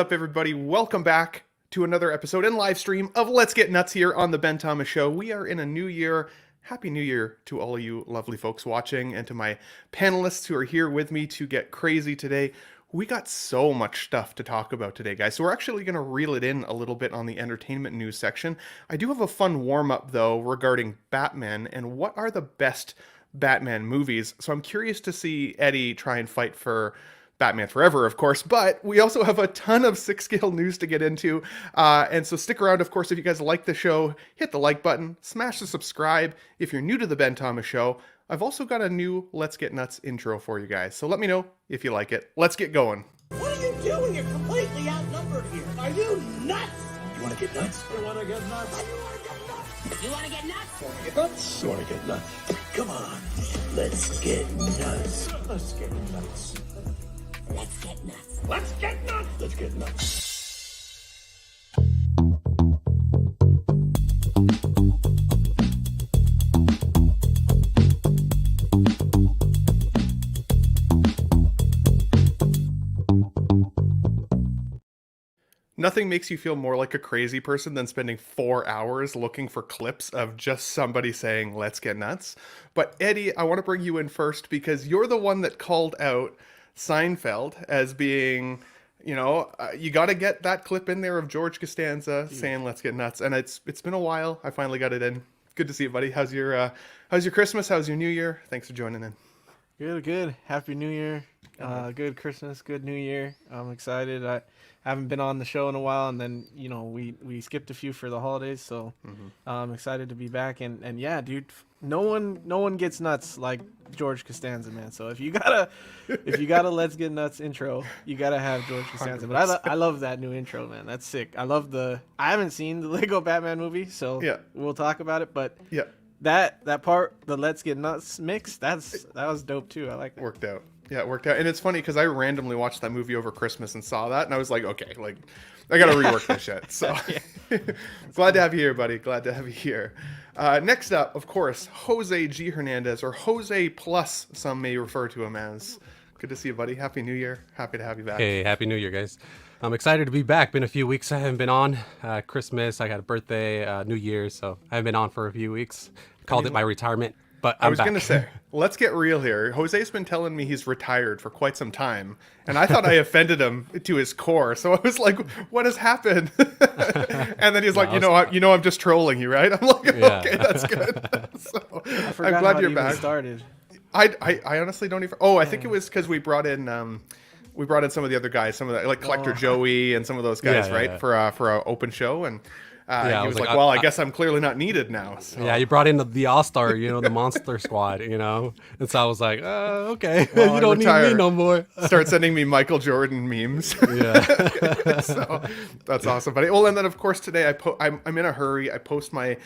up, everybody? Welcome back to another episode and live stream of Let's Get Nuts here on the Ben Thomas Show. We are in a new year. Happy New Year to all of you lovely folks watching and to my panelists who are here with me to get crazy today. We got so much stuff to talk about today, guys. So we're actually going to reel it in a little bit on the entertainment news section. I do have a fun warm-up, though, regarding Batman and what are the best Batman movies. So I'm curious to see Eddie try and fight for Batman Forever, of course, but we also have a ton of 6-scale news to get into, and so stick around. Of course, if you guys like the show, hit the like button, smash the subscribe if you're new to the Ben Thomas Show. I've also got a new Let's Get Nuts intro for you guys, so let me know if you like it. Let's get going. What are you doing? You're completely outnumbered here. Are you nuts? You want to get nuts? You want to get nuts? You want to get nuts? You want to get nuts? You want to get nuts? Come on, let's get nuts. Let's get nuts. Let's get nuts. Let's get nuts. Let's get nuts. Nothing makes you feel more like a crazy person than spending 4 hours looking for clips of just somebody saying, let's get nuts. But Eddie, I want to bring you in first because you're the one that called out Seinfeld as being, you got to get that clip in there of George Costanza saying let's get nuts. And it's been a while. I finally got it in. Good to see you, buddy. How's your Christmas? How's your New Year? Thanks for joining in. Good. Happy New Year. Good Christmas, good New Year. I'm excited. I haven't been on the show in a while, and then, we skipped a few for the holidays, so I'm excited to be back. And yeah, dude, no one gets nuts like George Costanza, man. So if you gotta Let's Get Nuts intro, you gotta have George Costanza. But I love that new intro, man. That's sick. I haven't seen the Lego Batman movie, so yeah, we'll talk about it. But yeah, that part, the Let's Get Nuts mix, that was dope too. I like that. Worked out. Yeah, it worked out. And it's funny because I randomly watched that movie over Christmas and saw that, and I was like, okay, I got to rework this shit. So glad to have you here, buddy. Glad to have you here. Next up, of course, Jose G. Hernandez, or Jose Plus, some may refer to him as. Good to see you, buddy. Happy New Year. Happy to have you back. Hey, Happy New Year, guys. I'm excited to be back. Been a few weeks I haven't been on. Christmas, I got a birthday, New Year's, so I haven't been on for a few weeks. Called it my retirement. But I was going to say, let's get real here. Jose's been telling me he's retired for quite some time, and I thought I offended him to his core. So I was like, what has happened? And then he's like, I'm just trolling you, right? I'm like, okay, that's good. So I'm glad you're back. Started. I honestly don't even. Oh, I think it was because we brought in some of the other guys, some of the, like Collector Joey and some of those guys, right? For our open show. And he was like, well, I guess I'm clearly not needed now. So. Yeah, you brought in the All-Star, the Monster Squad, And so I was like, okay, well, you don't need me no more. Start sending me Michael Jordan memes. Yeah. So that's awesome, buddy. Well, and then, of course, today I'm in a hurry. I post my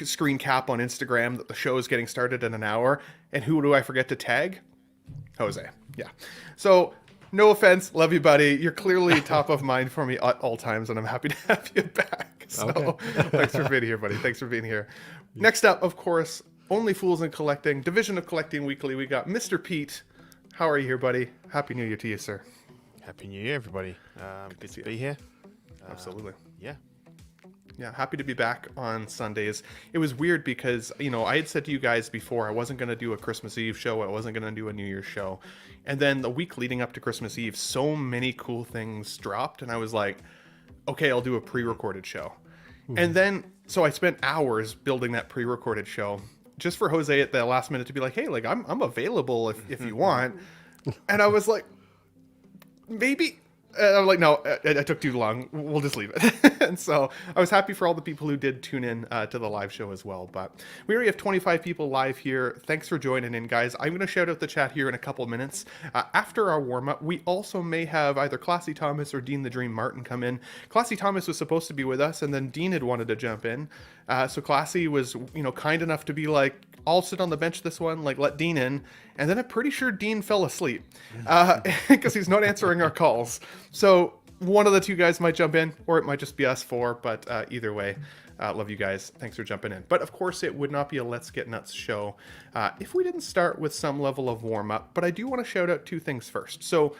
screen cap on Instagram that the show is getting started in an hour. And who do I forget to tag? Jose. Yeah. So no offense. Love you, buddy. You're clearly top of mind for me at all times, and I'm happy to have you back. So Thanks for being here, buddy. Thanks for being here. Next up, of course, Only Fools in Collecting, Division of Collecting Weekly. We got Mr. Pete. How are you here, buddy? Happy New Year to you, sir. Happy New Year, everybody. Good to be here. Absolutely. Yeah, happy to be back on Sundays. It was weird because, I had said to you guys before, I wasn't going to do a Christmas Eve show. I wasn't going to do a New Year's show. And then the week leading up to Christmas Eve, so many cool things dropped. And I was like, okay, I'll do a pre-recorded show. And then, so I spent hours building that pre-recorded show just for Jose at the last minute to be like, hey, I'm available if you want. And I was like, maybe. And I'm like, no, it took too long. We'll just leave it. And so I was happy for all the people who did tune in to the live show as well. But we already have 25 people live here. Thanks for joining in, guys. I'm going to shout out the chat here in a couple minutes. After our warm-up, we also may have either Classy Thomas or Dean the Dream Martin come in. Classy Thomas was supposed to be with us, and then Dean had wanted to jump in. So Classy was, kind enough to be like, I'll sit on the bench this one, let Dean in. And then I'm pretty sure Dean fell asleep because he's not answering our calls. So one of the two guys might jump in, or it might just be us four. But either way, love you guys. Thanks for jumping in. But of course, it would not be a Let's Get Nuts show if we didn't start with some level of warm-up. But I do want to shout out two things first. So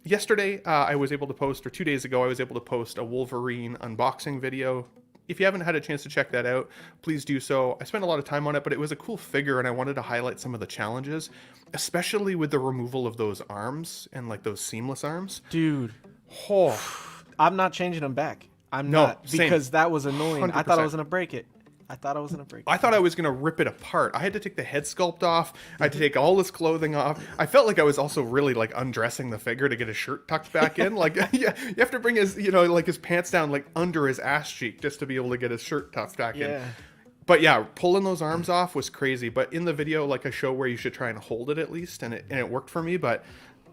yesterday I was able to post, or 2 days ago I was able to post a Wolverine unboxing video. If you haven't had a chance to check that out, please do so. I spent a lot of time on it, but it was a cool figure, and I wanted to highlight some of the challenges, especially with the removal of those arms and like those seamless arms. Dude, Oh, I'm not changing them back. I'm No, not, same. because that was annoying. I thought I 100%. was gonna break it. I thought I was going to rip it apart. I had to take the head sculpt off. I had to take all his clothing off. I felt like I was also really like undressing the figure to get his shirt tucked back in. Like, yeah, you have to bring his, like his pants down like under his ass cheek just to be able to get his shirt tucked back in. But yeah, pulling those arms off was crazy. But in the video, like I show where you should try and hold it at least, and it worked for me. But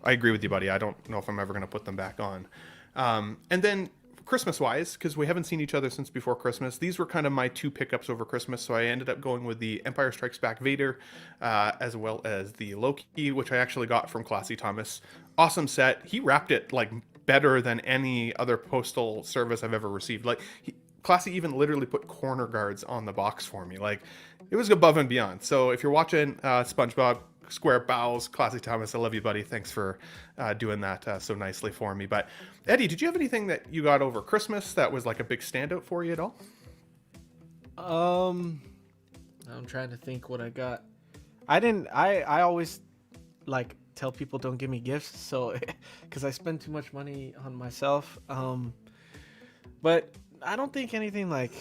I agree with you, buddy. I don't know if I'm ever going to put them back on. And then Christmas-wise, because we haven't seen each other since before Christmas, these were kind of my two pickups over Christmas. So I ended up going with the Empire Strikes Back Vader, as well as the Loki, which I actually got from Classy Thomas. Awesome set. He wrapped it like better than any other postal service I've ever received. Like Classy even literally put corner guards on the box for me. Like it was above and beyond. So if you're watching SpongeBob Square Bowels, Classy Thomas, I love you, buddy. Thanks for doing that so nicely for me. But Eddie, did you have anything that you got over Christmas that was like a big standout for you at all? I'm trying to think what I got. I always like tell people don't give me gifts, so because I spend too much money on myself. But I don't think anything like,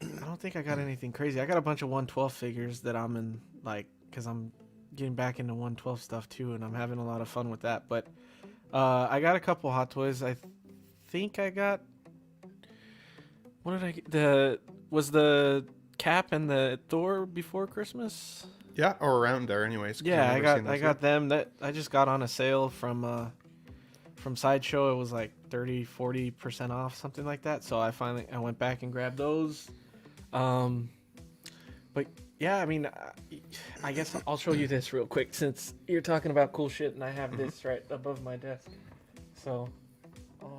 I don't think I got anything crazy. I got a bunch of 112 figures that I'm in, like, because I'm getting back into 112 stuff too, and I'm having a lot of fun with that. But I got a couple Hot Toys. I think I got, what did I get? Was the Cap and the Thor before Christmas? Yeah, or around there anyways. 'Cause Yeah, I've never seen I those got yet. them. That I just got on a sale from Sideshow. It was like 30-40% off, something like that. So I went back and grabbed those. But yeah, I mean, I guess I'll show you this real quick since you're talking about cool shit, and I have this right above my desk. So,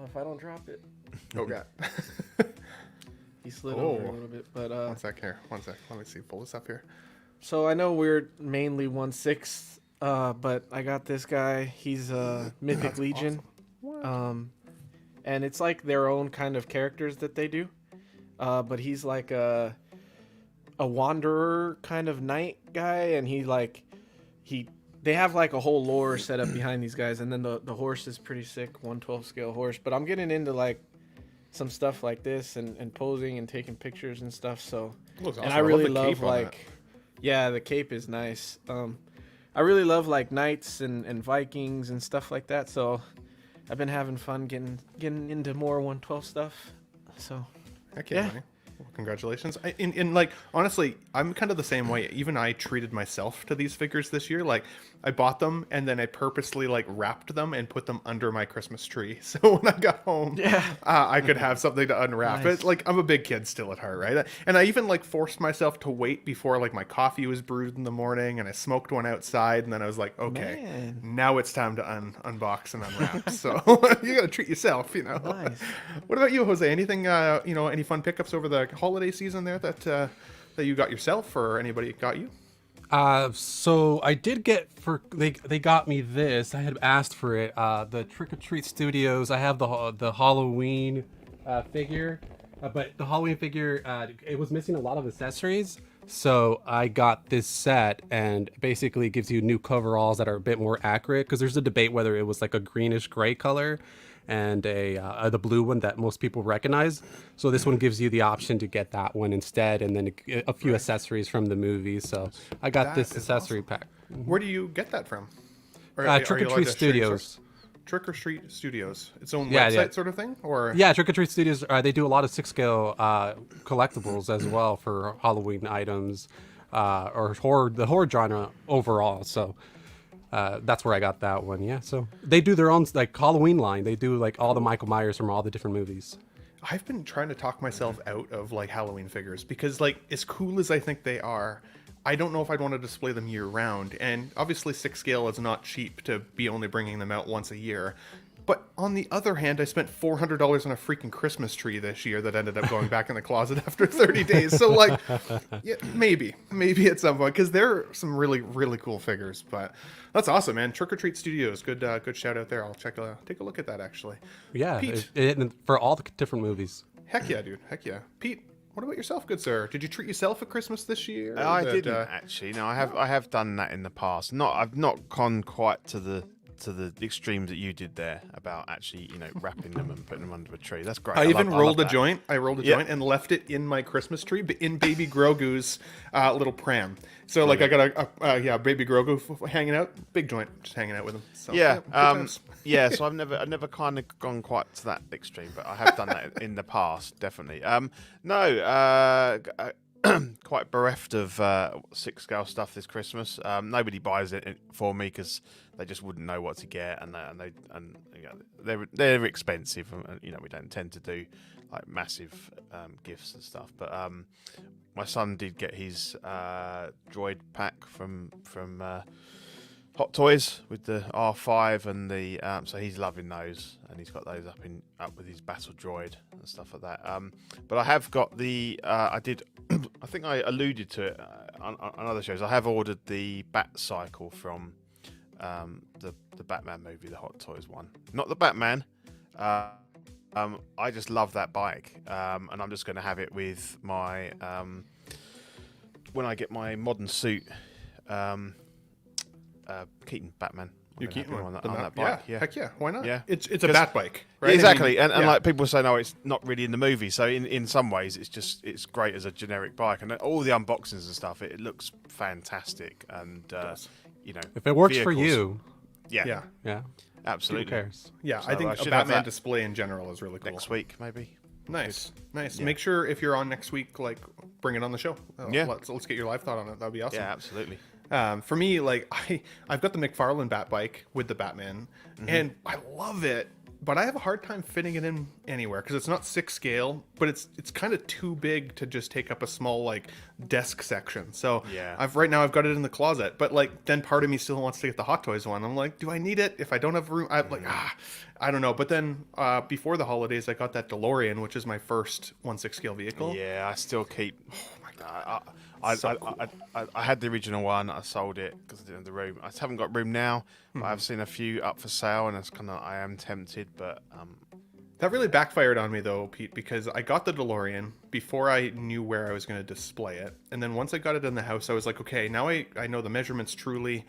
if I don't drop it, Oh god. he slid over a little bit. But One sec here. One sec. Let me see. Pull this up here. so I know we're mainly 1/6, but I got this guy. He's Mythic That's Legion. And it's like their own kind of characters that they do. But he's like a wanderer kind of knight guy, and they have like a whole lore set up behind these guys, and then the horse is pretty sick, 112 scale horse. But I'm getting into like some stuff like this and posing and taking pictures and stuff. So Looks and awesome. I really the love cape on like that. yeah, the cape is nice. I really love like knights and Vikings and stuff like that. So I've been having fun getting into more 112 stuff. So Heck yeah, buddy. Well, congratulations. In like, honestly, I'm kind of the same way. Even I treated myself to these figures this year. Like, I bought them and then I purposely like wrapped them and put them under my Christmas tree. So when I got home, I could have something to unwrap. Nice. But like, I'm a big kid still at heart, right? And I even like forced myself to wait before like my coffee was brewed in the morning, and I smoked one outside, and then I was like, okay, Man. now it's time to unbox and unwrap. So you gotta treat yourself, you know. Nice. What about you, Jose? Anything, any fun pickups over the holiday season there that you got yourself, or anybody got you? So I did get they got me this. I had asked for it. The Trick or Treat Studios. I have the Halloween figure, but the Halloween figure it was missing a lot of accessories. So I got this set, and basically gives you new coveralls that are a bit more accurate, because there's a debate whether it was like a greenish gray color and the blue one that most people recognize. So this one gives you the option to get that one instead, and then a few accessories from the movie. So I got That this is accessory awesome. pack. Where do you get that from? Or are Trick you or allowed Treat to share Studios. source? Trick or Treat Studios, its own Yeah, website yeah. sort of thing, or Yeah, Trick or Treat Studios. They do a lot of 6-scale collectibles as well for Halloween items, or the horror genre overall. So that's where I got that one. Yeah, so they do their own like Halloween line. They do like all the Michael Myers from all the different movies. I've been trying to talk myself out of like Halloween figures, because like as cool as I think they are, I don't know if I'd want to display them year round. And obviously 6 scale is not cheap to be only bringing them out once a year. But on the other hand, I spent $400 on a freaking Christmas tree this year that ended up going back in the closet after 30 days. So like, yeah, maybe at some point, because there are some really, really cool figures. But that's awesome, man. Trick or Treat Studios, good shout out there. I'll take a look at that actually. Yeah, Pete. for all the different movies. Heck yeah, dude. Heck yeah, Pete. What about yourself, good sir? Did you treat yourself at Christmas this year? I didn't actually. No, I have done that in the past. I've not gone quite to the extremes that you did there about actually, wrapping them and putting them under a tree. That's great. I even rolled a that. joint. I rolled a joint and left it in my Christmas tree, but in Baby Grogu's little pram. So like I got a Baby Grogu hanging out, big joint, just hanging out with him. So, Yeah, good times. yeah. So I've never kind of gone quite to that extreme, but I have done that in the past, definitely. Quite bereft of 6 scale stuff this Christmas. Nobody buys it for me because they just wouldn't know what to get, and they're expensive. And, we don't tend to do like massive gifts and stuff. But my son did get his droid pack from Hot Toys with the R5 and the so he's loving those, and he's got those up with his battle droid and stuff like that. But I have got the I think I alluded to it on other shows. I have ordered the Bat Cycle from the Batman movie, the Hot Toys one, not the Batman. I just love that bike, and I'm just going to have it with my when I get my modern suit. Keaton Batman. You Keaton on that yeah, bike. Yeah, heck yeah, why not? Yeah. It's a bat bike, right? Exactly, I mean, and like people say, no, it's not really in the movie. So in some ways, it's great as a generic bike, and all the unboxings and stuff, it looks fantastic, and If it works for vehicles. you, yeah, yeah, absolutely. who cares? yeah. So I think I a should have Batman that display in general is really cool. Next week, maybe. Nice. Yeah. Make sure if you're on next week, like bring it on the show. Yeah. Let's get your live thought on it. That'd be awesome. Yeah, absolutely. For me, like I've got the McFarlane Bat bike with the Batman, and I love it, but I have a hard time fitting it in anywhere because it's not 6 scale, but it's kind of too big to just take up a small like desk section. So Yeah. I've got it in the closet, but like then part of me still wants to get the Hot Toys one. I'm like, do I need it? If I don't have room, I'm like, I don't know. But then before the holidays, I got that DeLorean, which is my first 1/6 scale vehicle. Yeah, I still keep. Oh my god! I had the original one. I sold it because I didn't have the room. I haven't got room now, but I've seen a few up for sale, and I am tempted, but That really backfired on me though, Pete, because I got the DeLorean before I knew where I was going to display it. And then once I got it in the house, I was like, okay, now I know the measurements truly.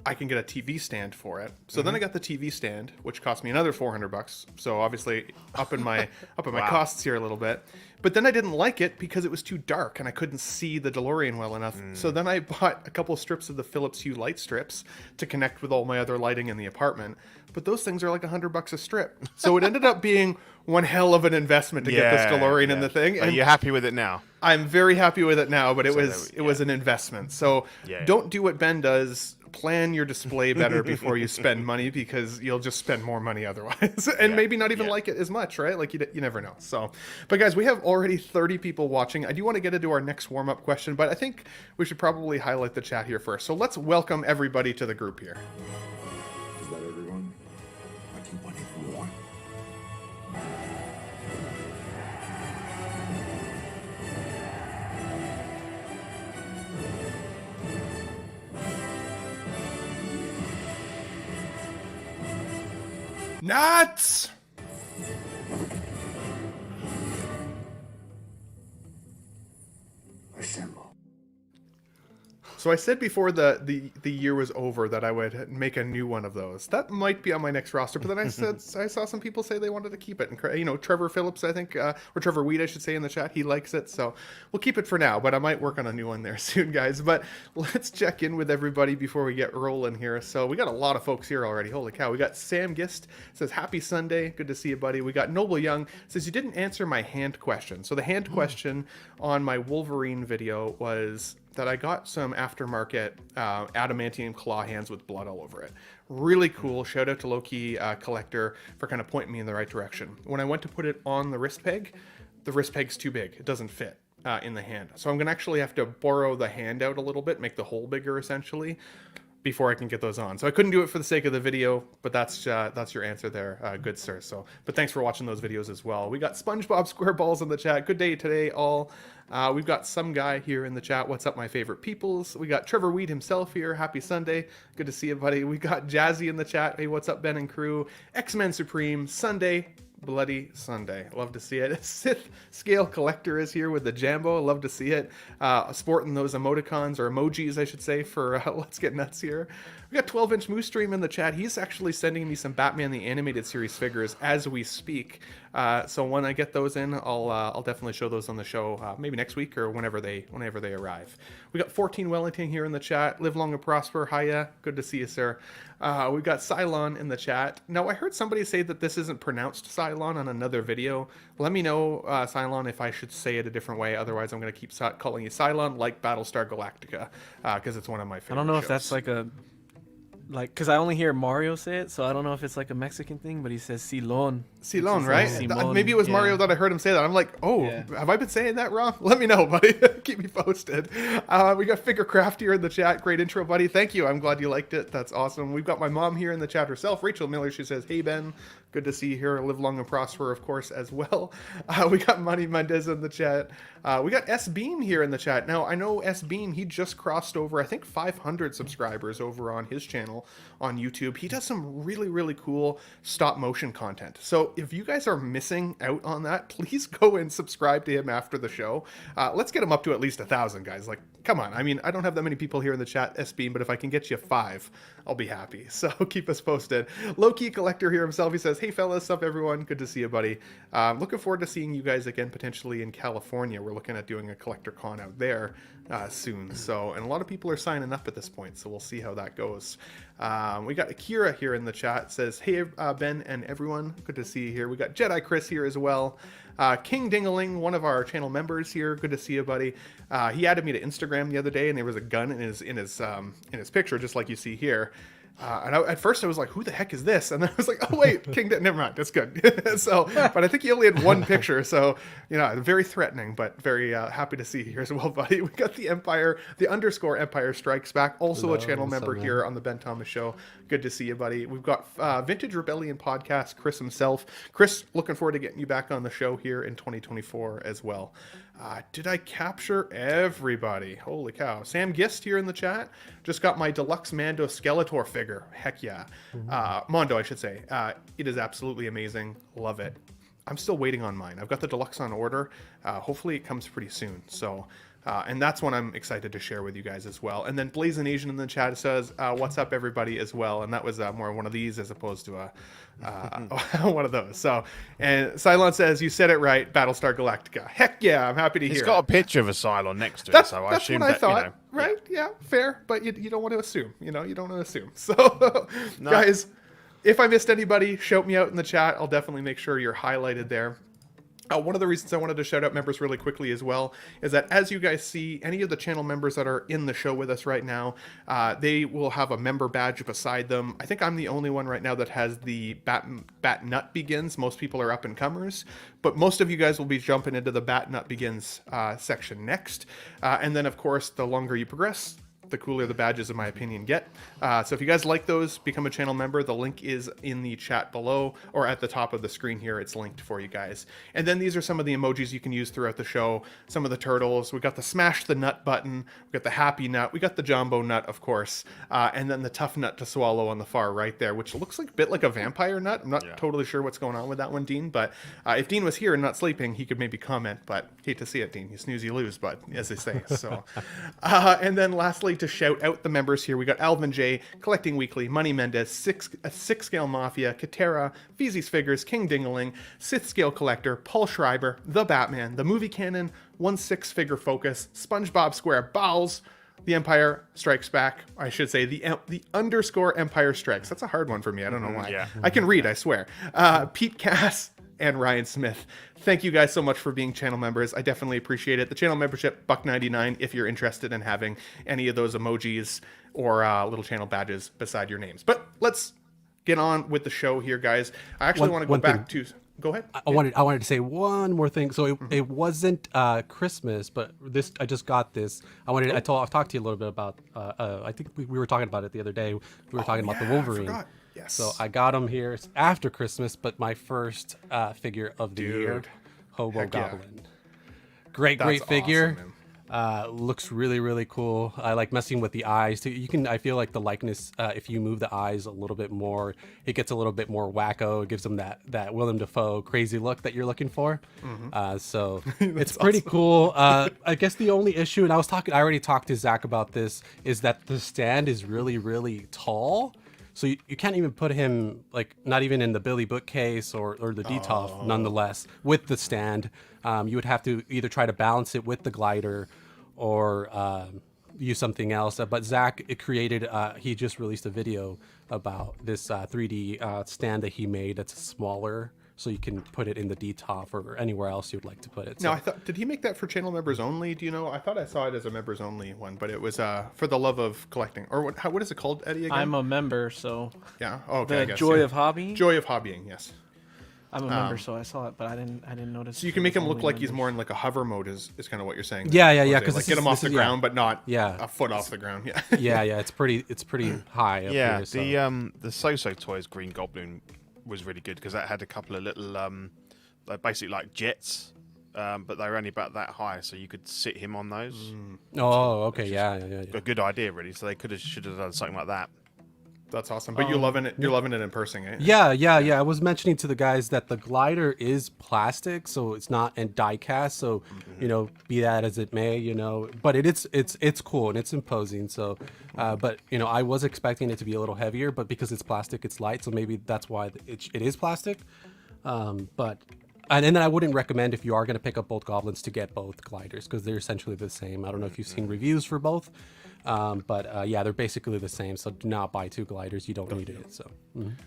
I can get a TV stand for it. So then I got the TV stand, which cost me another $400. So obviously up in my costs here a little bit. But then I didn't like it because it was too dark and I couldn't see the DeLorean well enough. So then I bought a couple of strips of the Philips Hue light strips to connect with all my other lighting in the apartment. But those things are like $100 a strip. So it ended up being one hell of an investment to get this DeLorean in the thing. Are And you happy with it now? I'm very happy with it now, but it So was an investment. So Yeah. don't do what Ben does. Plan your display better before you spend money because you'll just spend more money otherwise, and maybe not even like it as much, right? Like you never know. So, but guys, we have already 30 people watching. I do want to get into our next warm-up question, but I think we should probably highlight the chat here first. So let's welcome everybody to the group here. Is that everyone? I keep wanting more. Nuts! Assemble. So I said before the year was over that I would make a new one of those. That might be on my next roster, but then I saw some people say they wanted to keep it. And Trevor Phillips, I think, or Trevor Weed, I should say, in the chat, he likes it. So we'll keep it for now, but I might work on a new one there soon, guys. But let's check in with everybody before we get rolling here. So we got a lot of folks here already. Holy cow. We got Sam Gist, says, happy Sunday. Good to see you, buddy. We got Noble Young, says, you didn't answer my hand question. So the hand question on my Wolverine video was that I got some aftermarket adamantium claw hands with blood all over it. Really cool. Shout out to Loki Collector for kind of pointing me in the right direction. When I went to put it on the wrist peg's too big. It doesn't fit in the hand. So I'm going to actually have to borrow the hand out a little bit, make the hole bigger essentially. before I can get those on. So I couldn't do it for the sake of the video, but that's your answer there, good sir. So, but thanks for watching those videos as well. We got SpongeBob SquareBalls in the chat. Good day today, all. We've got some guy here in the chat. What's up, my favorite peoples? We got Trevor Weed himself here. Happy Sunday. Good to see you, buddy. We got Jazzy in the chat. Hey, what's up, Ben and crew? X-Men Supreme Sunday. Bloody Sunday. Love to see it. Sith Scale Collector is here with the Jambo. Love to see it. Sporting those emoticons, or emojis, I should say, for Let's Get Nuts here. We got 12-inch Moose Stream in the chat. He's actually sending me some Batman the Animated Series figures as we speak. So when I get those in, I'll definitely show those on the show, maybe next week or whenever they arrive. We got 14 Wellington here in the chat. Live long and prosper. Hiya. Good to see you, sir. We've got Cylon in the chat. Now, I heard somebody say that this isn't pronounced Cylon on another video. Let me know, Cylon, if I should say it a different way. Otherwise, I'm going to keep calling you Cylon, like Battlestar Galactica, because it's one of my favorite I don't know shows. if that's because I only hear Mario say it, so I don't know if it's like a Mexican thing, but he says Silon. Silon, right? Simon. Maybe it was Yeah. Mario that I heard him say that. I'm like, oh, Yeah. have I been saying that wrong? Let me know, buddy. Keep me posted. We got Figurecraft here in the chat. Great intro, buddy. Thank you. I'm glad you liked it. That's awesome. We've got my mom here in the chat herself, Rachel Miller. She says, hey, Ben. Good to see you here. Live long and prosper, of course, as well. We got Money Mendez in the chat. We got S Beam here in the chat. Now, I know S Beam, he just crossed over, I think, 500 subscribers over on his channel on YouTube. He does some really, really cool stop motion content. So if you guys are missing out on that, please go and subscribe to him after the show. Let's get him up to at least 1,000, guys. Like, come on. I mean, I don't have that many people here in the chat, S Beam, but if I can get you 5, I'll be happy. So keep us posted. Low-key Collector here himself, he says, hey fellas, up everyone, good to see you, buddy. Looking forward to seeing you guys again, potentially in California. We're looking at doing a collector con out there soon. So, and a lot of people are signing up at this point, so we'll see how that goes. We got Akira here in the chat, says, hey Ben and everyone, good to see you here. We got Jedi Chris here as well. King Dingaling, one of our channel members here, good to see you, buddy. He added me to Instagram the other day, and there was a gun in his picture, just like you see here. At first I was like, who the heck is this? And then I was like, oh wait, King, never mind, that's good. So, but I think he only had one picture, so, you know, very threatening, but very happy to see you here as well, buddy. We got the _ Empire Strikes Back, also a channel member here on the Ben Thomas Show. Good to see you, buddy. We've got Vintage Rebellion Podcast, Chris himself. Chris, looking forward to getting you back on the show here in 2024 as well. Did I capture everybody? Holy cow. Sam Gist here in the chat. Just got my deluxe Mando Skeletor figure. Heck yeah. Mondo, I should say. It is absolutely amazing. Love it. I'm still waiting on mine. I've got the deluxe on order. Hopefully it comes pretty soon. So, and that's one I'm excited to share with you guys as well. And then Blazing Asian in the chat says, what's up everybody as well. And that was more one of these as opposed to one of those. So, and Cylon says, you said it right, Battlestar Galactica. Heck yeah, I'm happy to hear He's it. got a picture of a Cylon next to it, That's so I assume what I that, thought, you know, right? Yeah, fair, but you don't want to assume. You know, you don't want to assume. So, No. guys, if I missed anybody, shout me out in the chat. I'll definitely make sure you're highlighted there. One of the reasons I wanted to shout out members really quickly as well is that as you guys see, any of the channel members that are in the show with us right now, they will have a member badge beside them. I think I'm the only one right now that has the Bat Nut Begins. Most people are up and comers, but most of you guys will be jumping into the Bat Nut Begins section next. And then, of course, the longer you progress, the cooler the badges, in my opinion, get. So if you guys like those, become a channel member. The link is in the chat below or at the top of the screen here. It's linked for you guys. And then these are some of the emojis you can use throughout the show. Some of the turtles. We got the smash the nut button. We got the happy nut. We got the jumbo nut, of course. And then the tough nut to swallow on the far right there, which looks like a bit like a vampire nut. I'm not totally sure what's going on with that one, Dean. But if Dean was here and not sleeping, he could maybe comment. But hate to see it, Dean. You snooze, you lose, but as they say. So, and then lastly, to shout out the members here, we got Alvin J, Collecting Weekly, Money Mendez, Six Scale Mafia, Katera, Feezy's Figures, King Dingaling, Sith Scale Collector, Paul Schreiber, The Batman, The Movie Canon, 1/6 Figure Focus, SpongeBob Square Bowls, The Empire Strikes Back. I should say the _ Empire Strikes. That's a hard one for me. I don't know why. Yeah. I can read, I swear. Pete Cass and Ryan Smith. Thank you guys so much for being channel members. I definitely appreciate it. The channel membership, $1.99 if you're interested in having any of those emojis or little channel badges beside your names. But let's get on with the show here, guys. I actually want to go back to... Go ahead. I wanted to say one more thing. So it wasn't Christmas, but I just got this. I've talked to you a little bit about. I think we were talking about it the other day. We were talking about the Wolverine. I forgot. Yes. So I got him here. It's after Christmas, but my first figure of the year, Hobo Heck yeah. Goblin. Great That's figure. awesome, man. Looks really cool. I like messing with the eyes too. I feel like the likeness, if you move the eyes a little bit more, it gets a little bit more wacko. It gives them that Willem Dafoe crazy look that you're looking for. So it's pretty cool. I guess the only issue, and I already talked to Zach about this, is that the stand is really tall. So you can't even put him, like, not even in the Billy bookcase or the DTOF, nonetheless, with the stand. You would have to either try to balance it with the glider or use something else. But Zach he just released a video about this 3D stand that he made that's smaller, so you can put it in the DTOF or anywhere else you'd like to put it. Now, did he make that for channel members only? Do you know? I thought I saw it as a members only one, but it was for the love of collecting. Or what is it called, Eddie? Again? I'm a member, so Yeah. Oh, okay. I the guess, joy yeah. of hobbying. Joy of hobbying. Yes. I'm a member, so I saw it, but I didn't notice. So you can make him look like he's more in like a hover mode. Is kind of what you're saying? Yeah. Jose? Because like get him off the ground, but not a foot off the ground. Yeah. yeah. It's pretty high. Up Yeah, here, so. the So Toys Green Goblin was really good because that had a couple of little they're basically like jets, but they were only about that high, so you could sit him on those. Oh, okay. Yeah. A good idea, really. So they should have done something like that. That's awesome. But you're loving it. You're loving it in person, eh? Yeah. I was mentioning to the guys that the glider is plastic, so it's not in die cast. So, be that as it may, but it's cool and it's imposing. So, but I was expecting it to be a little heavier, but because it's plastic, it's light. So maybe that's why it is plastic. But and then I wouldn't recommend, if you are going to pick up both goblins, to get both gliders because they're essentially the same. I don't know if you've seen reviews for both. But they're basically the same. So do not buy two gliders. You don't need it. So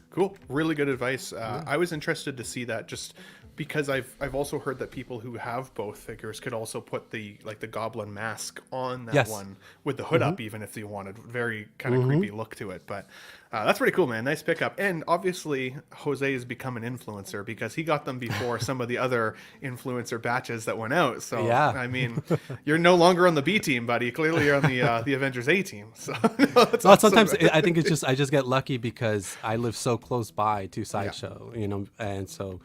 Cool. Really good advice. I was interested to see that just because I've also heard that people who have both figures could also put the goblin mask on that one with the hood up, even if they wanted. Very kind of creepy look to it. But that's pretty cool, man. Nice pickup. And obviously Jose has become an influencer because he got them before some of the other influencer batches that went out. So I mean, you're no longer on the B team, buddy. Clearly you're on the Avengers A team. So that's awesome. Sometimes I think it's just I just get lucky because I live so close by to Sideshow, and so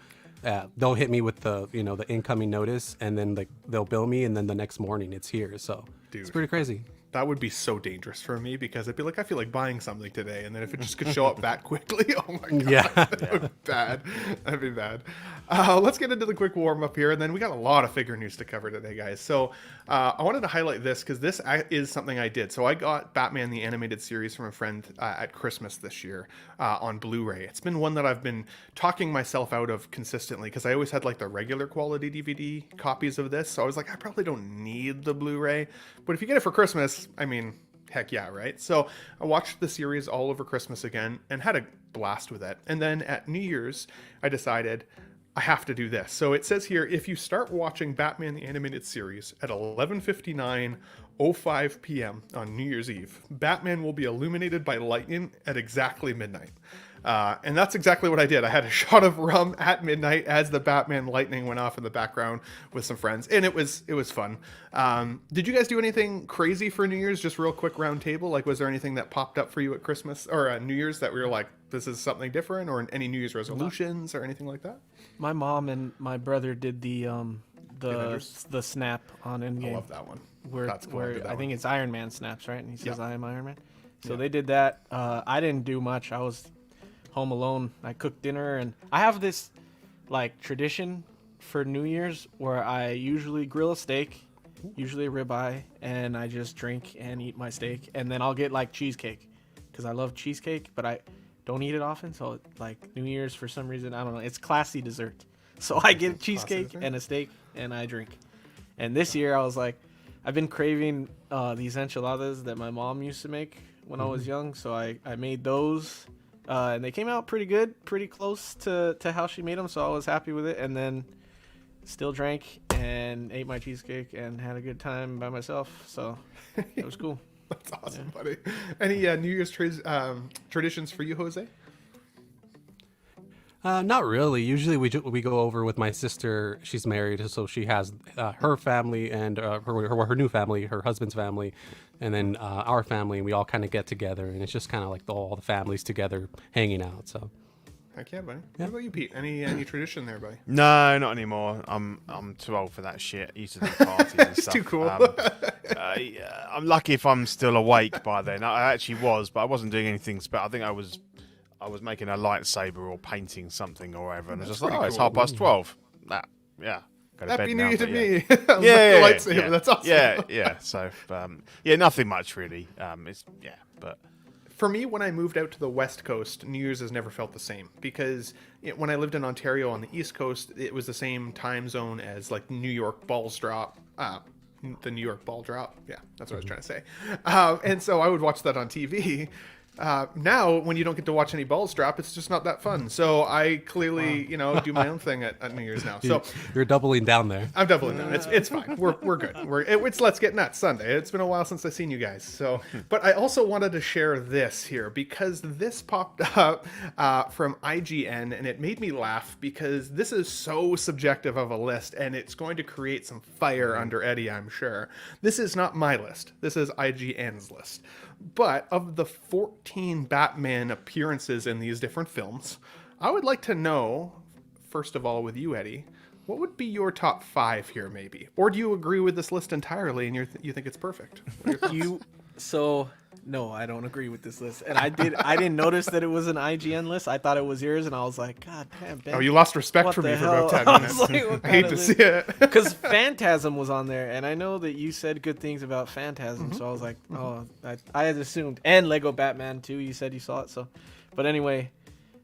they'll hit me with the the incoming notice, and then they'll bill me, and then the next morning it's here. So it's pretty crazy. That would be so dangerous for me because I'd be like, I feel like buying something today, and then if it just could show up that quickly, oh my god, that would be bad. That'd be bad. Let's get into the quick warm up here, and then we got a lot of figure news to cover today, guys. So I wanted to highlight this because this is something I did. So I got Batman the Animated Series from a friend at Christmas this year on Blu-ray. It's been one that I've been talking myself out of consistently because I always had like the regular quality DVD copies of this. So I was like, I probably don't need the Blu-ray, but if you get it for Christmas, I mean, heck yeah, right? So I watched the series all over Christmas again and had a blast with it. And then at New Year's, I decided I have to do this. So it says here, if you start watching Batman the Animated Series at 11:59:05 p.m. on New Year's Eve, Batman will be illuminated by lightning at exactly midnight. And that's exactly what I did. I had a shot of rum at midnight as the Batman lightning went off in the background with some friends, and it was fun. Did you guys do anything crazy for New Year's? Just real quick round table. Like, was there anything that popped up for you at Christmas or at New Year's that we were like, this is something different, or any New Year's resolutions or anything like that? My mom and my brother did the snap on Endgame. I love that one. That's cool. I think it's Iron Man snaps, right? And he says, "I am Iron Man." So they did that. I didn't do much. I was home alone. I cooked dinner, and I have this like tradition for New Year's where I usually grill a steak, usually a ribeye, and I just drink and eat my steak, and then I'll get like cheesecake because I love cheesecake, but I don't eat it often. So like New Year's, for some reason, I don't know, it's classy dessert. So I get cheesecake and a steak, and I drink. And this year I was like, I've been craving these enchiladas that my mom used to make when I was young, so I made those. And they came out pretty good, pretty close to how she made them, so I was happy with it. And then still drank and ate my cheesecake and had a good time by myself, so it was cool. That's awesome, buddy. Any New Year's traditions for you, Jose? Not really. Usually we go over with my sister. She's married, so she has her family and her new family, her husband's family, and then our family. And we all kind of get together, and it's just kind of like all the families together hanging out. So. Heck yeah, buddy. What about you, Pete? Any tradition there, buddy? No, not anymore. I'm too old for that shit. I used to do parties and It's stuff. too cool. Yeah, I'm lucky if I'm still awake by then. I actually was, but I wasn't doing anything. I think I was making a lightsaber or painting something or whatever, and I was just like, pretty it's cool. 12:30. Nah, yeah. Go to Happy bed New now, Year to but me. Yeah, The lightsaber. That's awesome. Yeah. So, yeah, nothing much really. But For me, when I moved out to the West Coast, New Year's has never felt the same because when I lived in Ontario on the East Coast, it was the same time zone as like New York balls drop. The New York ball drop. Yeah, that's what I was trying to say. And so I would watch that on TV. Now, when you don't get to watch any balls drop, it's just not that fun. So I clearly, do my own thing at New Year's now. So You're doubling down there. I'm doubling down. It's fine. We're good. It's Let's Get Nuts Sunday. It's been a while since I've seen you guys. So, but I also wanted to share this here because this popped up from IGN and it made me laugh because this is so subjective of a list and it's going to create some fire under Eddie, I'm sure. This is not my list. This is IGN's list. But of the 14 Batman appearances in these different films, I would like to know, first of all, with you, Eddie, what would be your top 5 here, maybe? Or do you agree with this list entirely and you think it's perfect? No, I don't agree with this list. And I didn't notice that it was an IGN list. I thought it was yours, and I was like, God damn, Ben. Oh, you lost respect What for me the for hell? about 10 I minutes. was like, what I hate kind to of see it. Because Phantasm was on there, and I know that you said good things about Phantasm, so I was like, I had assumed. And Lego Batman, too. You said you saw it, so. But anyway,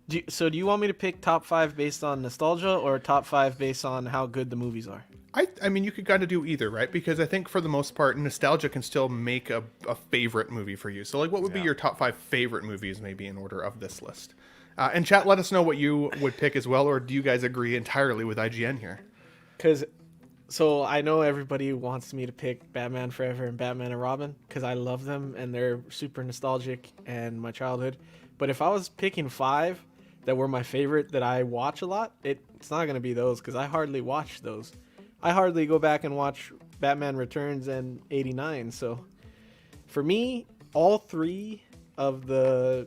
do you want me to pick top 5 based on nostalgia or top 5 based on how good the movies are? I mean, you could kind of do either, right? Because I think for the most part, nostalgia can still make a favorite movie for you. So, like, what would be your top 5 favorite movies, maybe in order of this list? And chat, let us know what you would pick as well, or do you guys agree entirely with IGN here? So I know everybody wants me to pick Batman Forever and Batman and Robin because I love them and they're super nostalgic and my childhood. But if I was picking 5 that were my favorite that I watch a lot, it's not going to be those because I hardly watch those. I hardly go back and watch Batman Returns and 89. So for me, all 3 of the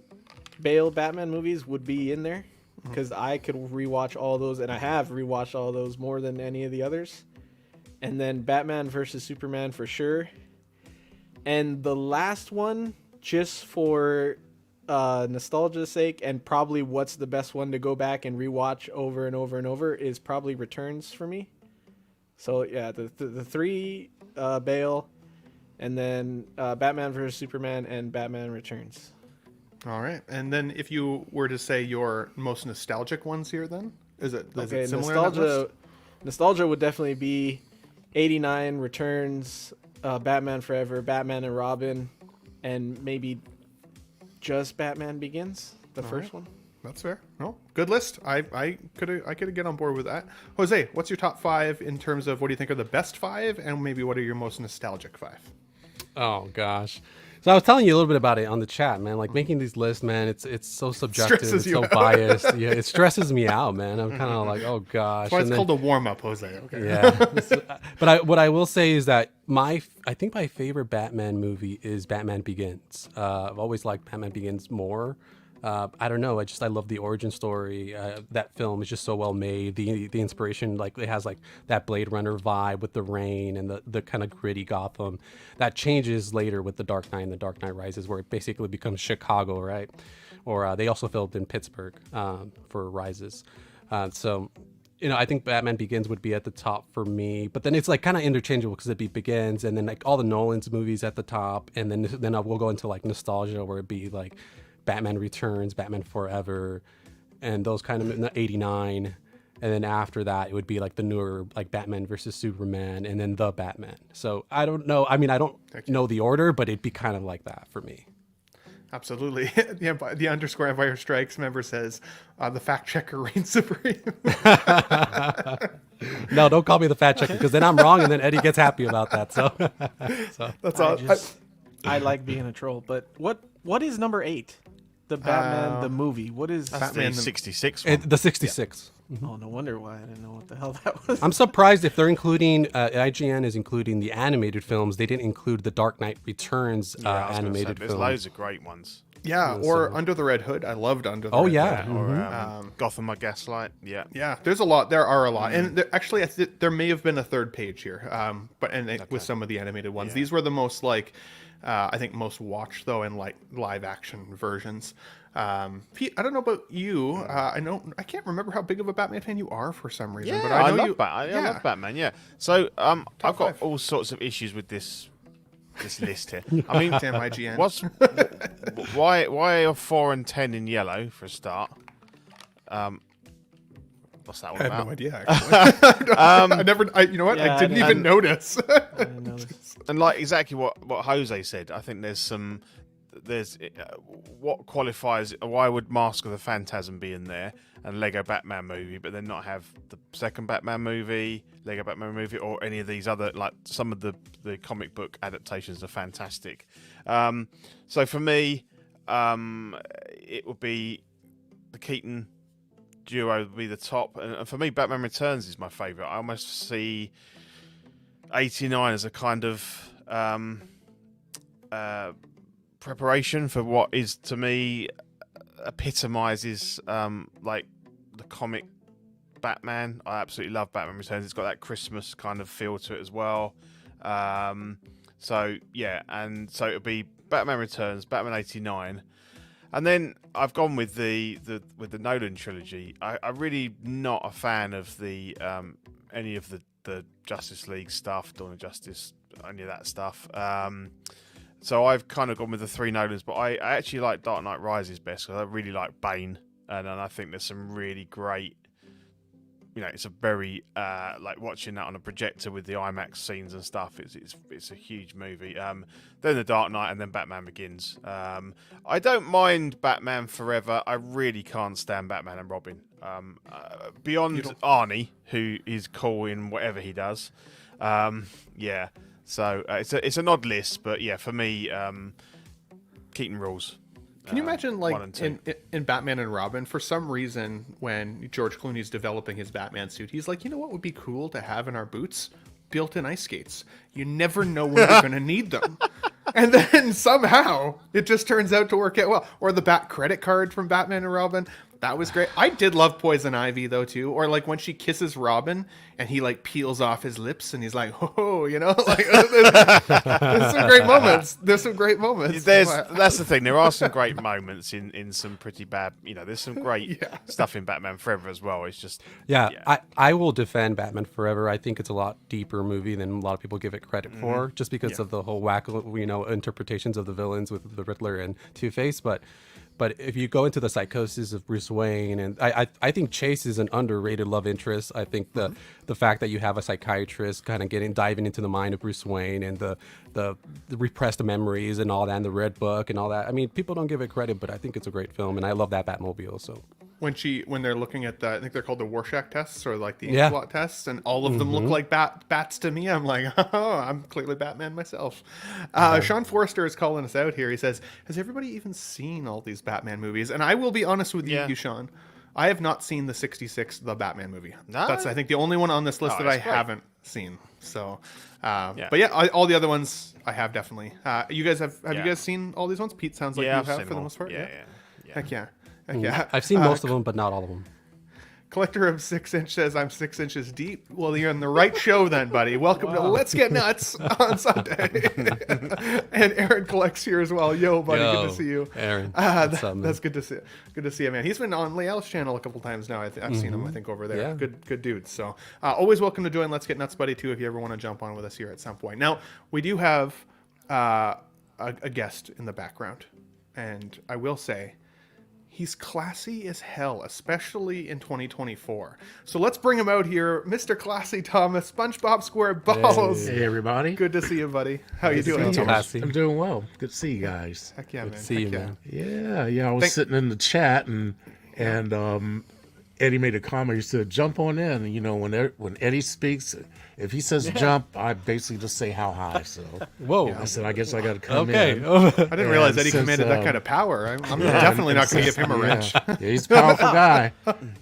Bale Batman movies would be in there because I could rewatch all those, and I have rewatched all those more than any of the others. And then Batman versus Superman for sure. And the last one, just for nostalgia's sake, and probably what's the best one to go back and rewatch over and over and over, is probably Returns for me. So yeah, the 3 Bale, and then Batman vs Superman and Batman Returns. All right. And then if you were to say your most nostalgic ones here, then is it similar? Nostalgia would definitely be 89, Returns, Batman Forever, Batman and Robin, and maybe just Batman Begins, the first one. That's fair. No, good list. I could get on board with that. Jose, what's your top 5 in terms of what do you think are the best 5, and maybe what are your most nostalgic 5? Oh gosh. So I was telling you a little bit about it on the chat, man. Like making these lists, man, it's so subjective, Stresses it's you so out. biased. Yeah, it stresses me out, man. I'm kind of like, oh gosh. That's why it's And then- called a warm up, Jose. Okay. Yeah. But what I will say is that I think my favorite Batman movie is Batman Begins. I've always liked Batman Begins more. I don't know. I love the origin story. That film is just so well made. The inspiration, like it has like that Blade Runner vibe with the rain and the kind of gritty Gotham that changes later with the Dark Knight and the Dark Knight Rises, where it basically becomes Chicago, right? Or they also filmed in Pittsburgh for Rises. So I think Batman Begins would be at the top for me, but then it's like kind of interchangeable because it'd be Begins and then like all the Nolan's movies at the top, and then we'll go into like nostalgia where it'd be like Batman Returns, Batman Forever, and those kind of 89. And then after that, it would be like the newer, like Batman versus Superman, and then the Batman. So I don't know. I mean, I don't know the order, but it'd be kind of like that for me. Absolutely. Yeah, the underscore Empire Strikes member says the fact checker reigns supreme. No, don't call me the fact checker because then I'm wrong, and then Eddie gets happy about that. So That's all. I like being a troll, but what is number 8? the Batman the movie? What is That's Batman the the- 66 one. The 66. Oh, no wonder why I didn't know what the hell that was. I'm surprised if they're including IGN is including the animated films. They didn't include the Dark Knight Returns Yeah, I was gonna say, animated there's film. loads of great ones. Yeah, or Under the Red Hood. I loved Under the Oh, Red yeah. Hood. Or Gotham by Gaslight. Yeah. Yeah, there's a lot. There are a lot, and actually, there may have been a third page here. With some of the animated ones, these were the most I think most watched though, in like live action versions. Pete, I don't know about you. I can't remember how big of a Batman fan you are for some reason. Yeah, but I know love you. Batman. I love Batman. Yeah. So I've got five. all sorts of issues with this list here. I mean, Damn IGN. why are 4 and 10 in yellow for a start? What's that one I about? have no idea. Actually. You know what? Yeah, I didn't I even notice. I didn't notice. And like exactly what Jose said, I think there's what qualifies. Why would Mask of the Phantasm be in there and Lego Batman movie, but then not have the second Batman movie, Lego Batman movie, or any of these other, like some of the comic book adaptations are fantastic. So for me, it would be the Keaton duo would be the top, and for me, Batman Returns is my favourite. I almost see 89 as a kind of preparation for what is, to me, epitomizes like the comic Batman. I absolutely love Batman Returns. It's got that Christmas kind of feel to it as well. So yeah, and so it'll be Batman Returns, Batman 89. And then I've gone with the Nolan trilogy. I'm really not a fan of the any of the Justice League stuff, Dawn of Justice, any of that stuff. So I've kind of gone with the three Nolans, but I actually like Dark Knight Rises best because I really like Bane, and I think there's some really great. It's a very like watching that on a projector with the IMAX scenes and stuff. It's a huge movie. Then The Dark Knight, and then Batman Begins. I don't mind Batman Forever. I really can't stand Batman and Robin. Beyond Arnie, who is cool in whatever he does. Yeah. So it's an odd list, but yeah, for me, Keaton rules. Can you imagine, like, 1 and 2. in Batman and Robin, for some reason, when George Clooney's developing his Batman suit, he's like, you know what would be cool to have in our boots? Built-in ice skates. You never know when you're going to need them. And then somehow it just turns out to work out well. Or the Bat credit card from Batman and Robin. That was great. I did love Poison Ivy, though, too. Or, like, when she kisses Robin and he, like, peels off his lips and he's like, oh, like, there's some great moments. There's some great moments. That's the thing. There are some great moments in some pretty bad, there's some great stuff in Batman Forever as well. It's just... I will defend Batman Forever. I think it's a lot deeper movie than a lot of people give it credit for, just because of the whole whack, interpretations of the villains with the Riddler and Two-Face, But if you go into the psychosis of Bruce Wayne, and I think Chase is an underrated love interest. I think the fact that you have a psychiatrist kind of diving into the mind of Bruce Wayne and the repressed memories and all that, and the Red Book and all that. I mean, people don't give it credit, but I think it's a great film, and I love that Batmobile. So when they're looking at I think they're called the Rorschach tests, or like the Ink-Blot tests, and all of them look like bats to me. I'm like, oh, I'm clearly Batman myself. Sean Forrester is calling us out here. He says, has everybody even seen all these Batman movies? And I will be honest with you, Sean. I have not seen the 66, the Batman movie. No? That's, I think, the only one on this list that I it's great. haven't seen. So, but yeah, all the other ones I have definitely. You guys have you guys seen all these ones? Pete sounds like you I've have seen for the all. most part. Yeah. Heck yeah. Heck yeah. I've seen most of them, but not all of them. Collector of 6 Inch says, I'm 6 inches deep. Well, you're in the right show then, buddy. Welcome to Let's Get Nuts on Sunday. And Aaron collects here as well. Yo, buddy, good to see you. Aaron. That's good to see. Good to see you, man. He's been on Leal's channel a couple times now. I've seen him, I think, over there. Yeah. Good dude. So always welcome to join Let's Get Nuts, buddy, too, if you ever want to jump on with us here at some point. Now, we do have a guest in the background. And I will say, he's classy as hell, especially in 2024. So let's bring him out here, Mr. Classy Thomas, SpongeBob SquareBalls. Hey, everybody. Good to see you, buddy. How you doing, Thanks, Thomas? Classy. I'm doing well. Good to see you guys. Heck yeah, man. See you, Heck yeah. man. Yeah. I was Thank- sitting in the chat and Eddie made a comment. He said, "Jump on in." And, when Eddie speaks, if he says jump, I basically just say how high. So Whoa. I said, I guess I got to come Okay. in. I didn't realize Eddie since, commanded that kind of power. I'm Yeah, definitely and not going to since- give him a wrench. Yeah, he's a powerful guy.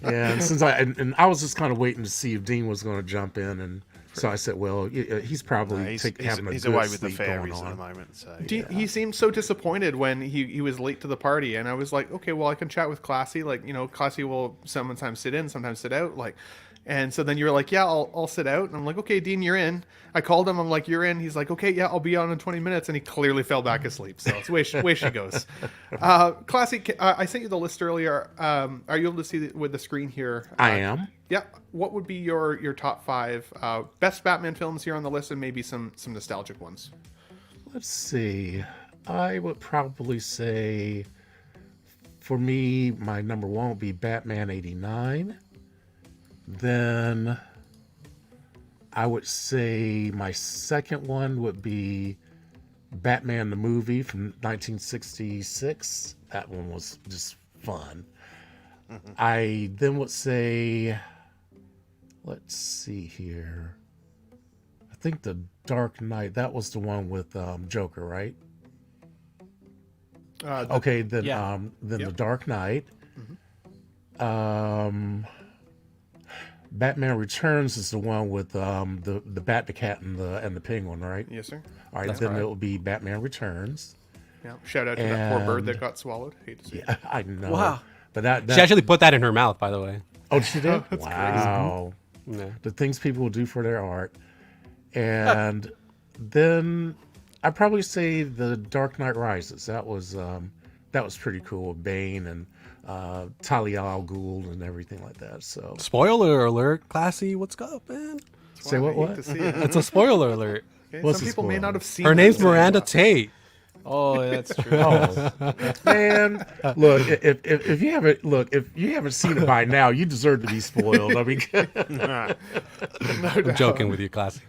Yeah, and since I was just kind of waiting to see if Dean was going to jump in, and so I said, well, he's probably having a he's good away with the sleep going fairies at the on. moment. So He seemed so disappointed when he was late to the party, and I was like, okay, well, I can chat with Classy. Like, Classy will sometimes sit in, sometimes sit out. Like, and so then you were like, yeah, I'll sit out. And I'm like, okay, Dean, you're in. I called him. I'm like, you're in. He's like, okay, yeah, I'll be on in 20 minutes. And he clearly fell back asleep. So it's way she goes. Classy, I sent you the list earlier. Are you able to see with the screen here? I am. Yeah. What would be your top 5 best Batman films here on the list, and maybe some nostalgic ones? Let's see. I would probably say, for me, my number 1 would be Batman '89. Then I would say my second one would be Batman the movie from 1966. That one was just fun. I then would say, let's see here. I think The Dark Knight, that was the one with Joker, right? Okay, then yeah. The Dark Knight. Batman Returns is the one with the Bat, the Cat, and the Penguin, right? Yes, sir. All right, then it will be Batman Returns. Yeah. Shout out to that poor bird And- that got swallowed. Hate to see it. Yeah, I know. Wow. But that She actually put that in her mouth, by the way. oh, she did. That's Wow. Yeah. The things people will do for their art. And then I'd probably say The Dark Knight Rises. That was pretty cool. Bane and Talia al Ghul and everything like that. So Spoiler alert, Classy. What's up, man? say I what? hate What? to see it. It's a spoiler alert. Okay, What's some the people may spoiler? not have seen Her name's that. Miranda Tate. Oh, that's true. Oh, man! Look, if you haven't seen it by now, you deserve to be spoiled. I mean, I'm joking with you, Classy.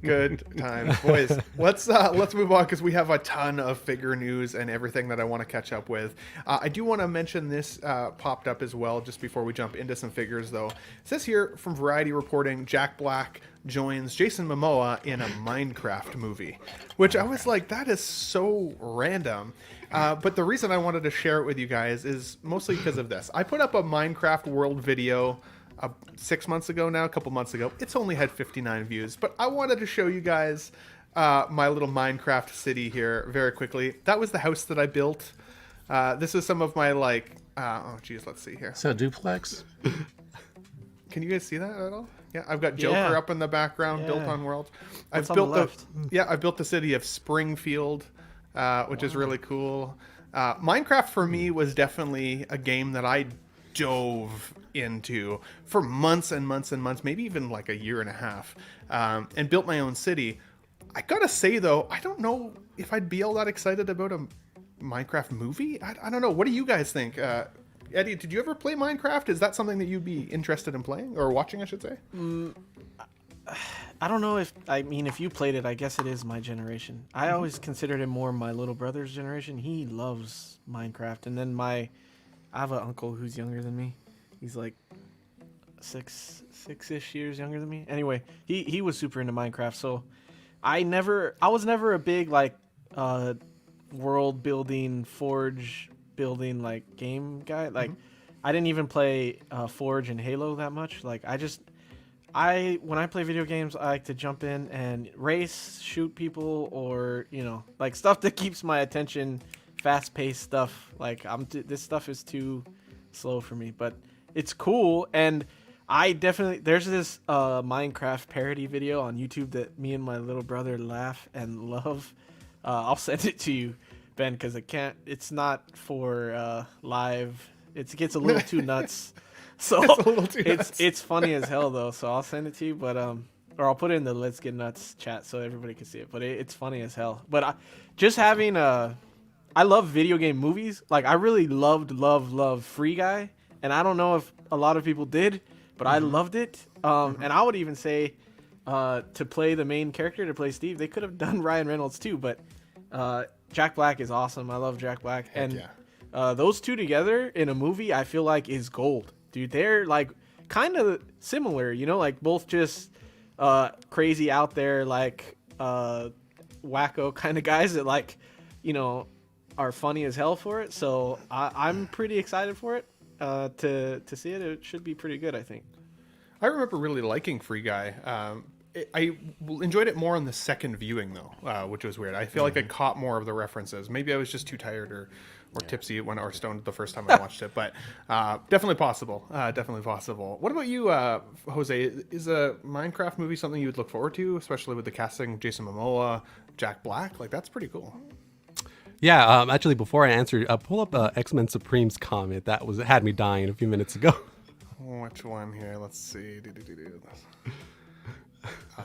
Good times, boys. Let's move on because we have a ton of figure news and everything that I want to catch up with. I do want to mention this popped up as well just before we jump into some figures, though. It says here from Variety reporting, Jack Black joins Jason Momoa in a Minecraft movie, which I was like, that is so random. But the reason I wanted to share it with you guys is mostly because of this. I put up a Minecraft world video 6 months ago now, a couple months ago. It's only had 59 views, but I wanted to show you guys my little Minecraft city here very quickly. That was the house that I built. This is some of my oh geez, let's see here. is that a duplex? Can you guys see that at all? Yeah, I've got Joker Yeah. up in the background, built Yeah. on world. What's I've on the built left? I built the city of Springfield, which is really cool. Minecraft for me was definitely a game that I dove into for months and months and months, maybe even like a year and a half, and built my own city. I gotta say though, I don't know if I'd be all that excited about a Minecraft movie. I don't know. What do you guys think? Eddie, did you ever play Minecraft? Is that something that you'd be interested in playing or watching, I should say? I don't know if you played it, I guess it is my generation. I always considered it more my little brother's generation. He loves Minecraft. And then I have an uncle who's younger than me. He's like six-ish years younger than me. Anyway, he was super into Minecraft. So I was never a big world building, forge building game guy. I didn't even play Forge and Halo that much. When I play video games, I like to jump in and race, shoot people, or stuff that keeps my attention. Fast-paced stuff. This stuff is too slow for me, but it's cool. And there's this Minecraft parody video on YouTube that me and my little brother laugh and love. I'll send it to you, Ben, because it's not for live. It gets a little too nuts. So It's a little too nuts. it's funny as hell though. So I'll send it to you, but or I'll put it in the Let's Get Nuts chat so everybody can see it. But it's funny as hell. But just having I love video game movies. I really love Free Guy, and I don't know if a lot of people did, but I loved it. And I would even say to play the main character, to play Steve, they could have done Ryan Reynolds too, but Jack Black is awesome. I love Jack Black. And yeah. those two together in a movie, I feel like is gold. dude, they're like kind of similar, you know, like both just crazy out there, like wacko kind of guys that like, you know, are funny as hell for it. So I'm pretty excited for it to see it. It should be pretty good, I think. I remember really liking Free Guy. I enjoyed it more on the second viewing though, which was weird. I feel like I caught more of the references. Maybe I was just too tired or tipsy or stoned the first time I watched it, but definitely possible. Definitely possible. What about you, Jose? Is a Minecraft movie something you would look forward to, especially with the casting Jason Momoa, Jack Black? Like that's pretty cool. Yeah, actually, before I answer, pull up X-Men Supreme's comment. That had me dying a few minutes ago. Which one here? Let's see.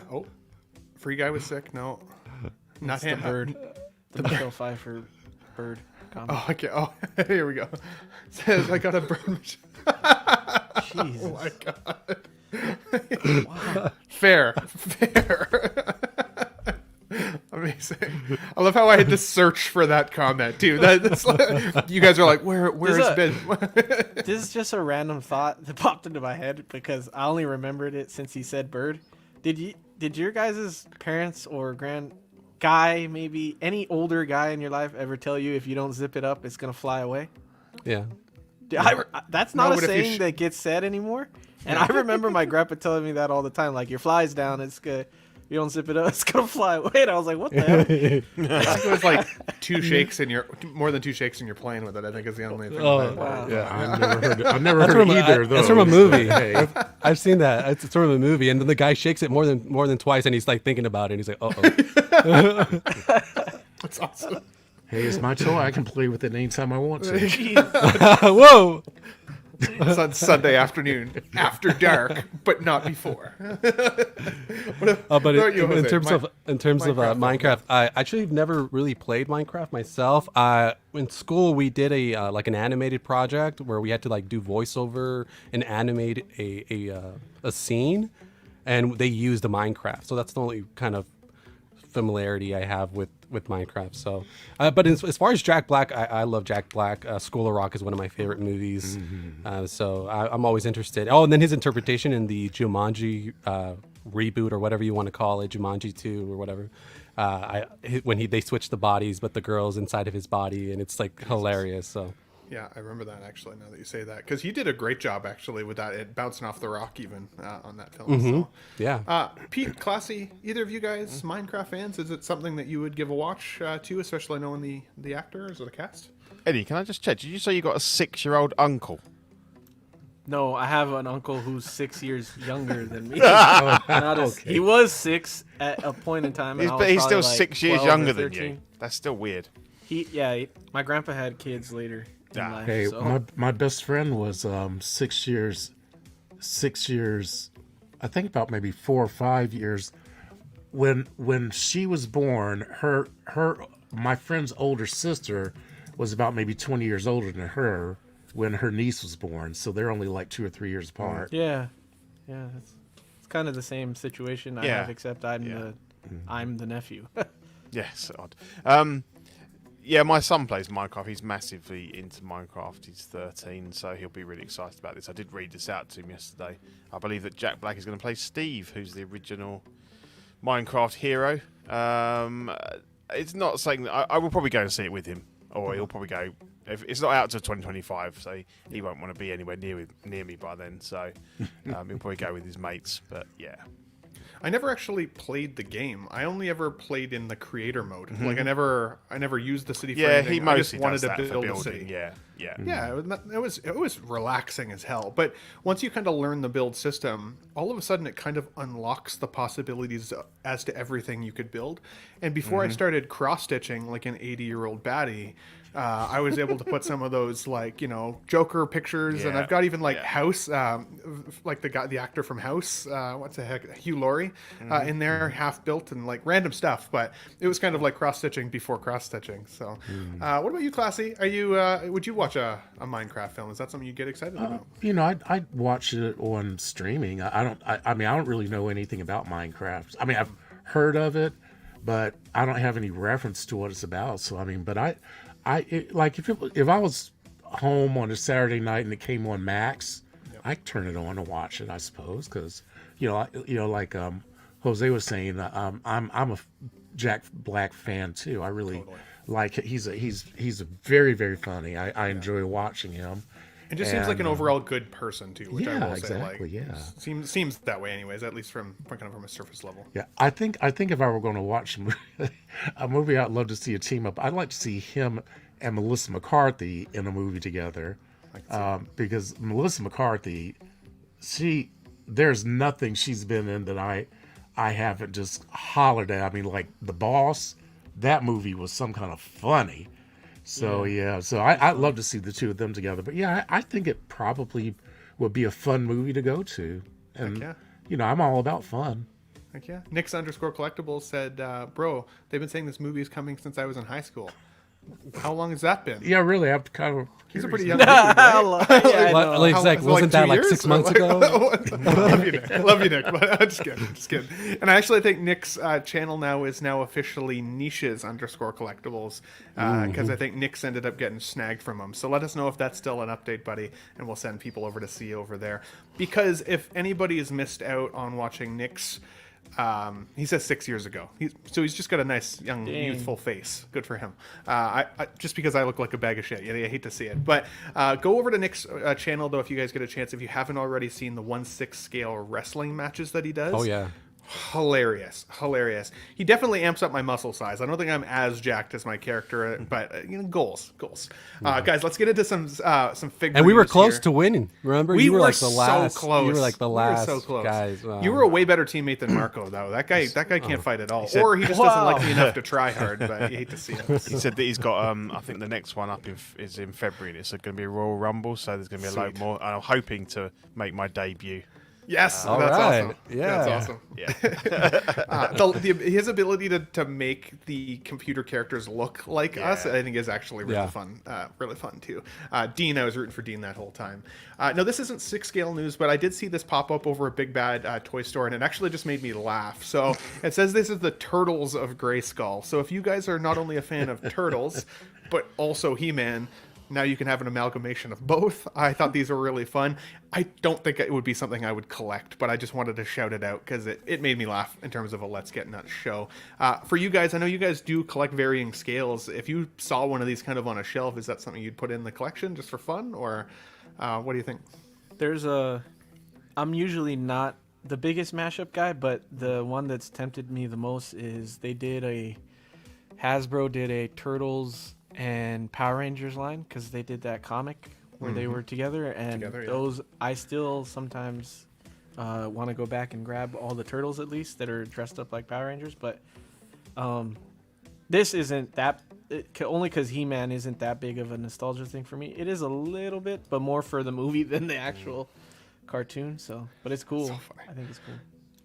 Oh, Free Guy was sick. No, not It's him. the bird. The Michelle Pfeiffer bird comment. Oh, okay. Oh, here we go. Says I got a bird. Jesus. Oh my god. Wow. Fair. Amazing. I love how I had to search for that comment too. That's like, you guys are like, where it's been. This is just a random thought that popped into my head because I only remembered it since he said bird. Did your guys' parents or maybe any older guy in your life ever tell you if you don't zip it up, it's gonna fly away? Yeah. That's not No, a but if you saying that gets said anymore. And I remember my grandpa telling me that all the time. Like, your fly's down, it's good. You don't zip it up, it's gonna fly away. And I was like, what the hell? I think it was like more than two shakes and you're playing with it. I think is the only thing. Wow. Yeah, I've never heard either of those. That's from a movie. Hey. I've seen that. It's from a movie, and then the guy shakes it more than twice, and he's like thinking about it, and he's like, oh. That's awesome. Hey, it's my toy. I can play with it anytime I want to. Whoa. It's on Sunday afternoon after dark, but not before. But in terms of Minecraft, I actually have never really played Minecraft myself. In school, we did like an animated project where we had to like do voiceover and animate a scene, and they used the Minecraft. So that's the only kind of familiarity I have with Minecraft. So, but as far as Jack Black, I love Jack Black. School of Rock is one of my favorite movies. So I'm always interested. Oh, and then his interpretation in the Jumanji reboot or whatever you want to call it, Jumanji 2 or whatever. When they switch the bodies, but the girl's inside of his body, and it's like hilarious. So. Yeah, I remember that actually. Now that you say that, because he did a great job actually with that, it bouncing off the rock even on that film. So. Yeah. Pete, Classy, either of you guys Minecraft fans? Is it something that you would give a watch to, especially knowing the actors or the cast? Eddie, can I just check? Did you say you got a 6-year-old uncle? No, I have an uncle who's 6 years younger than me. He was 6 at a point in time. But he's still 6 years younger than 13. you. That's still weird. My grandpa had kids later in life. Hey, So. my best friend was 6 years. 6 years, I think about maybe 4 or 5 years. When she was born, my friend's older sister was about maybe 20 years older than her when her niece was born. So they're only like 2 or 3 years apart. Yeah, it's kind of the same situation I have, except I'm the nephew. Yes, odd. Yeah, my son plays Minecraft. He's massively into Minecraft. He's 13, so he'll be really excited about this. I did read this out to him yesterday. I believe that Jack Black is going to play Steve, who's the original Minecraft hero. It's not saying that I will probably go and see it with him, or he'll probably go. If it's not out till 2025, so he won't want to be anywhere near me by then. So he'll probably go with his mates. But yeah. I never actually played the game. I only ever played in the creator mode. Like I never used the city for anything. He I mostly just wanted does that to for build a building. city. Yeah. Yeah, it was relaxing as hell. But once you kind of learn the build system, all of a sudden it kind of unlocks the possibilities as to everything you could build. And before I started cross-stitching like an 80-year-old baddie, I was able to put some of those Joker pictures, and I've got even House, like the actor from House, what's the heck, Hugh Laurie, in there, half built and like random stuff. But it was kind of like cross-stitching before cross-stitching. So, what about you, Classy? Are you would you watch a Minecraft film? Is that something you get excited about? I'd watch it on streaming. I don't really know anything about Minecraft. I mean, I've heard of it, but I don't have any reference to what it's about. So if I was home on a Saturday night and it came on Max, I turn it on and watch it, I suppose, because like Jose was saying, I'm a Jack Black fan too. I really like it. He's a very, very funny. I enjoy watching him. It just seems like an overall good person too, which I yeah, will say, exactly, like, yeah. seems that way anyways, at least from kind of from a surface level. Yeah, I think if I were going to watch a movie, I'd love to see a team up. I'd like to see him and Melissa McCarthy in a movie together, because Melissa McCarthy, there's nothing she's been in that I haven't just hollered at. I mean, like The Boss, that movie was some kind of funny. So so I'd love to see the two of them together. But yeah, I think it probably would be a fun movie to go to. And I'm all about fun. Heck yeah. Nix_collectibles said, bro, they've been saying this movie is coming since I was in high school. How long has that been? Yeah, really, I'm kind of. He's a pretty young dude, right? Wasn't that like 6 months ago? Love you, Nick. Love you, Nick. But just kidding. And I actually think Nick's channel now is officially Niches_collectibles, because I think Nick's ended up getting snagged from him. So let us know if that's still an update, buddy, and we'll send people over to see over there. Because if anybody has missed out on watching Nick's, he says 6 years ago. He's just got a nice young youthful face. Good for him. I just because I look like a bag of shit. I hate to see it. But go over to Nick's channel though if you guys get a chance. If you haven't already seen the 1/6 scale wrestling matches that he does. Oh yeah. Hilarious. He definitely amps up my muscle size. I don't think I'm as jacked as my character, but goals. Guys, let's get into some fig. And we were close here. to winning. Remember, We you were were like the last. so close. You were like the last so close. guys. You were a way better teammate than Marco, though. That guy can't fight at all, or he just doesn't like me enough to try hard. But you hate to see it. He said that he's got. I think the next one up is in February. And it's going to be a Royal Rumble, so there's going to be a lot more. And I'm hoping to make my debut. Yes, All that's right. awesome. Yeah. That's awesome. Yeah. His ability to make the computer characters look like us, I think, is actually really fun. Really fun too. Dean, I was rooting for Dean that whole time. No, this isn't 6 scale news, but I did see this pop up over a Big Bad toy store, and it actually just made me laugh. So it says this is the Turtles of Grayskull. So if you guys are not only a fan of Turtles, but also He-Man, now you can have an amalgamation of both. I thought these were really fun. I don't think it would be something I would collect, but I just wanted to shout it out because it made me laugh in terms of a Let's Get Nuts show. For you guys, I know you guys do collect varying scales. If you saw one of these kind of on a shelf, is that something you'd put in the collection just for fun? Or what do you think? I'm usually not the biggest mashup guy, but the one that's tempted me the most is Hasbro did a Turtles and Power Rangers line, because they did that comic where they were together, and those I still sometimes want to go back and grab all the turtles at least that are dressed up like Power Rangers, but this isn't that, only because He-Man isn't that big of a nostalgia thing for me. It is a little bit, but more for the movie than the actual cartoon. But it's cool. I think it's cool.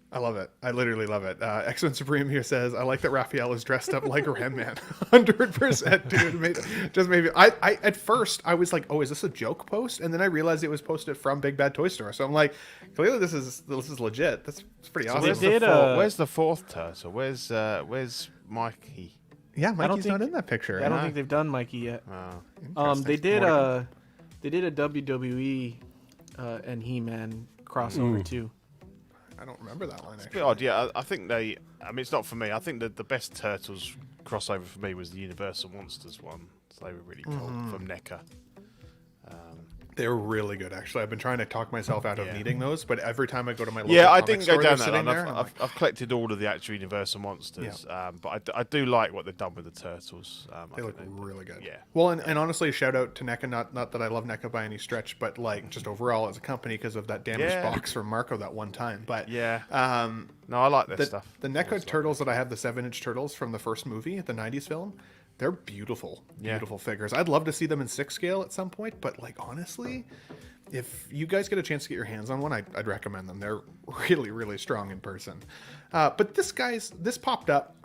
I love it. I literally love it. X-Men Supreme here says, I like that Raphael is dressed up like a Ram-Man. 100%, dude. Just maybe. I at first, I was like, oh, is this a joke post? And then I realized it was posted from Big Bad Toy Store. So I'm like, clearly this is legit. That's pretty awesome. Where's the fourth turtle? Where's Mikey? Yeah, Mikey's not in that picture. I don't think they've done Mikey yet. They did a WWE and He-Man crossover too. I don't remember that line, It's a actually. bit odd, yeah. I think I mean, it's not for me. I think that the best Turtles crossover for me was the Universal Monsters one. So they were really cool from NECA. They were really good, actually. I've been trying to talk myself out of needing those, but every time I go to my local I comic didn't store, go down they're that sitting line. there, and I'm like, I've collected all of the actual Universal Monsters, but I do like what they've done with the Turtles. They look really good. Yeah. Well, and honestly, shout out to NECA. Not that I love NECA by any stretch, but like just overall as a company because of that damaged box from Marco that one time. But no, I like their stuff. The NECA Turtles that I have, the 7-inch Turtles from the first movie, the 90s film, they're beautiful figures. I'd love to see them in 6 scale at some point, but like honestly, if you guys get a chance to get your hands on one, I'd recommend them. They're really, really strong in person. But this popped up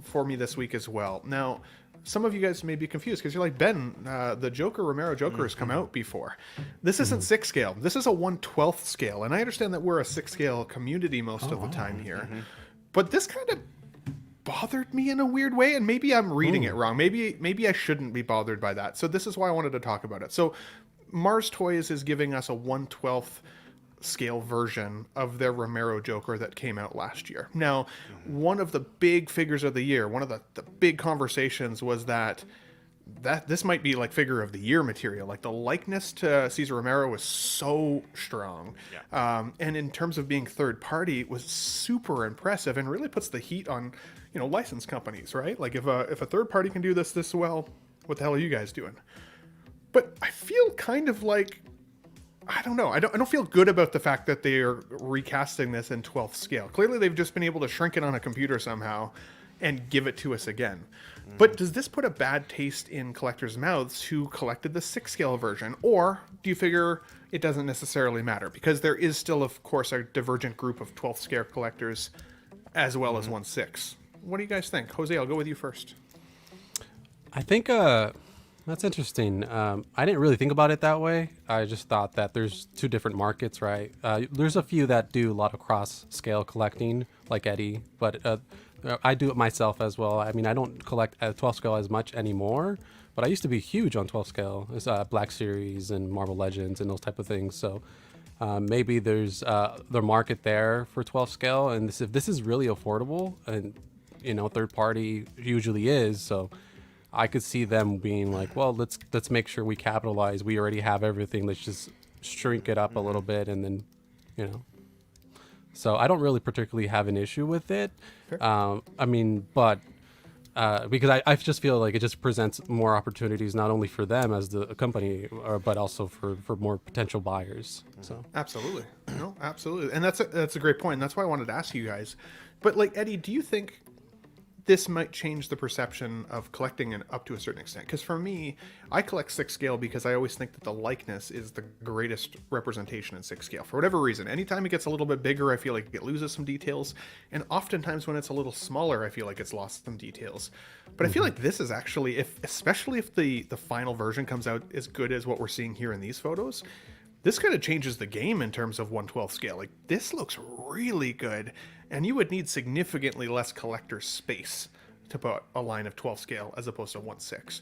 for me this week as well. Now, some of you guys may be confused because you're like, Ben, the Romero Joker has come out before. This isn't 6 scale. This is a 1/12 scale. And I understand that we're a 6 scale community most of the time here. But this kind of bothered me in a weird way, and maybe I'm reading it wrong. Maybe I shouldn't be bothered by that. So this is why I wanted to talk about it. So Mars Toys is giving us a 1/12 scale version of their Romero Joker that came out last year. Now, one of the big figures of the year, one of the big conversations was that this might be like figure of the year material. Like the likeness to Cesar Romero was so strong. And in terms of being third party, it was super impressive and really puts the heat on, license companies, right? Like if a third party can do this well, what the hell are you guys doing? But I feel kind of like, I don't know. I don't feel good about the fact that they are recasting this in 12th scale. Clearly they've just been able to shrink it on a computer somehow and give it to us again. But does this put a bad taste in collectors' mouths who collected the 6 scale version? Or do you figure it doesn't necessarily matter? Because there is still, of course, a divergent group of 12th scale collectors as well as 1/6. What do you guys think? Jose, I'll go with you first. I think that's interesting. I didn't really think about it that way. I just thought that there's two different markets, right? There's a few that do a lot of cross-scale collecting, like Eddie, but I do it myself as well. I mean, I don't collect at 12 scale as much anymore, but I used to be huge on 12 scale. It's Black Series and Marvel Legends and those type of things. So maybe there's the market there for 12 scale, and if this is really affordable, and third party usually is, so I could see them being like, well, let's make sure we capitalize. We already have everything. Let's just shrink it up a little bit, and then, So I don't really particularly have an issue with it. Sure. I mean, but because I just feel like it just presents more opportunities, not only for them as the company, but also for more potential buyers. So Absolutely. No, absolutely. And that's a great point. And that's why I wanted to ask you guys. But like, Eddie, do you think this might change the perception of collecting up to a certain extent? Because for me, I collect 6 scale because I always think that the likeness is the greatest representation in 6 scale. For whatever reason, anytime it gets a little bit bigger, I feel like it loses some details. And oftentimes when it's a little smaller, I feel like it's lost some details. But I feel like this is actually, especially if the final version comes out as good as what we're seeing here in these photos, this kind of changes the game in terms of 1/12 scale. Like, this looks really good, and you would need significantly less collector space to put a line of 12 scale as opposed to 1/6.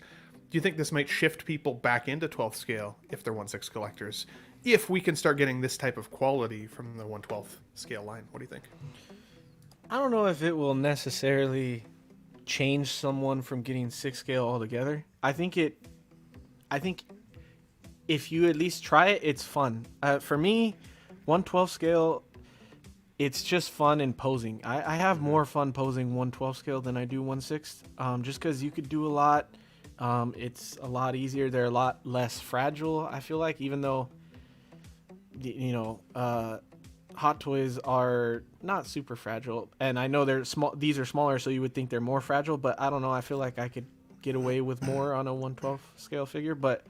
Do you think this might shift people back into 12 scale if they're 1/6 collectors, if we can start getting this type of quality from the 1/12 scale line? What do you think? I don't know if it will necessarily change someone from getting 6 scale altogether. I think if you at least try it, it's fun. For me, 1/12 scale, it's just fun in posing. I have more fun posing 1/12 scale than I do 1/6, just because you could do a lot. It's a lot easier. They're a lot less fragile, I feel like, even though, Hot Toys are not super fragile. And I know they're small. These are smaller, so you would think they're more fragile, but I don't know. I feel like I could get away with more on a 1/12 scale figure, but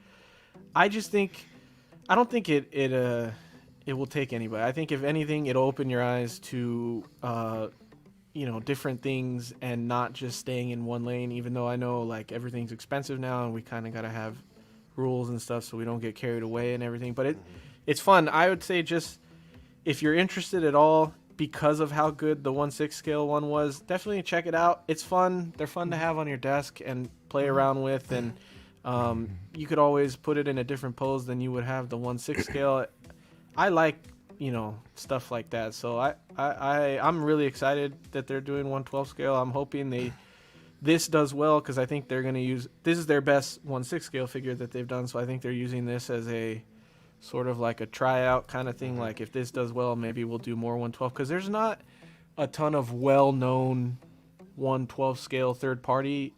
I don't think it will take anybody. I think if anything, it'll open your eyes to different things and not just staying in one lane. Even though I know like everything's expensive now and we kind of gotta have rules and stuff so we don't get carried away and everything. But it's fun. I would say just if you're interested at all because of how good the 1/6 scale one was, definitely check it out. It's fun. They're fun to have on your desk and play around with, and you could always put it in a different pose than you would have the 1/6 scale. I like, stuff like that. So I'm really excited that they're doing 1/12 scale. I'm hoping this does well, because I think they're going to this is their best 1/6 scale figure that they've done. So I think they're using this as a sort of like a tryout kind of thing. Like if this does well, maybe we'll do more 1/12, because there's not a ton of well-known 1/12 scale third-party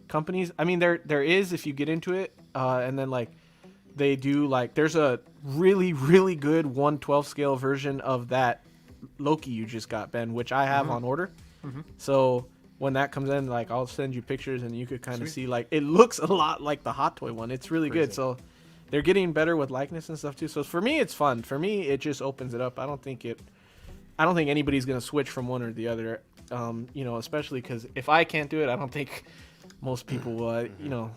companies. I mean, there is if you get into it, and then like they do, like there's a really really good 1/12 scale version of that Loki you just got, Ben, which I have on order. So when that comes in, like I'll send you pictures and you could kind of see, like, it looks a lot like the Hot Toy one. It's really good. So they're getting better with likeness and stuff too. So for me, it's fun. For me, it just opens it up. I don't think anybody's gonna switch from one or the other. Especially because if I can't do it, I don't think most people will.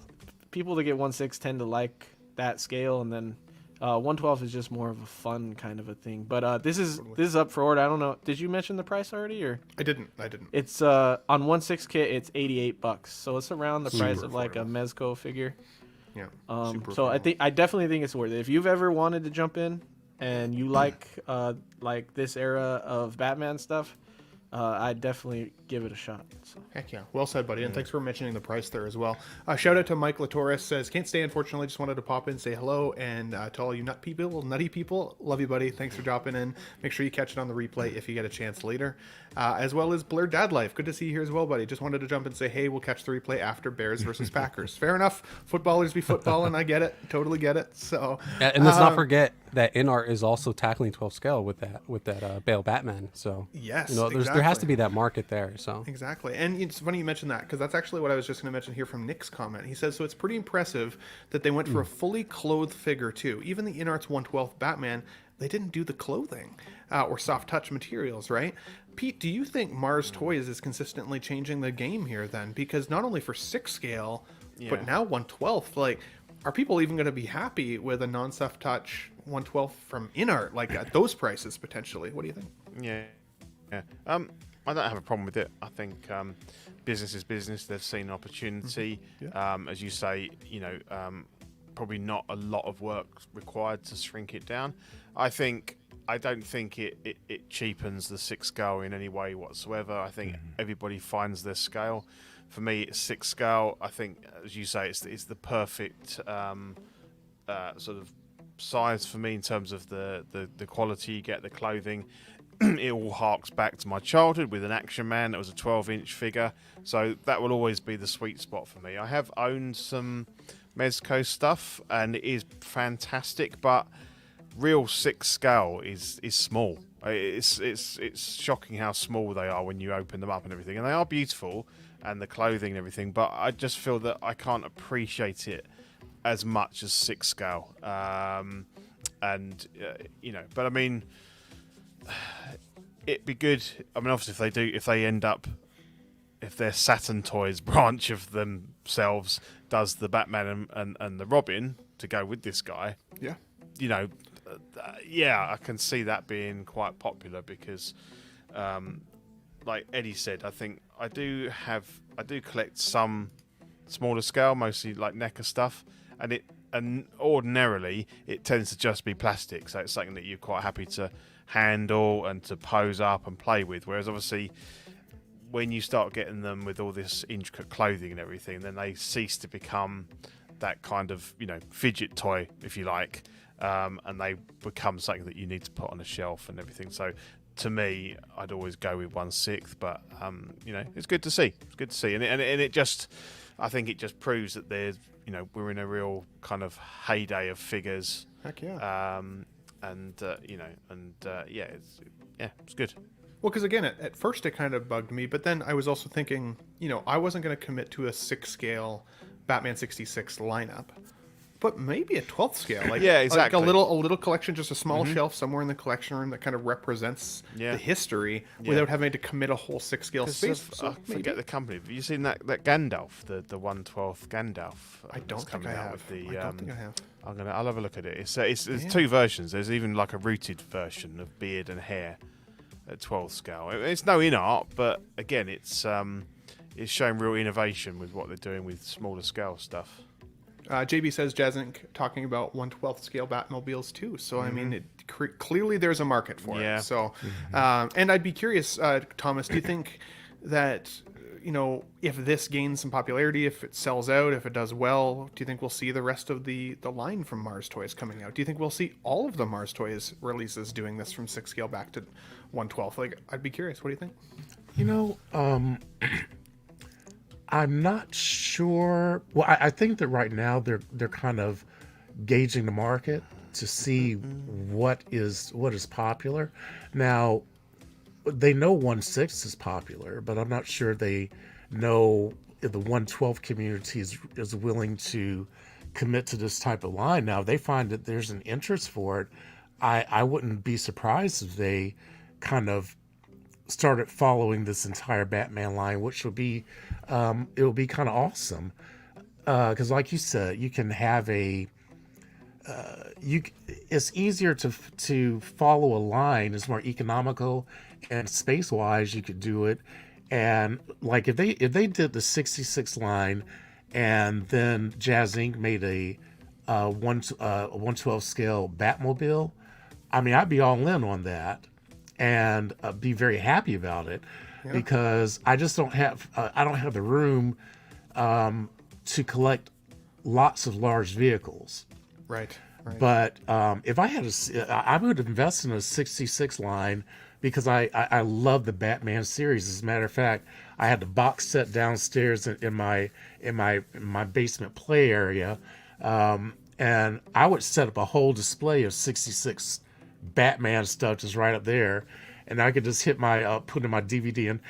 People that get 1/6 tend to like that scale, and then 1/12 is just more of a fun kind of a thing. But this is up for order. I don't know. Did you mention the price already, or? I didn't. It's on 1/6 kit. It's $88, so it's around the price of like a Mezco figure. Yeah. So Super I definitely think it's worth it. If you've ever wanted to jump in and you like this era of Batman stuff, I'd definitely give it a shot. So. Heck yeah. Well said, buddy. And thanks for mentioning the price there as well. Shout out to Mike Latoris, says, can't stay, unfortunately. Just wanted to pop in, say hello. And to all you nutty people, love you, buddy. Thanks for dropping in. Make sure you catch it on the replay if you get a chance later. As well as Blur Dad Life. Good to see you here as well, buddy. Just wanted to jump and say, hey, we'll catch the replay after Bears versus Packers. Fair enough. Footballers be footballing. I get it. Totally get it. So, And let's not forget that InArt is also tackling 12 scale with that Bale Batman. So yes, there has to be that market there. So exactly. And it's funny you mentioned that, because that's actually what I was just going to mention here from Nick's comment. He says, so it's pretty impressive that they went for a fully clothed figure too. Even the InArt's 1/12 Batman, they didn't do the clothing or soft touch materials, right? Pete, do you think Mars Toys is consistently changing the game here then? Because not only for 6 scale, but now 1/12, like, are people even going to be happy with a non-soft touch 1/12 from InArt, like at those prices potentially? What do you think? Yeah. I don't have a problem with it. I think business is business. They've seen an opportunity. As you say, probably not a lot of work required to shrink it down. I don't think it cheapens the 6 scale in any way whatsoever. I think everybody finds their scale. For me, it's 6 scale. I think, as you say, it's the perfect sort of size for me in terms of the quality you get, the clothing. It all harks back to my childhood with an Action Man that was a 12-inch figure. So that will always be the sweet spot for me. I have owned some Mezco stuff, and it is fantastic, but real 6 scale is small. It's shocking how small they are when you open them up and everything. And they are beautiful, and the clothing and everything, but I just feel that I can't appreciate it as much as 6 scale. But I mean, it'd be good. I mean, obviously, if their Saturn Toys branch of themselves does the Batman and the Robin to go with this guy, I can see that being quite popular because, like Eddie said, I think I do collect some smaller scale, mostly like NECA stuff, and ordinarily it tends to just be plastic, so it's something that you're quite happy to handle and to pose up and play with. Whereas obviously, when you start getting them with all this intricate clothing and everything, then they cease to become that kind of fidget toy, if you like, and they become something that you need to put on a shelf and everything. So to me, I'd always go with 1/6, but it's good to see. It's good to see, and it just, I think it just proves that there's, we're in a real kind of heyday of figures. Heck yeah. It's good. Well, because again, at first it kind of bugged me, but then I was also thinking, I wasn't going to commit to a 6 scale Batman 66 lineup, but maybe a 12th scale, like exactly, like a little collection, just a small shelf somewhere in the collection room that kind of represents the history without having to commit a whole 6 scale space. I forget the company. Have you seen that Gandalf, the 1/12 Gandalf? I don't think I have. I'll have a look at it. There's 2 versions. There's even like a rooted version of beard and hair at 12 scale. It's no InArt, but again, it's showing real innovation with what they're doing with smaller scale stuff. JB says Jazz Inc. talking about 1/12 scale Batmobiles too. So I mean, clearly there's a market for it. So, and I'd be curious, Thomas, do you think that if this gains some popularity, if it sells out, if it does well, do you think we'll see the rest of the line from Mars Toys coming out? Do you think we'll see all of the Mars Toys releases doing this from 6 scale back to 1/12? Like, I'd be curious. What do you think? I'm not sure. Well, I think that right now they're kind of gauging the market to see what is popular. Now, they know 1/6 is popular, but I'm not sure they know if the 1/12 community is willing to commit to this type of line. Now, if they find that there's an interest for it, I wouldn't be surprised if they kind of started following this entire Batman line, which would be it will be kind of awesome, because like you said, you can have it's easier to follow a line. It's more economical, and space wise you could do it. And like if they did the 66 line and then Jazz Inc. made a 112 scale Batmobile, I mean, I'd be all in on that and be very happy about it because I just don't have the room to collect lots of large vehicles. Right. But if I had I would invest in a 66 line because I love the Batman series. As a matter of fact, I had the box set downstairs in my basement play area, and I would set up a whole display of 66 Batman stuff just right up there. And I could just hit my put in my DVD and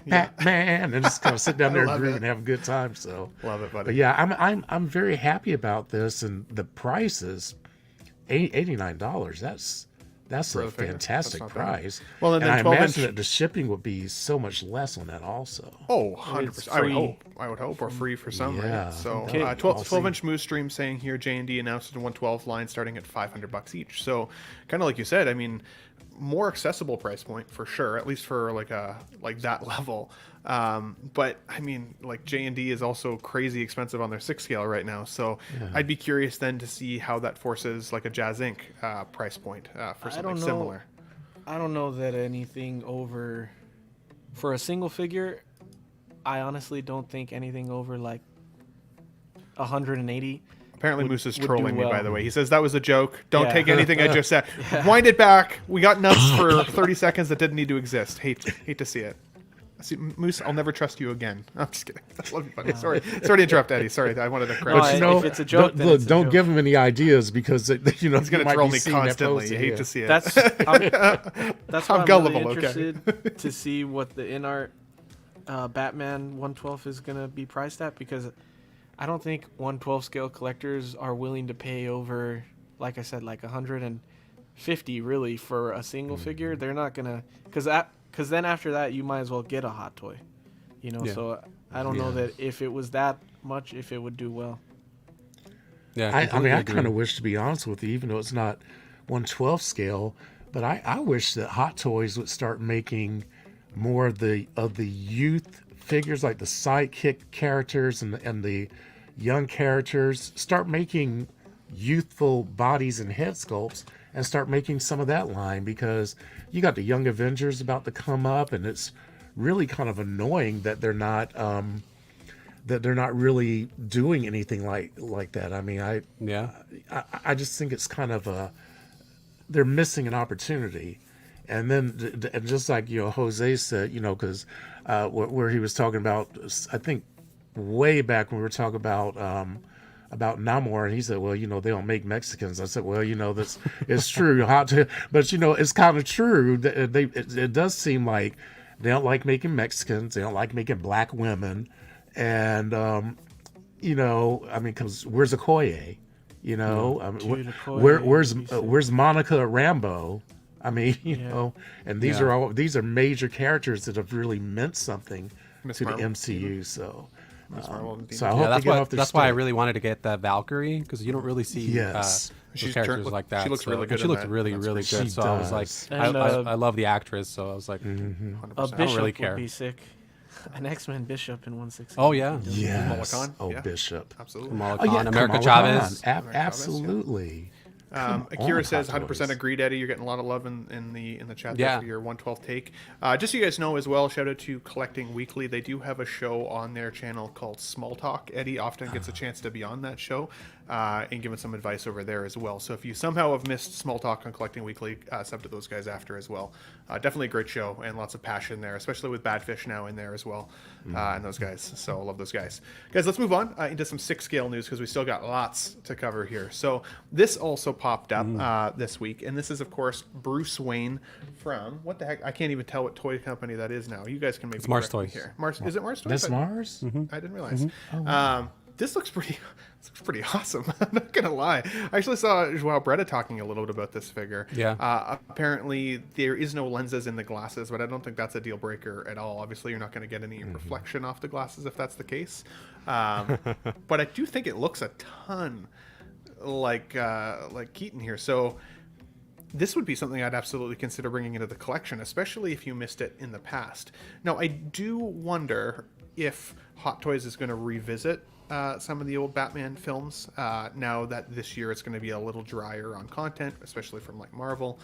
Batman, and just kind of sit down there and groove and have a good time. So Love it, buddy. but yeah, I'm very happy about this, and the price is $89. That's For a the figure. fantastic That's not bad. price. Well, and then I 12 imagine inch that the shipping would be so much less on that also. Oh, 100%. I would free. hope. I would hope, or free for some. Yeah. Right? So, Okay. 12-inch Moose Stream saying here, J&D announced a 112 line starting at $500 each. So, kind of like you said, I mean, more accessible price point for sure, at least for like that level. But I mean, like J&D is also crazy expensive on their 6 scale right now. So, I'd be curious then to see how that forces like a Jazz Inc. Price point for something similar. I don't know that anything over for a single figure. I honestly don't think anything over like 180. Apparently, Moose is would do trolling me, by well. the way. He says that was a joke. Don't Yeah. take anything I just said. Wind it back. We got nuts for 30 seconds that didn't need to exist. Hate to see it. See, Moose, I'll never trust you again. I'm just kidding. I love you, buddy. Sorry to interrupt, Eddie. Sorry, I wanted to correct. But you. you know, if it's a joke, then look, it's a don't joke. give him any ideas because He's gonna troll me constantly. You hate to see it. That's that's why I'm I'm gullible, really okay. interested to see what the InArt Batman 112 is gonna be priced at, because I don't think 112 scale collectors are willing to pay over, like I said, like 150 really for a single figure. They're not gonna, because then after that you might as well get a hot toy, you know. Yeah. So I don't know that if it was that much, if it would do well. Yeah, I completely mean, I agree. kind of wish, to be honest with you, even though it's not 112 scale, but I wish that Hot Toys would start making more of the youth figures, like the sidekick characters and the young characters. Start making youthful bodies and head sculpts, and start making some of that line, because you got the Young Avengers about to come up, and it's really kind of annoying that they're not really doing anything like that. I mean, I just think it's kind of they're missing an opportunity. And then and just like, you know, Jose said, you know, because where he was talking about, I think way back when we were talking about Namor, and he said, well, you know, they don't make Mexicans. I said, well, you know, this is true. But, you know, it's kind of true. It does seem like they don't like making Mexicans. They don't like making black women. And, you know, I mean, because where's Okoye? You know, I mean, Dude, Okoye, where's Monica Rambeau? I mean, you know, and these Yeah. are major characters that have really meant something Miss to Marvel, the MCU. So Marvel, so I Yeah, hope that's they get why. off their That's why I stick. really wanted to get that Valkyrie, because you don't really see Yes. those She's characters turned- like that. she looks so- really and good She in looked that. really, That's really for good. sure. So I was like, She does. I love the actress. So I was like, 100%. A don't bishop really care. would be sick. An X-Men bishop in 160. oh yeah, Yes. Mullican, Oh, yeah. Bishop. Absolutely. Kamala Oh, yeah, Khan, America Kamala Chavez. Khan. America Chavez, yeah. Absolutely. Akira on, says Hot 100% Toys. agreed, Eddie. You're getting a lot of love in the chat there Yeah. for your 112 take. Just so you guys know as well, shout out to Collecting Weekly. They do have a show on their channel called Small Talk. Eddie often gets a chance to be on that show and giving some advice over there as well. So if you somehow have missed Small Talk on Collecting Weekly, sub to those guys after as well. Definitely a great show and lots of passion there, especially with Badfish now in there as well, and those guys. So I love those guys. Guys, let's move on into some 6 scale news, because we still got lots to cover here. So this also popped up this week, and this is, of course, Bruce Wayne from, what the heck? I can't even tell what toy company that is now. You guys can maybe Mars correct me Toys. here. Mars, is it Mars Toys? That's Mars? I didn't realize. This looks pretty awesome. I'm not gonna lie. I actually saw Joao Bretta talking a little bit about this figure. Yeah. Apparently there is no lenses in the glasses, but I don't think that's a deal breaker at all. Obviously, you're not going to get any reflection off the glasses if that's the case. But I do think it looks a ton like Keaton here. So this would be something I'd absolutely consider bringing into the collection, especially if you missed it in the past. Now, I do wonder, if Hot Toys is going to revisit some of the old Batman films now that this year it's going to be a little drier on content, especially from like Marvel.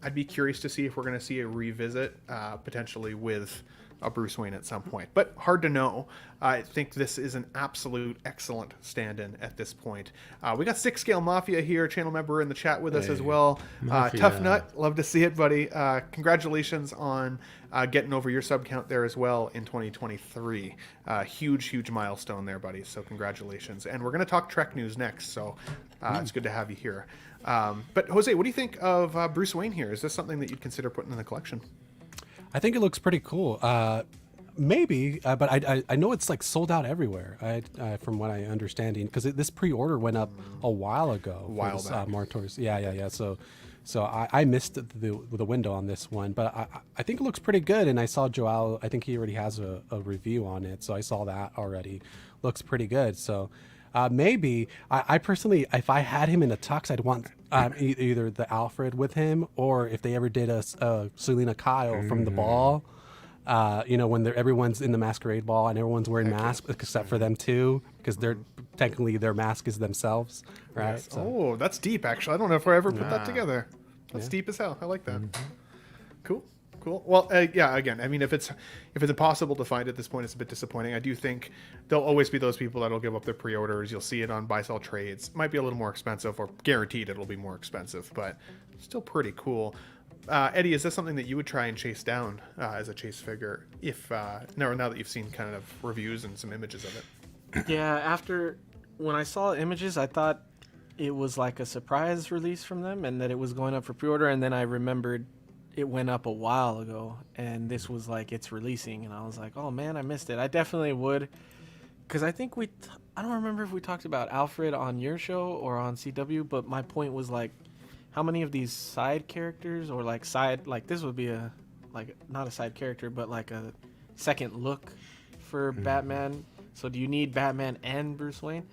I'd be curious to see if we're going to see a revisit potentially with a Bruce Wayne at some point, but hard to know. I think this is an absolute excellent stand-in at this point. We got 6 Scale Mafia here, channel member in the chat with us as well. Tough Nut, love to see it, buddy. Congratulations on getting over your sub count there as well in 2023. Huge milestone there, buddy. So congratulations. And we're going to talk Trek news next, so it's good to have you here. But Jose, what do you think of Bruce Wayne here? Is this something that you'd consider putting in the collection? I think it looks pretty cool. Maybe, but I know it's like sold out everywhere. From what I understanding, because this pre-order went up a while ago. A while back. Martors. Yeah. So I missed the window on this one, but I think it looks pretty good. And I saw Joel. I think he already has a review on it, so I saw that already. Looks pretty good. So maybe I personally, if I had him in a tux, I'd want either the Alfred with him, or if they ever did a Selena Kyle from the ball. When everyone's in the masquerade ball and everyone's wearing masks except for them two, because they're technically their mask is themselves, right? Yes. So. Oh, that's deep. Actually, I don't know if I ever put that together. That's deep as hell. I like that. Cool. Well, again, I mean, if it's impossible to find at this point, it's a bit disappointing. I do think there'll always be those people that'll give up their pre-orders. You'll see it on buy-sell trades. Might be a little more expensive, or guaranteed it'll be more expensive, but still pretty cool. Eddie, is this something that you would try and chase down as a chase figure if now that you've seen kind of reviews and some images of it? Yeah, when I saw images, I thought it was like a surprise release from them and that it was going up for pre-order, and then I remembered it went up a while ago and this was like it's releasing, and I was like, oh man, I missed it. I definitely would, because I think I don't remember if we talked about Alfred on your show or on CW, but my point was like, how many of these side characters, or like this would be not a side character, but like a second look for Batman. So do you need Batman and Bruce Wayne?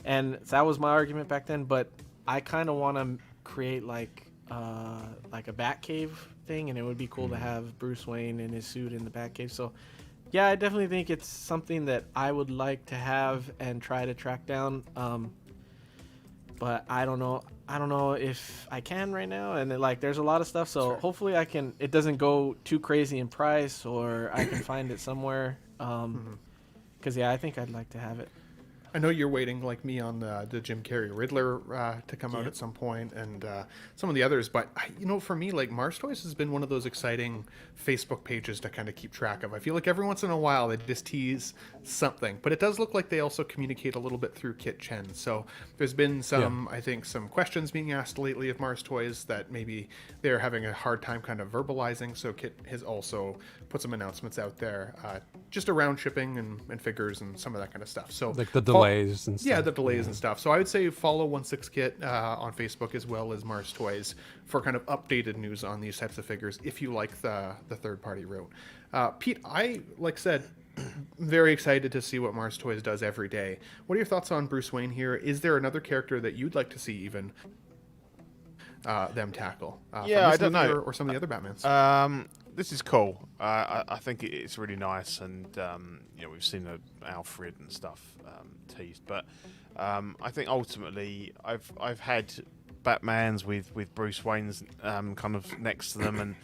And that was my argument back then, but I kind of want to create like a Batcave thing, and it would be cool to have Bruce Wayne in his suit in the Batcave. So yeah, I definitely think it's something that I would like to have and try to track down. But I don't know if I can right now, and there's a lot of stuff, so hopefully I can. It doesn't go too crazy in price, or I can find it somewhere. Because I think I'd like to have it. I know you're waiting, like me, on the Jim Carrey Riddler to come out at some point, and some of the others. But for me, like Mars Toys has been one of those exciting Facebook pages to kind of keep track of. I feel like every once in a while they just tease something, but it does look like they also communicate a little bit through Kit Chen. So there's been some, I think, some questions being asked lately of Mars Toys that maybe they're having a hard time kind of verbalizing. So Kit has also put some announcements out there just around shipping and figures and some of that kind of stuff. So like the delays and stuff. Yeah, the delays and stuff. So I would say follow 16 Kit on Facebook as well as Mars Toys for kind of updated news on these types of figures if you like the third-party route. Pete, I said, very excited to see what Mars Toys does every day. What are your thoughts on Bruce Wayne here? Is there another character that you'd like to see even them tackle? I don't know. Or some of the other Batmans. This is cool. I think it's really nice, and we've seen Alfred and stuff teased, but I think ultimately I've had Batmans with Bruce Wayne's kind of next to them, and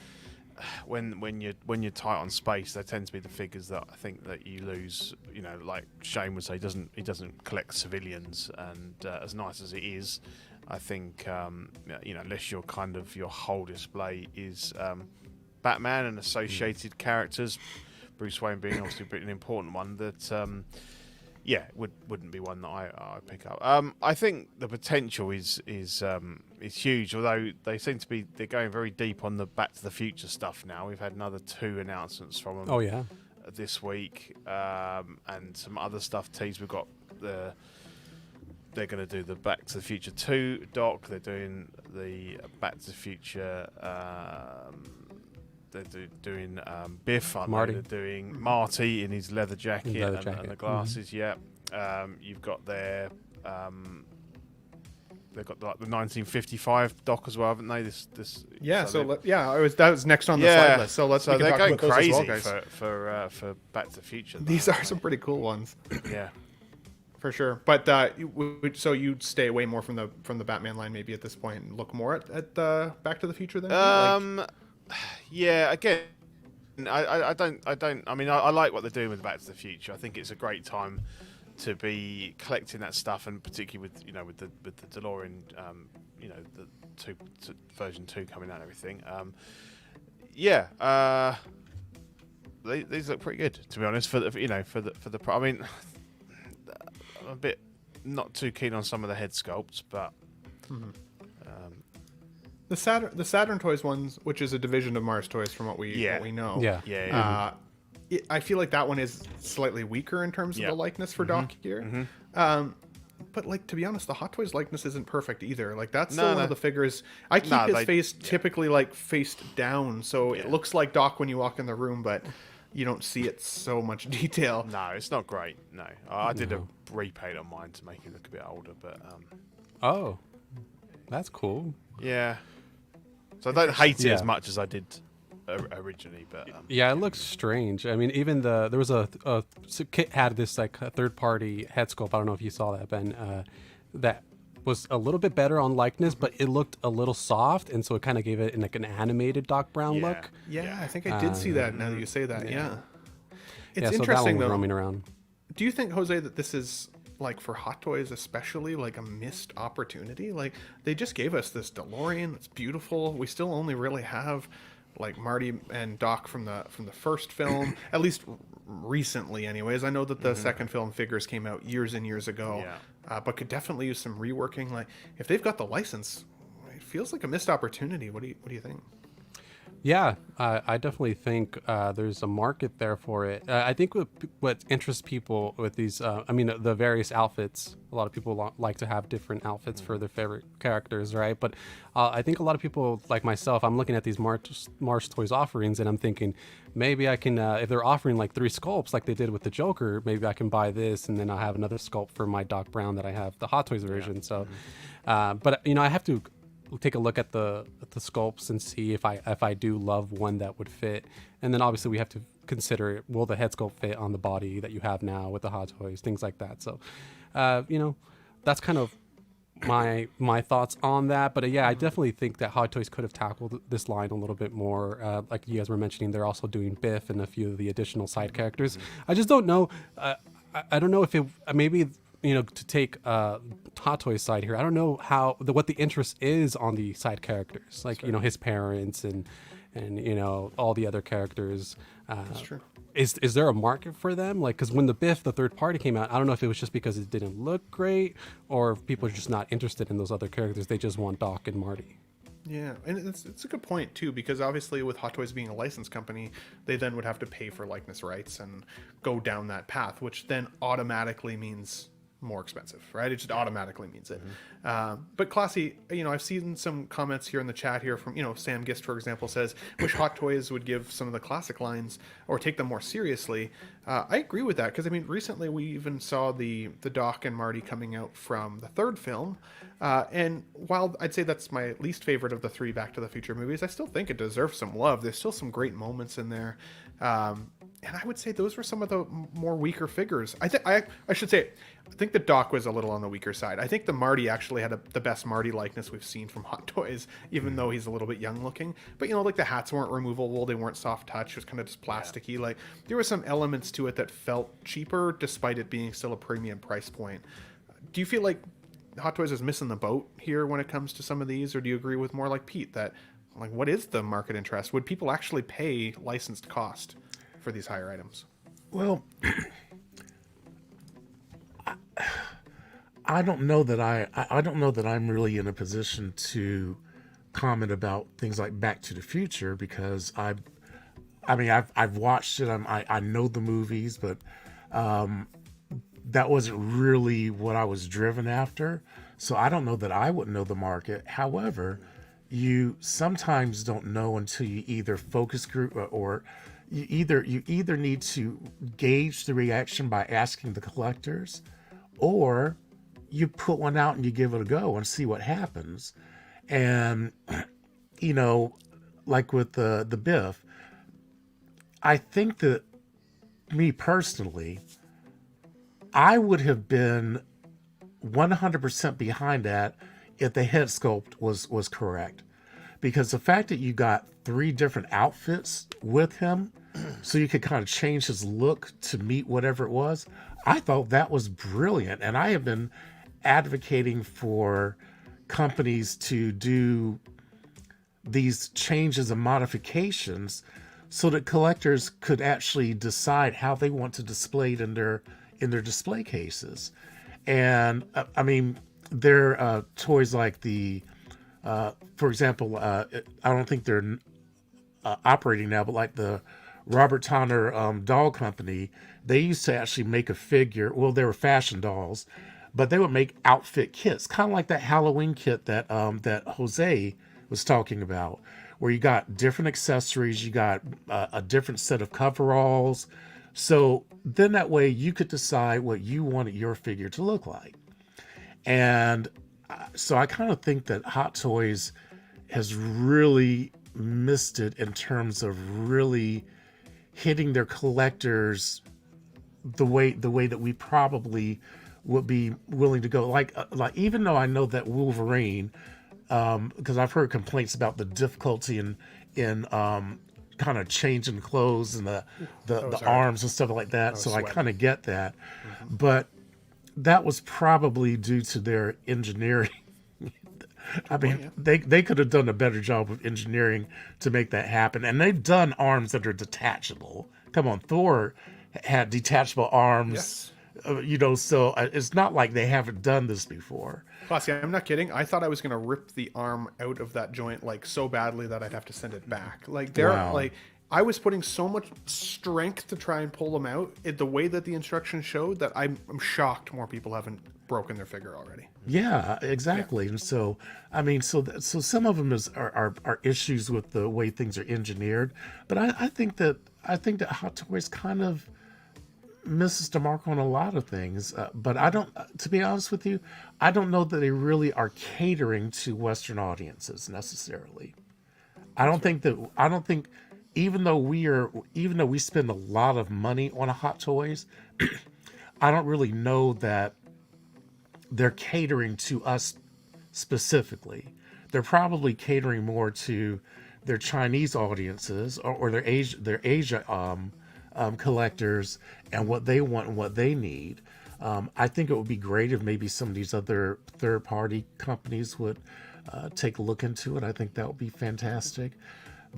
when you're tight on space, they tend to be the figures that I think that you lose. Like Shane would say, he doesn't collect civilians, and as nice as it is, I think unless your whole display is Batman and associated characters, Bruce Wayne being obviously an important one, that wouldn't be one that I pick up. I think the potential is huge, although they're going very deep on the Back to the Future stuff now. We've had another 2 announcements from them this week, and some other stuff teased. We've got they're going to do the Back to the Future 2 doc. They're doing the Back to the Future. They're doing Biff. Marty. They're doing Marty in his leather jacket, and the glasses. Yeah. You've got their they've got like the 1955 doc as well, haven't they? This Yeah, so they- that was next on the slide list. So we can they're talk going about those crazy as well, guys. for Back to the Future. These are some pretty cool ones. Yeah. For sure, but so you'd stay away more from the Batman line maybe at this point, and look more at Back to the Future then. Yeah. Again, I don't. I mean, I like what they're doing with Back to the Future. I think it's a great time to be collecting that stuff, and particularly with the DeLorean, the version 2 coming out and everything. These look pretty good, to be honest. For the I mean. I'm a bit not too keen on some of the head sculpts, but the Saturn Toys ones, which is a division of Mars Toys from what we know. Yeah. I feel like that one is slightly weaker in terms of the likeness for Doc here. But like, to be honest, the Hot Toys likeness isn't perfect either. Like that's still one of the figures. I keep his face typically like faced down, so it looks like Doc when you walk in the room, but you don't see it so much detail. No, it's not great. No, I did a repaint on mine to make it look a bit older, but Oh, that's cool. yeah. So I don't hate it as much as I did originally, but Yeah, it looks strange. I mean, even there was a Kit had this like a third-party head sculpt. I don't know if you saw that, Ben. That was a little bit better on likeness, but it looked a little soft, and so it kind of gave it like an animated Doc Brown look. Yeah, I think I did see that now that you say that. Yeah. It's So that interesting one was though. roaming around. Do you think, Jose, that this is like for Hot Toys especially like a missed opportunity? Like they just gave us this DeLorean. It's beautiful. We still only really have like Marty and Doc from the first film, at least recently anyways. I know that the second film figures came out years and years ago, but could definitely use some reworking. Like if they've got the license, it feels like a missed opportunity. What do you think? Yeah, I definitely think there's a market there for it. I think what interests people with these, the various outfits, a lot of people like to have different outfits for their favorite characters, right? But I think a lot of people, like myself, I'm looking at these Mars Toys offerings and I'm thinking, maybe I can, if they're offering like 3 sculpts like they did with the Joker, maybe I can buy this and then I'll have another sculpt for my Doc Brown that I have, the Hot Toys version. So, but I have to take a look at the sculpts and see if I do love one that would fit, and then obviously we have to consider, will the head sculpt fit on the body that you have now with the Hot Toys, things like that. So that's kind of my thoughts on that. But I definitely think that Hot Toys could have tackled this line a little bit more. Like you guys were mentioning, they're also doing Biff and a few of the additional side characters. I just don't know. I don't know if it maybe to take Hot Toys side here, I don't know what the interest is on the side characters, like his parents and all the other characters. That's true. Is there a market for them? Like, because when the Biff, the third party, came out, I don't know if it was just because it didn't look great, or if people are just not interested in those other characters. They just want Doc and Marty. Yeah, and it's a good point too, because obviously with Hot Toys being a licensed company, they then would have to pay for likeness rights and go down that path, which then automatically means more expensive, right? It just automatically means it. But Classy, I've seen some comments here in the chat here from, Sam Gist, for example, says, wish Hot Toys would give some of the classic lines or take them more seriously. I agree with that, because, recently we even saw the Doc and Marty coming out from the third film. And while I'd say that's my least favorite of the 3 Back to the Future movies, I still think it deserves some love. There's still some great moments in there. And I would say those were some of the more weaker figures. I think the Doc was a little on the weaker side. I think the Marty actually had the best Marty likeness we've seen from Hot Toys, even though he's a little bit young looking. But like the hats weren't removable, they weren't soft touch. It was kind of just plasticky. Like there were some elements to it that felt cheaper, despite it being still a premium price point. Do you feel like Hot Toys is missing the boat here when it comes to some of these, or do you agree with more like Pete that, like, what is the market interest? Would people actually pay licensed cost for these higher items? Well, I don't know that I don't know that I'm really in a position to comment about things like Back to the Future, because I've watched it. I know the movies, but that wasn't really what I was driven after. So I don't know that I would know the market. However, you sometimes don't know until you either focus group or you either need to gauge the reaction by asking the collectors, or you put one out and you give it a go and see what happens. And, you know, like with the Biff, I think that me personally, I would have been 100% behind that if the head sculpt was correct. Because the fact that you got 3 different outfits with him, so you could kind of change his look to meet whatever it was, I thought that was brilliant. And I have been advocating for companies to do these changes and modifications so that collectors could actually decide how they want to display it in their display cases. And I mean, there are toys like the, for example, I don't think they're operating now, but like the Robert Tonner doll company, they used to actually make a figure. Well, they were fashion dolls, but they would make outfit kits, kind of like that Halloween kit that that Jose was talking about, where you got different accessories, you got a different set of coveralls. So then that way you could decide what you wanted your figure to look like. And so I kind of think that Hot Toys has really missed it in terms of really hitting their collectors the way that we probably would be willing to go. Like even though I know that Wolverine, because I've heard complaints about the difficulty in kind of changing clothes and the arms and stuff like that. So I kind of get that, but that was probably due to their engineering. I mean, they could have done a better job of engineering to make that happen. And they've done arms that are detachable. Come on, Thor had detachable arms. Yes. You know, so it's not like they haven't done this before. Classy, I'm not kidding. I thought I was going to rip the arm out of that joint like so badly that I'd have to send it back. Like like I was putting so much strength to try and pull them out. The way that the instructions showed, that I'm shocked more people haven't broken their figure already. Yeah, exactly. Yeah. And so, I mean, so some of them are issues with the way things are engineered, but I think that Hot Toys kind of misses the mark on a lot of things. But I don't, to be honest with you, I don't know that they really are catering to Western audiences necessarily. I don't think, even though we spend a lot of money on Hot Toys, I don't really know that they're catering to us specifically. They're probably catering more to their Chinese audiences or their Asia collectors and what they want and what they need. I think it would be great if maybe some of these other third-party companies would take a look into it. I think that would be fantastic.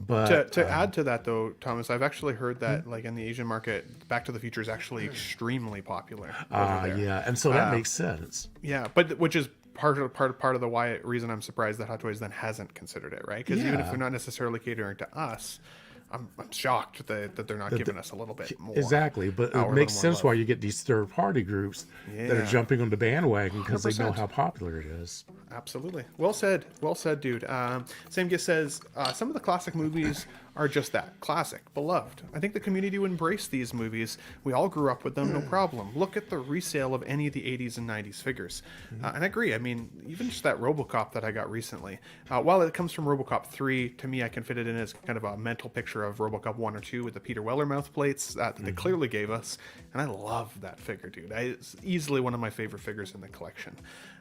But to add to that, though, Thomas, I've actually heard that like in the Asian market, Back to the Future is actually extremely popular over there. Yeah, and so that makes sense. Yeah, but which is part of the reason I'm surprised that Hot Toys then hasn't considered it, right? Because even if they're not necessarily catering to us, I'm shocked that they're not giving us a little bit more. Exactly, but it makes sense why you get these third-party groups that are jumping on the bandwagon because they know how popular it is. Absolutely. Well said, dude. Sam Giss says, some of the classic movies are just that, classic, beloved. I think the community would embrace these movies. We all grew up with them, no problem. Look at the resale of any of the 80s and 90s figures. And I agree. I mean, even just that RoboCop that I got recently, while it comes from RoboCop 3, to me, I can fit it in as kind of a mental picture of RoboCop 1 or 2 with the Peter Weller mouth plates that they clearly gave us. And I love that figure, dude. It's easily one of my favorite figures in the collection.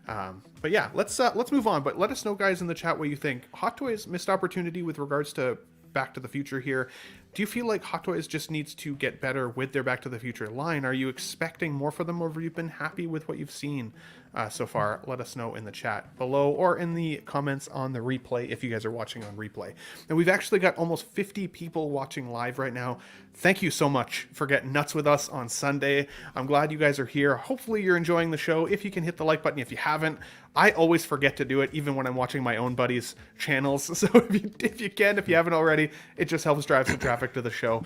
But yeah, let's move on. But let us know, guys, in the chat what you think. Hot Toys missed opportunity with regards to Back to the Future here. Do you feel like Hot Toys just needs to get better with their Back to the Future line? Are you expecting more for them, or have you been happy with what you've seen so far? Let us know in the chat below or in the comments on the replay if you guys are watching on replay. And we've actually got almost 50 people watching live right now. Thank you so much for getting nuts with us on Sunday. I'm glad you guys are here. Hopefully you're enjoying the show. If you can hit the like button, if you haven't, I always forget to do it, even when I'm watching my own buddies' channels. So if you haven't already, it just helps drive some traffic to the show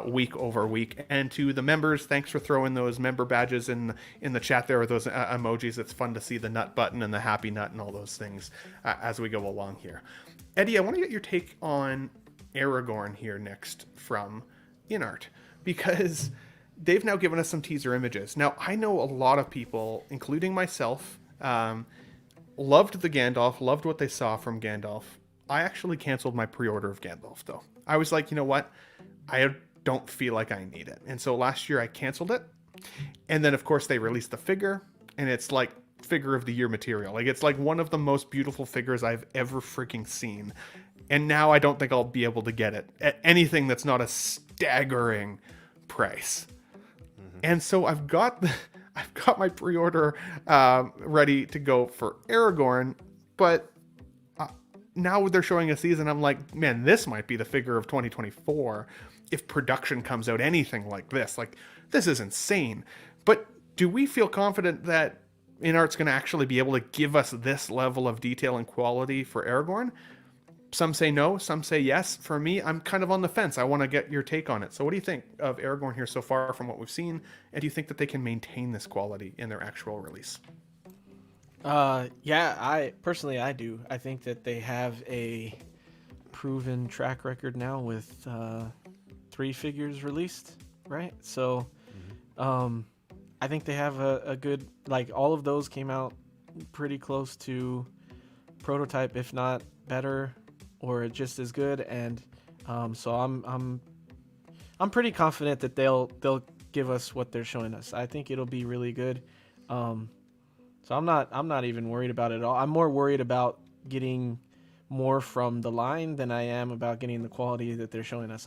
week over week. And to the members, thanks for throwing those member badges in the chat there, or those emojis. It's fun to see the nut button and the happy nut and all those things as we go along here. Eddie, I want to get your take on Aragorn here next from InArt, because they've now given us some teaser images. Now, I know a lot of people, including myself Loved the Gandalf, loved what they saw from Gandalf. I actually canceled my pre-order of Gandalf though. I was like, you know what? I don't feel like I need it. And so last year I canceled it. And then of course they released the figure, and it's like figure of the year material. Like it's like one of the most beautiful figures I've ever freaking seen. And now I don't think I'll be able to get it at anything that's not a staggering price. And so I've got my pre-order ready to go for Aragorn, but now they're showing a season. I'm like, man, this might be the figure of 2024 if production comes out anything like this. Like, this is insane. But do we feel confident that InArt's going to actually be able to give us this level of detail and quality for Aragorn? Some say no, some say yes. For me, I'm kind of on the fence. I want to get your take on it. So what do you think of Aragorn here so far from what we've seen? And do you think that they can maintain this quality in their actual release? Yeah, I do. I think that they have a proven track record now with 3 figures released, right? So I think they have a good, like, all of those came out pretty close to prototype, if not better, or just as good. And so I'm pretty confident that they'll give us what they're showing us. I think it'll be really good. So I'm not even worried about it at all. I'm more worried about getting more from the line than I am about getting the quality that they're showing us.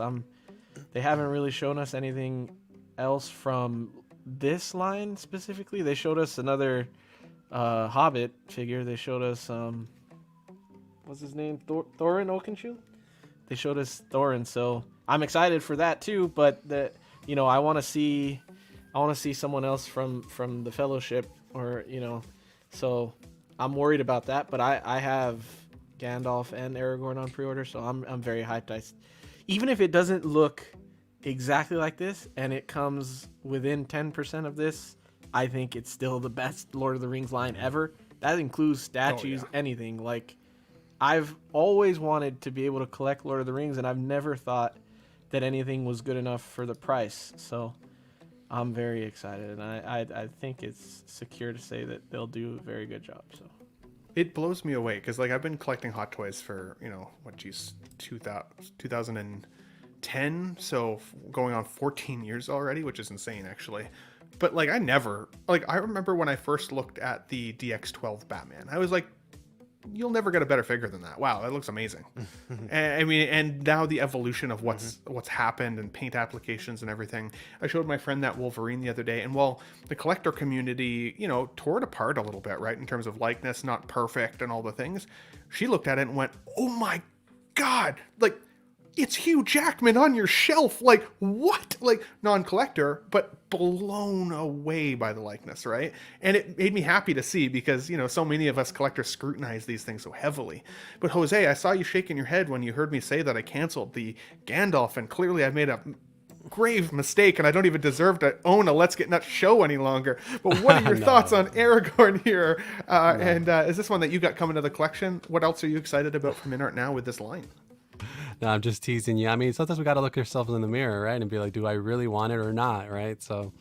They haven't really shown us anything else from this line specifically. They showed us another Hobbit figure. They showed us what's his name? Thorin Oakenshield? They showed us Thorin, so I'm excited for that too, but I want to see someone else from the Fellowship, or so I'm worried about that. But I have Gandalf and Aragorn on pre-order, so I'm very hyped. Even if it doesn't look exactly like this and it comes within 10% of this, I think it's still the best Lord of the Rings line ever. That includes statues, anything. Like, I've always wanted to be able to collect Lord of the Rings, and I've never thought that anything was good enough for the price. So I'm very excited, and I think it's secure to say that they'll do a very good job. So it blows me away because, like, I've been collecting Hot Toys for 2010, so going on 14 years already, which is insane actually. But like, I remember when I first looked at the DX12 Batman, I was like, you'll never get a better figure than that. Wow, that looks amazing. and now the evolution of what's happened, and paint applications and everything. I showed my friend that Wolverine the other day, and while the collector community, tore it apart a little bit, right, in terms of likeness, not perfect and all the things, she looked at it and went, oh my God, like, it's Hugh Jackman on your shelf. Like, what? Like, non-collector, but blown away by the likeness, right? And it made me happy to see, because, so many of us collectors scrutinize these things so heavily. But Jose, I saw you shaking your head when you heard me say that I canceled the Gandalf, and clearly I made a grave mistake, and I don't even deserve to own a Let's Get Nuts show any longer. But what are your thoughts on Aragorn here? And is this one that you got coming to the collection? What else are you excited about from InArt now with this line? No, I'm just teasing you. I mean, sometimes we got to look ourselves in the mirror, right? And be like, do I really want it or not, right? So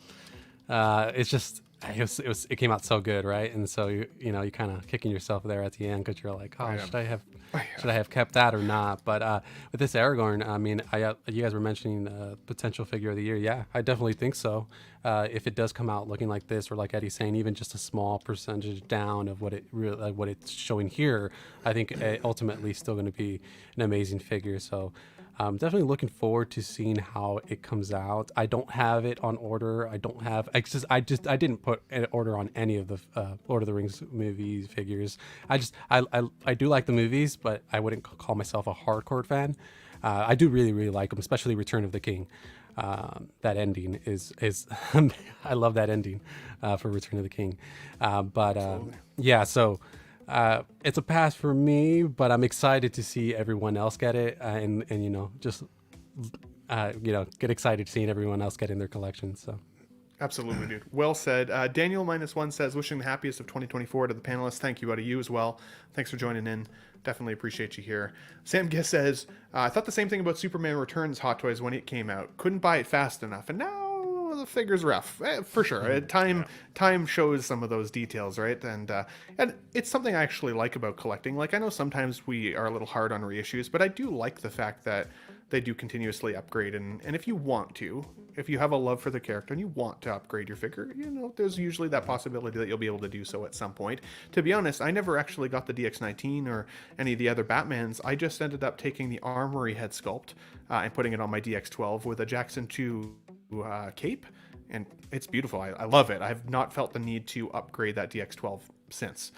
it's just, it came out so good, right? And so, you kind of kicking yourself there at the end, because you're like, oh, should I have kept that or not? But with this Aragorn, I mean, you guys were mentioning potential figure of the year. Yeah, I definitely think so. If it does come out looking like this, or like Eddie's saying, even just a small percentage down of what it's showing here, I think ultimately still going to be an amazing figure. So I'm definitely looking forward to seeing how it comes out. I don't have it on order. I didn't put an order on any of the Lord of the Rings movies figures. I do like the movies, but I wouldn't call myself a hardcore fan. I do really, really like them, especially Return of the King. That ending is I love that ending for Return of the King. Yeah, so it's a pass for me, but I'm excited to see everyone else get it, and just get excited seeing everyone else get in their collection. So absolutely, dude. Well said. Daniel -1 says, wishing the happiest of 2024 to the panelists. Thank you, buddy. You as well. Thanks for joining in. Definitely appreciate you here. Sam Giss says, I thought the same thing about Superman Returns Hot Toys when it came out. Couldn't buy it fast enough. And now the figure's rough, for sure. Time shows some of those details, right? And it's something I actually like about collecting. Like, I know sometimes we are a little hard on reissues, but I do like the fact that they do continuously upgrade. And if you want to, if you have a love for the character and you want to upgrade your figure, you know, there's usually that possibility that you'll be able to do so at some point. To be honest, I never actually got the DX-19 or any of the other Batmans. I just ended up taking the Armory head sculpt and putting it on my DX-12 with a Jackson 2 cape, and it's beautiful. I love it. I have not felt the need to upgrade that DX-12 since,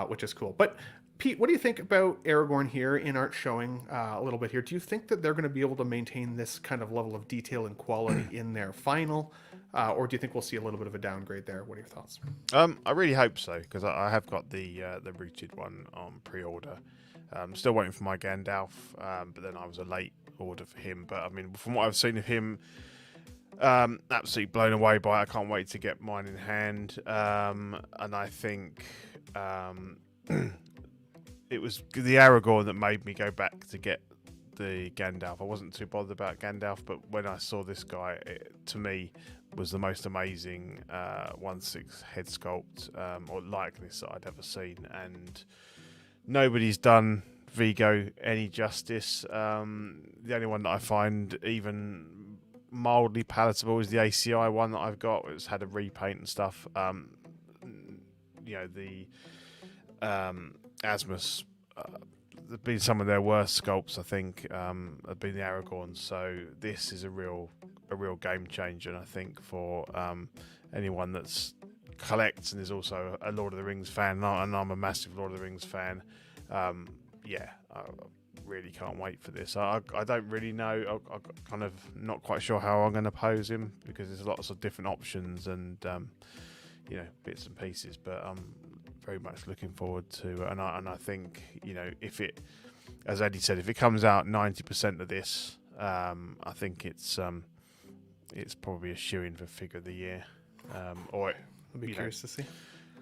which is cool. But Pete, what do you think about Aragorn here InArt showing a little bit here? Do you think that they're going to be able to maintain this kind of level of detail and quality in their final, or do you think we'll see a little bit of a downgrade there? What are your thoughts? I really hope so, because I have got the rooted one on pre-order. Still waiting for my Gandalf, but then I was a late order for him. But I mean, from what I've seen of him, absolutely blown away by it. I can't wait to get mine in hand. And I think it was the Aragorn that made me go back to get the Gandalf. I wasn't too bothered about Gandalf, but when I saw this guy, it, to me, was the most amazing 1/6 head sculpt or likeness that I'd ever seen. And nobody's done Vigo any justice. The only one that I find even mildly palatable is the ACI one that I've got. It's had a repaint and stuff. You know, the Asmus, have been some of their worst sculpts, I think, have been the Aragorn. So this is a real game changer, and I think for anyone that's collects and is also a Lord of the Rings fan, and I'm a massive Lord of the Rings fan. Yeah, I really can't wait for this. I don't really know. I'm kind of not quite sure how I'm going to pose him, because there's lots of different options and you know, bits and pieces. But I'm very much looking forward to, and I think, you know, if it, as Eddie said, if it comes out 90% of this, I think it's probably a shoo-in for figure of the year, or I'll be curious to see.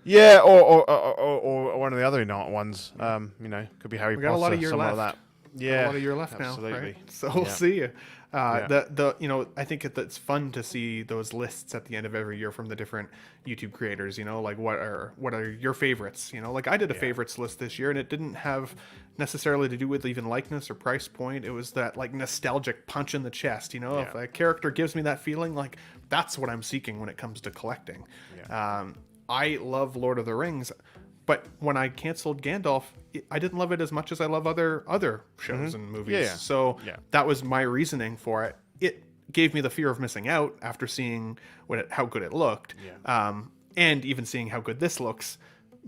Yeah, or one of the other InArt ones. You know, could be Harry Potter. We got a lot of year something left. like that. Yeah, Got a lot of year left absolutely. now, right? So we'll see. The you know, I think it's fun to see those lists at the end of every year from the different YouTube creators. You know, like what are your favorites? You know, like I did a favorites list this year, and it didn't have necessarily to do with even likeness or price point. It was that like nostalgic punch in the chest. You know, if a character gives me that feeling, like that's what I'm seeking when it comes to collecting. I love Lord of the Rings, but when I canceled Gandalf, I didn't love it as much as I love other shows and movies. So that was my reasoning for it. It gave me the fear of missing out after seeing how good it looked, and even seeing how good this looks.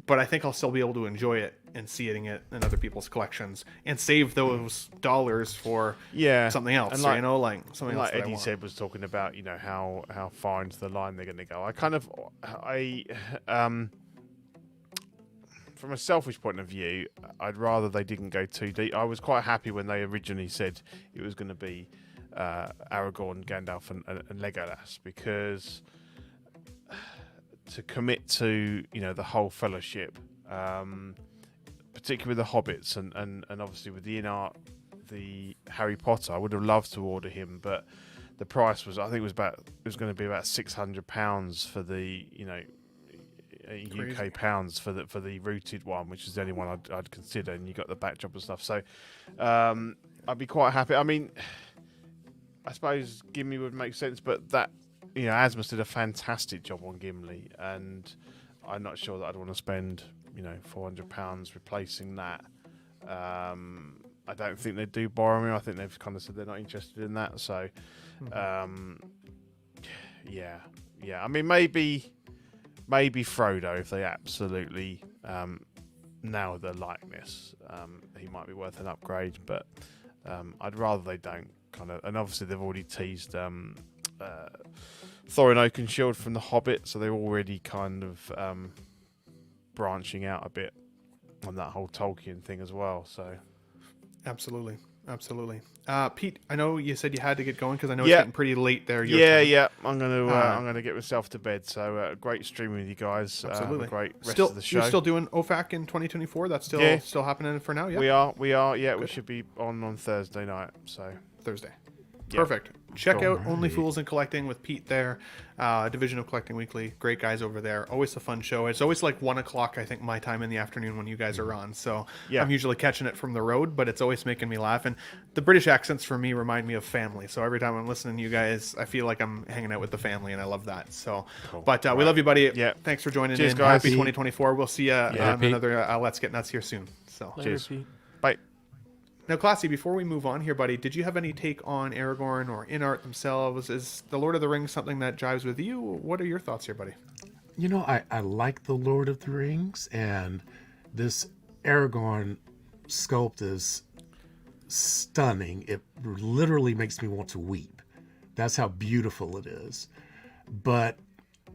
But I think I'll still be able to enjoy it and seeing it in other people's collections and save those dollars for something else. And like, you know, like something else. Like Eddie said, was talking about, you know, how far into the line they're going to go. From a selfish point of view, I'd rather they didn't go too deep. I was quite happy when they originally said it was going to be Aragorn, Gandalf, and Legolas, because to commit to, you know, the whole fellowship, particularly with the hobbits and obviously with the InArt, the Harry Potter, I would have loved to order him, but the price was, I think it was going to be about £600 for the, you know, UK pounds for the rooted one, which is the only one I'd consider, and you got the backdrop and stuff. So I'd be quite happy. I mean, I suppose Gimli would make sense, but that, you know, Asmus did a fantastic job on Gimli, and I'm not sure that I'd want to spend, you know, £400 replacing that. I don't think they do Boromir. I think they've kind of said they're not interested in that. So, yeah. I mean, maybe Frodo, if they absolutely nail the likeness, he might be worth an upgrade. But I'd rather they don't. And obviously they've already teased Thorin Oakenshield from The Hobbit, so they're already kind of branching out a bit on that whole Tolkien thing as well. So absolutely. Pete, I know you said you had to get going because I know it's getting pretty late there. I'm gonna get myself to bed. So great streaming with you guys. Absolutely. Great rest of the show. You're still doing OFAC in 2024? That's still happening for now. Yeah, we are. Yeah, good. We should be on Thursday night. So Thursday. Perfect. check out Alright. Only Fools and Collecting with Pete there. Division of Collecting Weekly. Great guys over there. Always a fun show. It's always like 1 o'clock, I think, my time in the afternoon when you guys are on. So Yeah. I'm usually catching it from the road, but it's always making me laugh. And the British accents for me remind me of family. So every time I'm listening to you guys, I feel like I'm hanging out with the family, and I love that. So, but we love you, buddy. Yeah. Thanks for joining Cheers, in. guys. Happy 2024. We'll see you on Pete. another Let's Get Nuts here soon. So. Later, Cheers. Pete. Bye. Now, Classy, before we move on here, buddy, did you have any take on Aragorn or InArt themselves? Is The Lord of the Rings something that jives with you? What are your thoughts here, buddy? You know, I like the Lord of the Rings, and this Aragorn sculpt is stunning. It literally makes me want to weep. That's how beautiful it is. But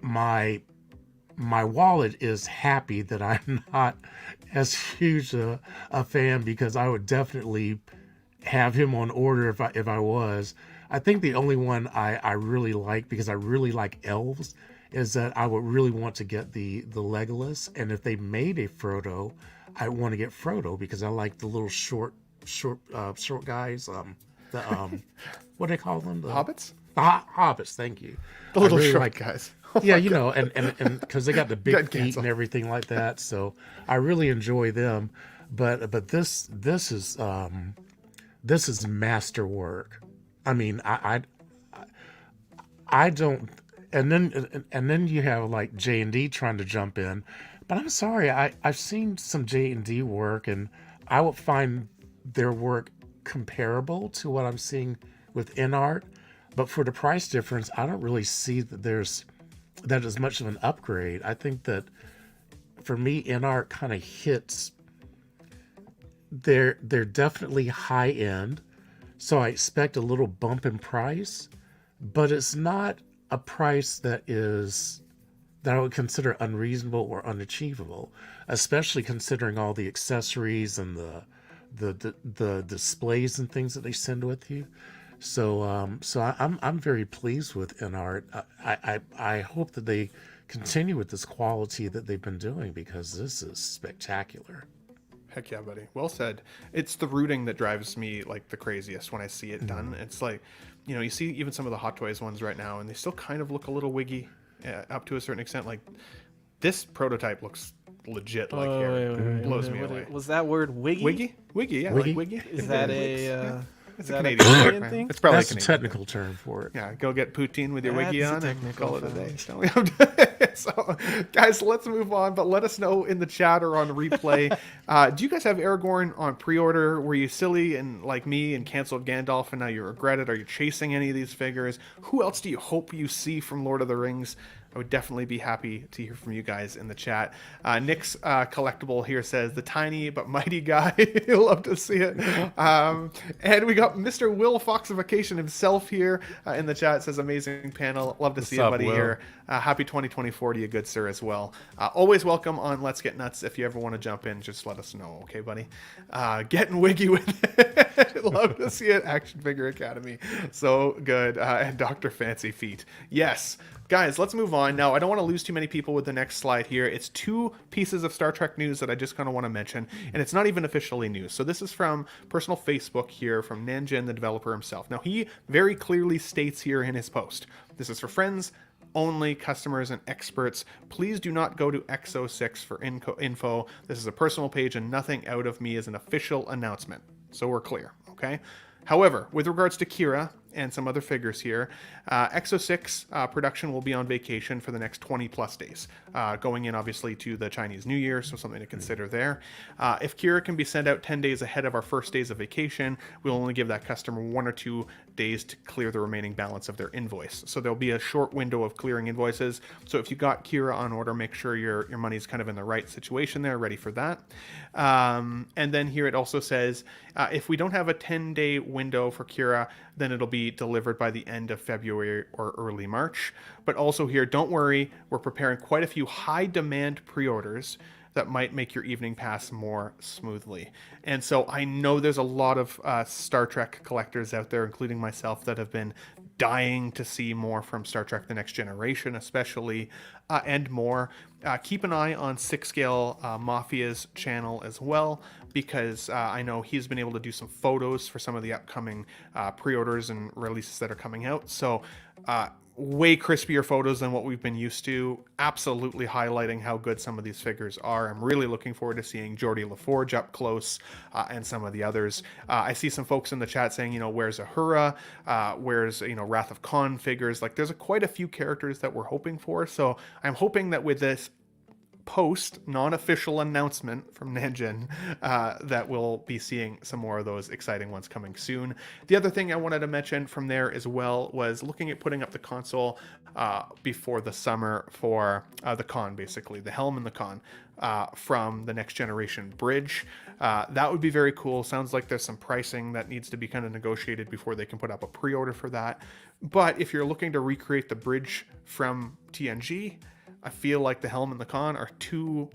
my wallet is happy that I'm not as huge a fan, because I would definitely have him on order if I was. I think the only one I really like, because I really like elves, is that I would really want to get the Legolas. And if they made a Frodo, I want to get Frodo, because I like the little short guys. What do they call them? The Hobbits? Hobbits. Thank you. The little I really short like- guys. Yeah, you know, and because they got the big Got feet canceled. and everything like that, so I really enjoy them. But this is masterwork. I mean, I don't. And then you have like J&D trying to jump in, but I'm sorry, I've seen some J&D work, and I would find their work comparable to what I'm seeing with InArt. But for the price difference, I don't really see that is much of an upgrade. I think that for me, InArt kind of hits. They're definitely high end, so I expect a little bump in price, but it's not a price that I would consider unreasonable or unachievable, especially considering all the accessories and the displays and things that they send with you. So I'm very pleased with InArt. I hope that they continue with this quality that they've been doing, because this is spectacular. Heck yeah, buddy. Well said. It's the rooting that drives me like the craziest when I see it done. It's like, you see even some of the Hot Toys ones right now, and they still kind of look a little wiggy up to a certain extent. Like this prototype looks legit. Like here, blows me away. Was that word wiggy? Wiggy, yeah, Wiggy? like wiggy. Is that It's is a that Canadian Canadian word, man. thing? It's probably That's a a Canadian technical term for it. Yeah, go get poutine with your wiggy That's a on and technical call it a term. day. So, guys, let's move on. But let us know in the chat or on replay. Do you guys have Aragorn on pre-order? Were you silly and like me and canceled Gandalf, and now you regret it? Are you chasing any of these figures? Who else do you hope you see from Lord of the Rings? I would definitely be happy to hear from you guys in the chat. Nick's collectible here says, the tiny but mighty guy. You'll love to see it. And we got Mr. Will Foxification himself here in the chat. Says, amazing panel. Love to see up, you, buddy, Will? here. Happy 2024 to you, good sir, as well. Always welcome on Let's Get Nuts. If you ever want to jump in, just let us know, okay, buddy? Getting wiggy with it. Love to see it. Action Figure Academy. So good. And Dr. Fancy Feet. Yes. Guys, let's move on. Now, I don't want to lose too many people with the next slide here. It's 2 pieces of Star Trek news that I just kind of want to mention, and it's not even officially news. So this is from personal Facebook here from Nanjin, the developer himself. Now, he very clearly states here in his post, this is for friends only, customers and experts. Please do not go to EXO-6 for info. This is a personal page, and nothing out of me is an official announcement. So we're clear, okay? However, with regards to Kira and some other figures here, EXO-6 production will be on vacation for the next 20 plus days, going in obviously to the Chinese New Year, so something to consider there. If Kira can be sent out 10 days ahead of our first days of vacation, we'll only give that customer 1 or 2 days to clear the remaining balance of their invoice. So there'll be a short window of clearing invoices. So if you got Kira on order, make sure your money's kind of in the right situation there, ready for that. And then here it also says, if we don't have a 10-day window for Kira, then it'll be delivered by the end of February or early March. But also here, don't worry, we're preparing quite a few high-demand pre-orders that might make your evening pass more smoothly. And so I know there's a lot of Star Trek collectors out there, including myself, that have been dying to see more from Star Trek The Next Generation, especially, and more. Keep an eye on 6 Scale Mafia's channel as well, because I know he's been able to do some photos for some of the upcoming pre-orders and releases that are coming out. So way crispier photos than what we've been used to, absolutely highlighting how good some of these figures are. I'm really looking forward to seeing Geordie LaForge up close and some of the others. I see some folks in the chat saying, you know, where's Ahura? Where's, you know, Wrath of Khan figures? Like, there's quite a few characters that we're hoping for. So I'm hoping that with this post non-official announcement from Nanjin that we'll be seeing some more of those exciting ones coming soon. The other thing I wanted to mention from there as well was looking at putting up the console before the summer for the con, basically the helm and the con from the next generation bridge. That would be very cool. Sounds like there's some pricing that needs to be kind of negotiated before they can put up a pre-order for that. But if you're looking to recreate the bridge from TNG, I feel like the helm and the con are two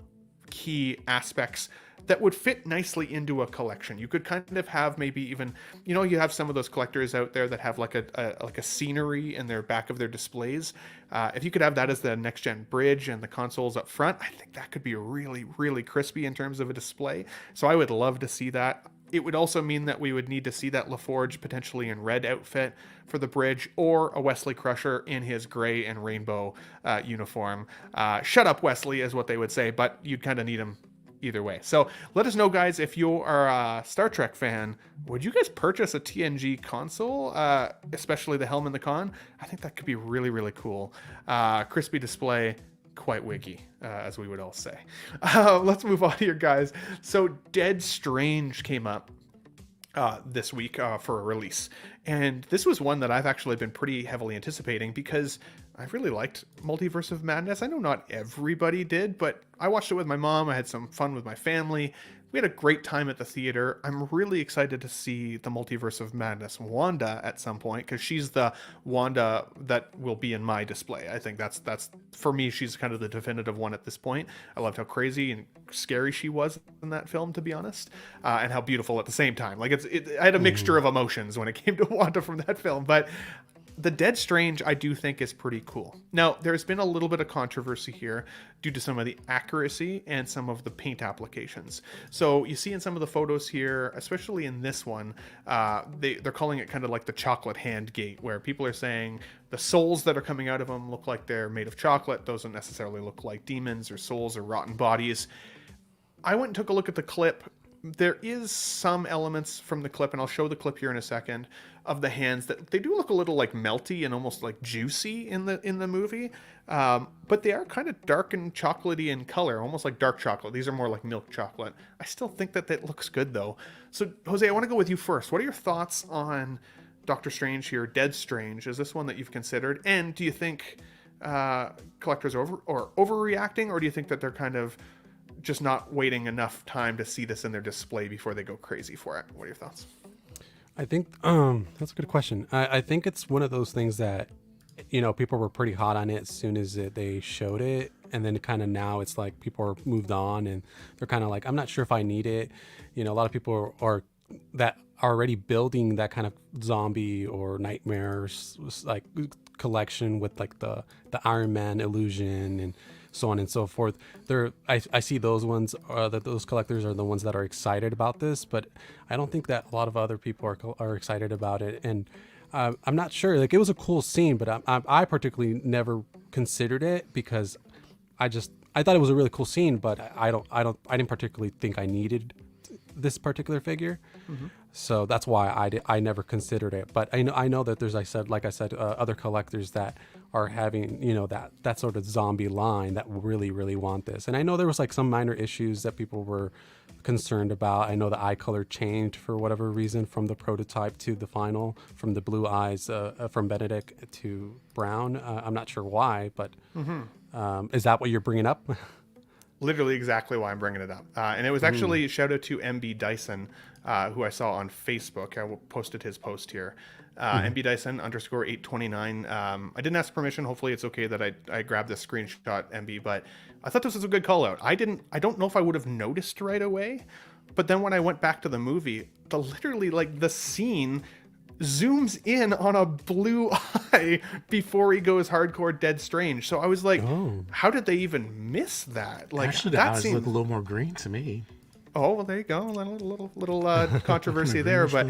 key aspects that would fit nicely into a collection. You could kind of have maybe even, you know, you have some of those collectors out there that have like a scenery in their back of their displays. If you could have that as the next gen bridge and the consoles up front, I think that could be really, really crispy in terms of a display. So I would love to see that. It would also mean that we would need to see that LaForge potentially in red outfit for the bridge, or a Wesley Crusher in his gray and rainbow uniform. Shut up, Wesley, is what they would say, but you'd kind of need him either way. So let us know, guys, if you are a Star Trek fan, would you guys purchase a TNG console, especially the helm and the con? I think that could be really, really cool. Crispy display, quite wiggy, as we would all say. Let's move on here, guys. So Dead Strange came up this week for a release, and this was one that I've actually been pretty heavily anticipating because I really liked Multiverse of Madness. I know not everybody did, but I watched it with my mom. I had some fun with my family. We had a great time at the theater. I'm really excited to see the Multiverse of Madness Wanda at some point, because she's the Wanda that will be in my display. I think that's for me, she's kind of the definitive one at this point. I loved how crazy and scary she was in that film, to be honest, and how beautiful at the same time. Like I had a mixture of emotions when it came to Wanda from that film, but the Dead Strange, I do think, is pretty cool. Now, there's been a little bit of controversy here due to some of the accuracy and some of the paint applications. So you see in some of the photos here, especially in this one, they're calling it kind of like the chocolate hand gate, where people are saying the souls that are coming out of them look like they're made of chocolate. Those don't necessarily look like demons or souls or rotten bodies. I went and took a look at the clip. There is some elements from the clip, and I'll show the clip here in a second, of the hands that they do look a little like melty and almost like juicy in the movie, but they are kind of dark and chocolatey in color, almost like dark chocolate. These are more like milk chocolate. I still think that looks good though. So Jose, I want to go with you first. What are your thoughts on Doctor Strange here, Dead Strange? Is this one that you've considered? And do you think collectors are overreacting, or do you think that they're kind of just not waiting enough time to see this in their display before they go crazy for it? What are your thoughts? I think that's a good question. I think it's one of those things that, you know, people were pretty hot on it as soon as they showed it, and then kind of now it's like people are moved on and they're kind of like, I'm not sure if I need it. You know, a lot of people are that are already building that kind of zombie or nightmares like collection with like the Iron Man illusion and so on and so forth. I see those ones, that those collectors are the ones that are excited about this, but I don't think that a lot of other people are excited about it. And I'm not sure. Like, it was a cool scene, but I particularly never considered it because I thought it was a really cool scene, but I didn't particularly think I needed this particular figure. Mm-hmm. So that's why I never considered it. But I know that there's, like I said, other collectors that are having, you know, that sort of zombie line that really, really want this. And I know there was like some minor issues that people were concerned about. I know the eye color changed for whatever reason from the prototype to the final, from the blue eyes from Benedict to brown. I'm not sure why, but is that what you're bringing up? Literally exactly why I'm bringing it up. And it was actually shout out to MB Dyson, who I saw on Facebook. I posted his post here. MB Dyson _829. I didn't ask permission. Hopefully it's okay that I grabbed this screenshot, MB, but I thought this was a good call out. I don't know if I would have noticed right away, but then when I went back to the movie, literally like the scene zooms in on a blue eye before he goes hardcore Dead Strange. So I was like, how did they even miss that? Like, actually, the eyes look a little more green to me. Oh, well, there you go. A little controversy there, but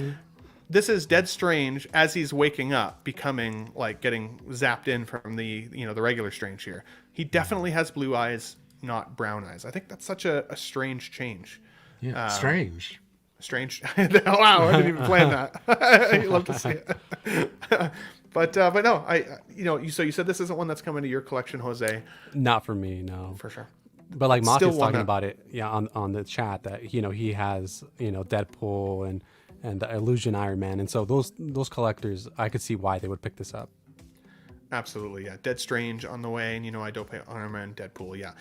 this is dead strange as he's waking up, becoming like getting zapped in from the the regular Strange here. He definitely has blue eyes, not brown eyes. I think that's such a strange change. Yeah, strange. Strange. Wow, I didn't even plan that. I'd love to see it. But no, so you said this isn't one that's coming to your collection, Jose. Not for me, no. For sure. But like Mock Still is talking wanna- about it, yeah, on the chat that he has Deadpool and the Illusion Iron Man, and so those collectors, I could see why they would pick this up. Absolutely, yeah. Dead Strange on the way, and I don't pay Iron Man, Deadpool, yeah.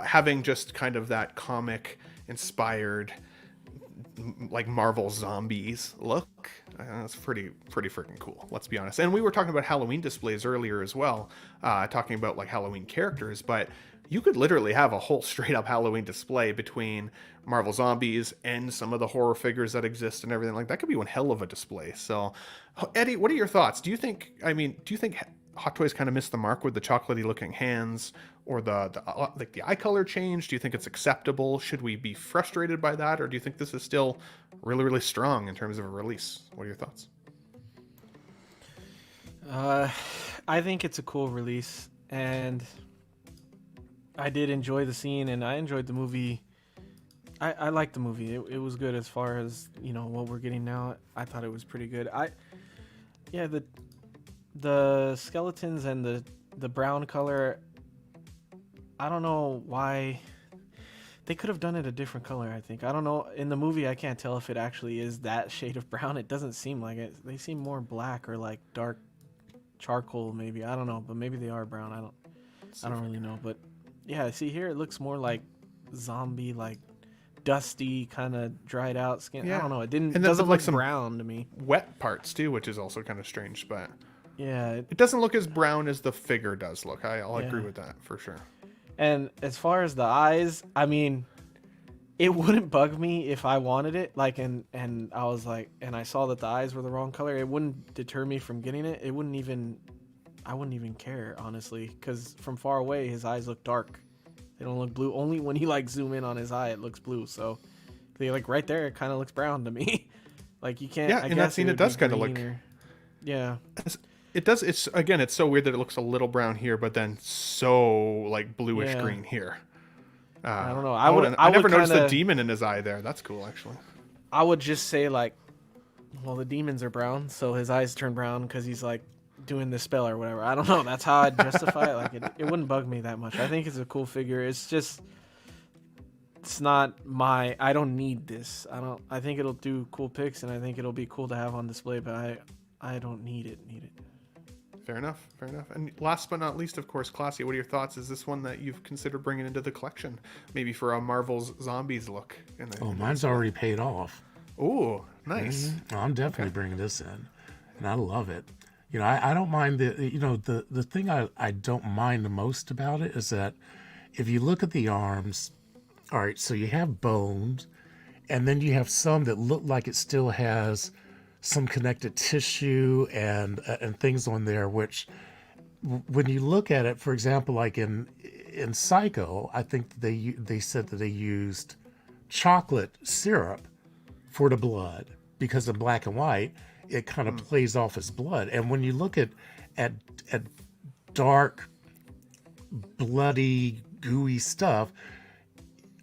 Having just kind of that comic inspired, like Marvel zombies look, that's pretty freaking cool. Let's be honest. And we were talking about Halloween displays earlier as well, talking about like Halloween characters, but you could literally have a whole straight up Halloween display between Marvel zombies and some of the horror figures that exist and everything. Like that could be one hell of a display. So, Eddie, what are your thoughts? Do you think Hot Toys kind of missed the mark with the chocolatey looking hands, or the eye color change? Do you think it's acceptable? Should we be frustrated by that, or do you think this is still really, really strong in terms of a release? What are your thoughts? I think it's a cool release, and I did enjoy the scene, and I enjoyed the movie. I liked the movie. It was good as far as what we're getting now. I thought it was pretty good. The skeletons and the brown color, I don't know why they could have done it a different color. I think, I don't know, in the movie I can't tell if it actually is that shade of brown. It doesn't seem like it. They seem more black or like dark charcoal maybe. I don't know, but maybe they are brown. I don't really know. But yeah, see here it looks more like zombie, like dusty, kind of dried out skin. Yeah. I don't know, it And doesn't like look some brown to me. wet parts too, which is also kind of strange, but Yeah, it doesn't look as brown as the figure does look. I'll agree Yeah. with that for sure. and as far as the eyes, I mean, it wouldn't bug me if I wanted it, like, and I was like, and I saw that the eyes were the wrong color. It wouldn't deter me from getting it. I wouldn't even care, honestly, because from far away his eyes look dark. They don't look blue. Only when you like zoom in on his eye it looks blue. So they, like, right there it kind of looks brown to me. Like, you can't. Yeah, I in that guess scene it would does be kind of look. green or- Yeah. It does. It's so weird that it looks a little brown here, but then so like bluish Yeah. green here. I don't know. I never noticed the kinda- demon in his eye there. That's cool, actually. I would just say, like, well, the demons are brown, so his eyes turn brown because he's like doing the spell or whatever. I don't know. That's how I'd justify it. Like, it wouldn't bug me that much. I think it's a cool figure. It's just, it's not I don't need this. I think it'll do cool pics, and I think it'll be cool to have on display, but I don't need it. Fair enough. And last but not least, of course, Classy, what are your thoughts? Is this one that you've considered bringing into the collection? Maybe for a Marvel's Zombies look? Mine's already paid off. Ooh, nice. I'm definitely bringing this in, and I love it. I don't mind the thing I don't mind the most about it is that if you look at the arms, all right, so you have bones, and then you have some that look like it still has some connected tissue and things on there, which when you look at it, for example, like in Psycho, I think they said that they used chocolate syrup for the blood, because in black and white it kind of plays off as blood. And when you look at dark, bloody, gooey stuff,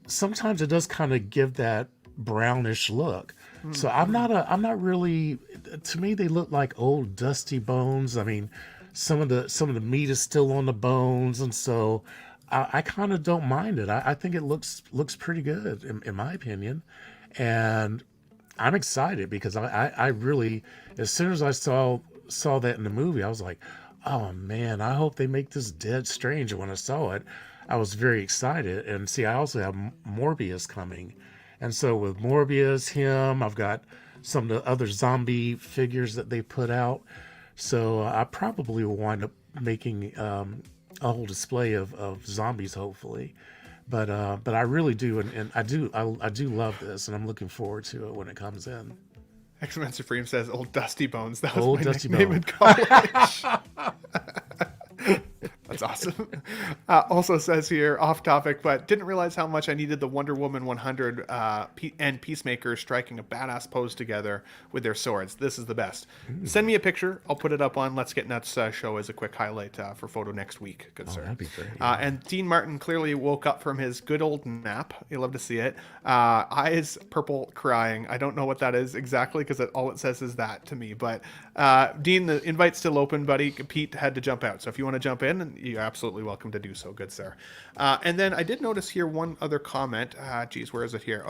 sometimes it does kind of give that brownish look. So I'm not really, to me they look like old dusty bones. I mean, some of the meat is still on the bones, and so I kind of don't mind it. I think it looks pretty good in my opinion, and I'm excited because I really, as soon as I saw that in the movie, I was like, oh man, I hope they make this dead strange. And when I saw it, I was very excited. And see, I also have Morbius coming. And so with Morbius, I've got some of the other zombie figures that they put out. So I probably will wind up making a whole display of zombies, hopefully. But I really do, and I do love this, and I'm looking forward to it when it comes in. X-Men Supreme says "Old Dusty Bones." That was Old my Dusty nickname Bone. in college. That's That's awesome. Also says here, off topic, but didn't realize how much I needed the Wonder Woman 100 and Peacemaker striking a badass pose together with their swords. This is the best. Send me a picture. I'll put it up on Let's Get Nuts show as a quick highlight for photo next week. Good sir. That'd be great. And Dean Martin clearly woke up from his good old nap. You love to see it. Eyes purple, crying. I don't know what that is exactly because all it says is that to me. But Dean, the invite's still open, buddy. Pete had to jump out. So if you want to jump in, you're absolutely welcome to do so. Good sir. And then I did notice here one other comment. Geez, where is it here?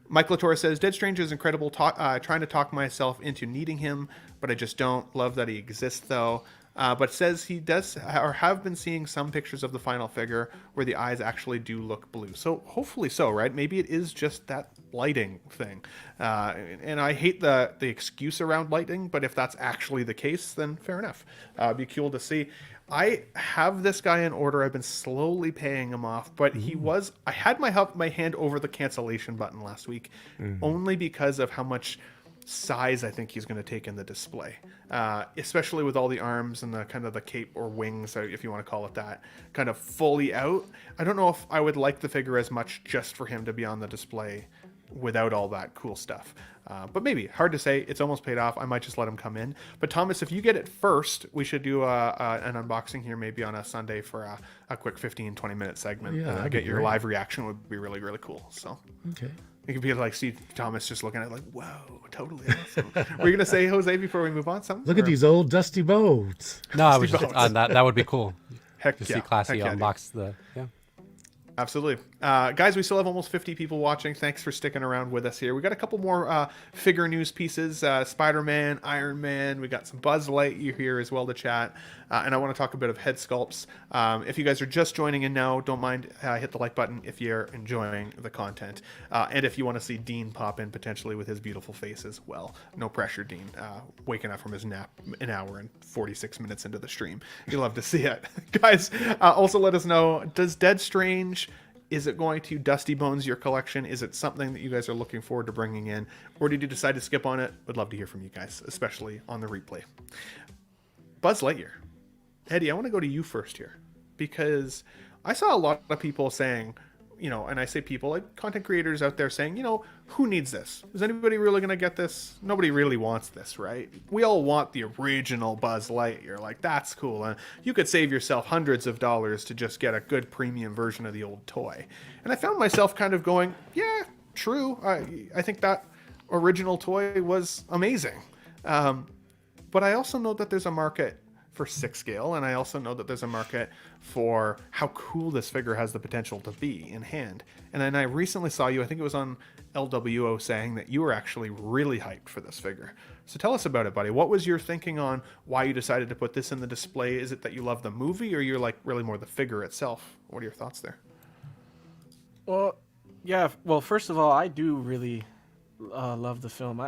Mike Latour says, Dead Strange is incredible. Trying to talk myself into needing him, but I just don't. Love that he exists, though. But says he does or have been seeing some pictures of the final figure where the eyes actually do look blue. So hopefully so, right? Maybe it is just that lighting thing. And I hate the excuse around lighting, but if that's actually the case, then fair enough. Be cool to see. I have this guy in order. I've been slowly paying him off, but I had my hand over the cancellation button last week, only because of how much size I think he's going to take in the display, especially with all the arms and the kind of the cape or wings, if you want to call it that, kind of fully out. I don't know if I would like the figure as much just for him to be on the display without all that cool stuff. But maybe, hard to say. It's almost paid off. I might just let him come in. But Thomas, if you get it first, we should do an unboxing here maybe on a Sunday for a quick 15-20 minute segment. Yeah, get your live reaction would be really, really cool. So Okay. you could be like see Thomas just looking at it like, whoa, totally awesome. Were you gonna say, Jose, before we move on? Something? Look at these old dusty boats. No, I was just on that. That would be cool. Heck To yeah. see Classy Heck yeah, dude. unbox the. Yeah. Absolutely. Guys, we still have almost 50 people watching. Thanks for sticking around with us here. We got a couple more figure news pieces. Spider-Man, Iron Man. We got some Buzz Lightyear here as well to chat. And I want to talk a bit of head sculpts. If you guys are just joining in now, don't mind, hit the like button if you're enjoying the content. And if you want to see Dean pop in potentially with his beautiful face as well. No pressure, Dean. Waking up from his nap an hour and 46 minutes into the stream. You'll love to see it. Guys, also let us know, does Dead Strange... Is it going to Dusty Bones your collection? Is it something that you guys are looking forward to bringing in? Or did you decide to skip on it? Would love to hear from you guys, especially on the replay. Buzz Lightyear. Eddie, I want to go to you first here. Because I saw a lot of people saying, and I say people, like content creators out there saying, who needs this? Is anybody really going to get this? Nobody really wants this, right? We all want the original Buzz Lightyear. Like, that's cool. And you could save yourself hundreds of dollars to just get a good premium version of the old toy. And I found myself kind of going, yeah, true. I think that original toy was amazing. But I also know that there's a market for 6 scale, and I also know that there's a market for how cool this figure has the potential to be in hand. And then I recently saw you, I think it was on LWO, saying that you were actually really hyped for this figure. So tell us about it, buddy. What was your thinking on why you decided to put this in the display? Is it that you love the movie, or you're like really more the figure itself? What are your thoughts there? Well, yeah. Well, first of all, I do really love the film.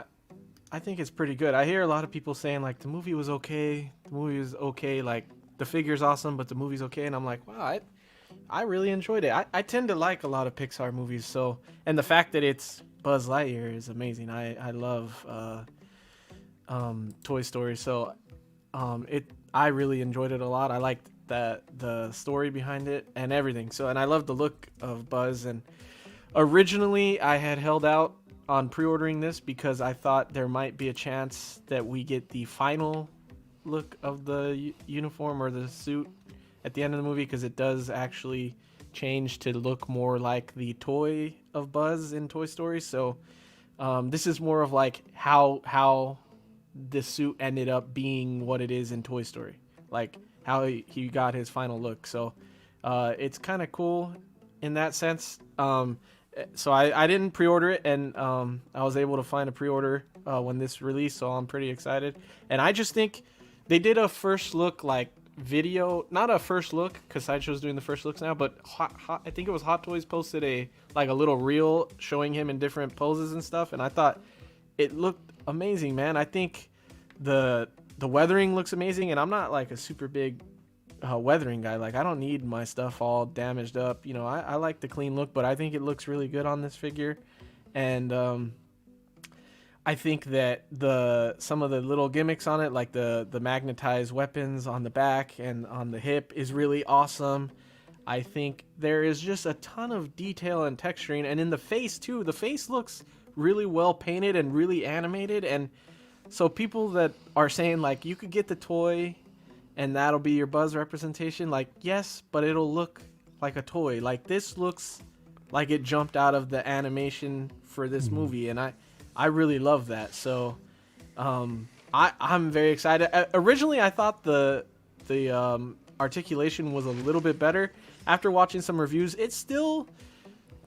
I think it's pretty good. I hear a lot of people saying like the movie was okay. The movie was okay. Like the figure's awesome, but the movie's okay. And I'm like, wow, I really enjoyed it. I tend to like a lot of Pixar movies. So, and the fact that it's Buzz Lightyear is amazing. I love Toy Story. So, I really enjoyed it a lot. I liked the story behind it and everything. So, and I love the look of Buzz. And originally I had held out on pre-ordering this because I thought there might be a chance that we get the final look of the uniform or the suit at the end of the movie, because it does actually change to look more like the toy of Buzz in Toy Story. So this is more of like how this suit ended up being what it is in Toy Story, like how he got his final look. So it's kind of cool in that sense. So I didn't pre-order it, and I was able to find a pre-order when this released, so I'm pretty excited. And I just think they did a first look like video, not a first look because Sideshow's doing the first looks now, but I think it was Hot Toys posted a little reel showing him in different poses and stuff, and I thought it looked amazing, man. I think the weathering looks amazing, and I'm not like a super big weathering guy. Like, I don't need my stuff all damaged up. I like the clean look, but I think it looks really good on this figure. And I think that some of the little gimmicks on it, like the magnetized weapons on the back and on the hip, is really awesome. I think there is just a ton of detail and texturing, and in the face too. The face looks really well painted and really animated, and so people that are saying like you could get the toy and that'll be your Buzz representation, like yes, but it'll look like a toy. Like this looks like it jumped out of the animation for this movie, and I really love that. So I'm very excited. Originally I thought the articulation was a little bit better. After watching some reviews, it's still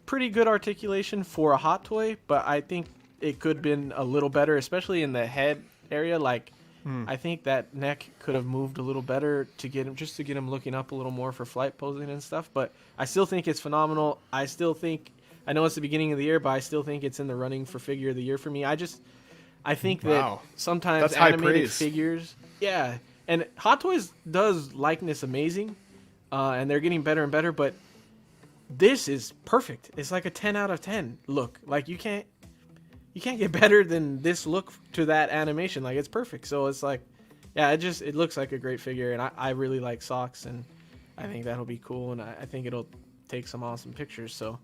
pretty good articulation for a hot toy, but I think it could have been a little better, especially in the head area. Like I think that neck could have moved a little better to get him looking up a little more for flight posing and stuff. But I still think it's phenomenal. I know it's the beginning of the year, but I still think it's in the running for figure of the year for me. I think that sometimes that's high animated praise. figures, yeah, and Hot Toys does likeness amazing, and they're getting better and better. But this is perfect. It's like a 10 out of 10 look. Like you can't get better than this look to that animation. Like it's perfect. So it's like, yeah, it looks like a great figure, and I really like socks, and I think that'll be cool, and I think it'll take some awesome pictures. So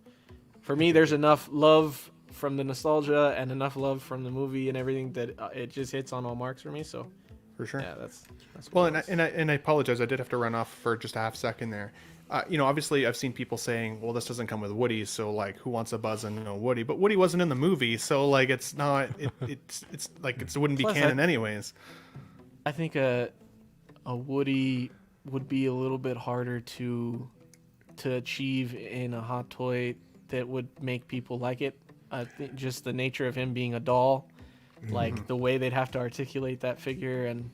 for me, there's enough love from the nostalgia and enough love from the movie and everything that it just hits on all marks for me. So For sure. yeah, that's Well, what it was. and I apologize. I did have to run off for just a half second there. Obviously, I've seen people saying, "Well, this doesn't come with Woody, so like, who wants a Buzz and no Woody?" But Woody wasn't in the movie, so like, it's not. It's like it wouldn't be Plus, canon anyways. I think a Woody would be a little bit harder to achieve in a hot toy that would make people like it. I think just the nature of him being a doll, like the way they'd have to articulate that figure, and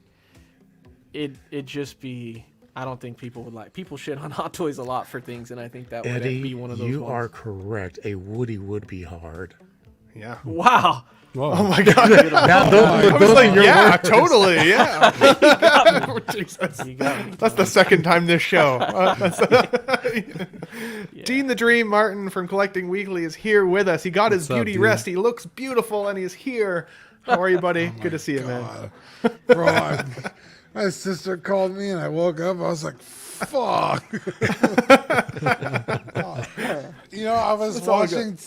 it'd just be. I don't think people would like. People shit on Hot Toys a lot for things, and I think that would Eddie, be one of those you ones. are correct. A Woody would be hard. Yeah. Wow. Whoa. Oh my god. Now, I was like, yeah, totally, yeah. Jesus. You got me. That's the second time this show. Dean the Dream Martin from Collecting Weekly is here with us. He got his What's up, beauty dude? rest. He looks beautiful, and he's here. How are you, buddy? Good to see you, man. Bro, my sister called me and I woke up. I was like, fuck. I was all watching.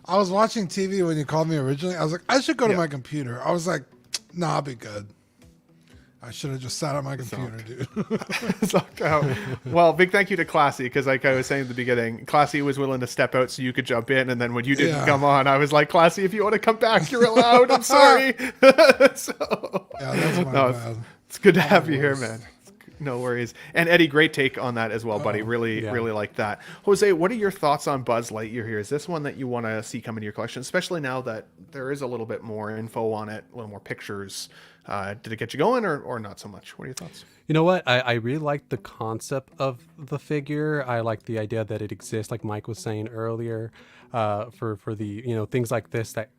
I was watching TV when you called me originally. I was like, I should go to my computer. I was like, nah, I'll be good. I should have just sat on my computer, dude. Sucked out. Well, big thank you to Classy, because like I was saying at the beginning, Classy was willing to step out so you could jump in, and then when you didn't Yeah. come on, I was like, Classy, if you want to come back, you're allowed. I'm sorry. So, Yeah, that's my bad. it's good to have you here, man. No worries. And Eddie, great take on that as well, buddy. Really, yeah. really like that. Jose, what are your thoughts on Buzz Lightyear here? Is this one that you want to see come into your collection, especially now that there is a little bit more info on it, a little more pictures? Did it get you going or not so much? What are your thoughts? You know what? I really like the concept of the figure. I like the idea that it exists, like Mike was saying earlier, for the things like this that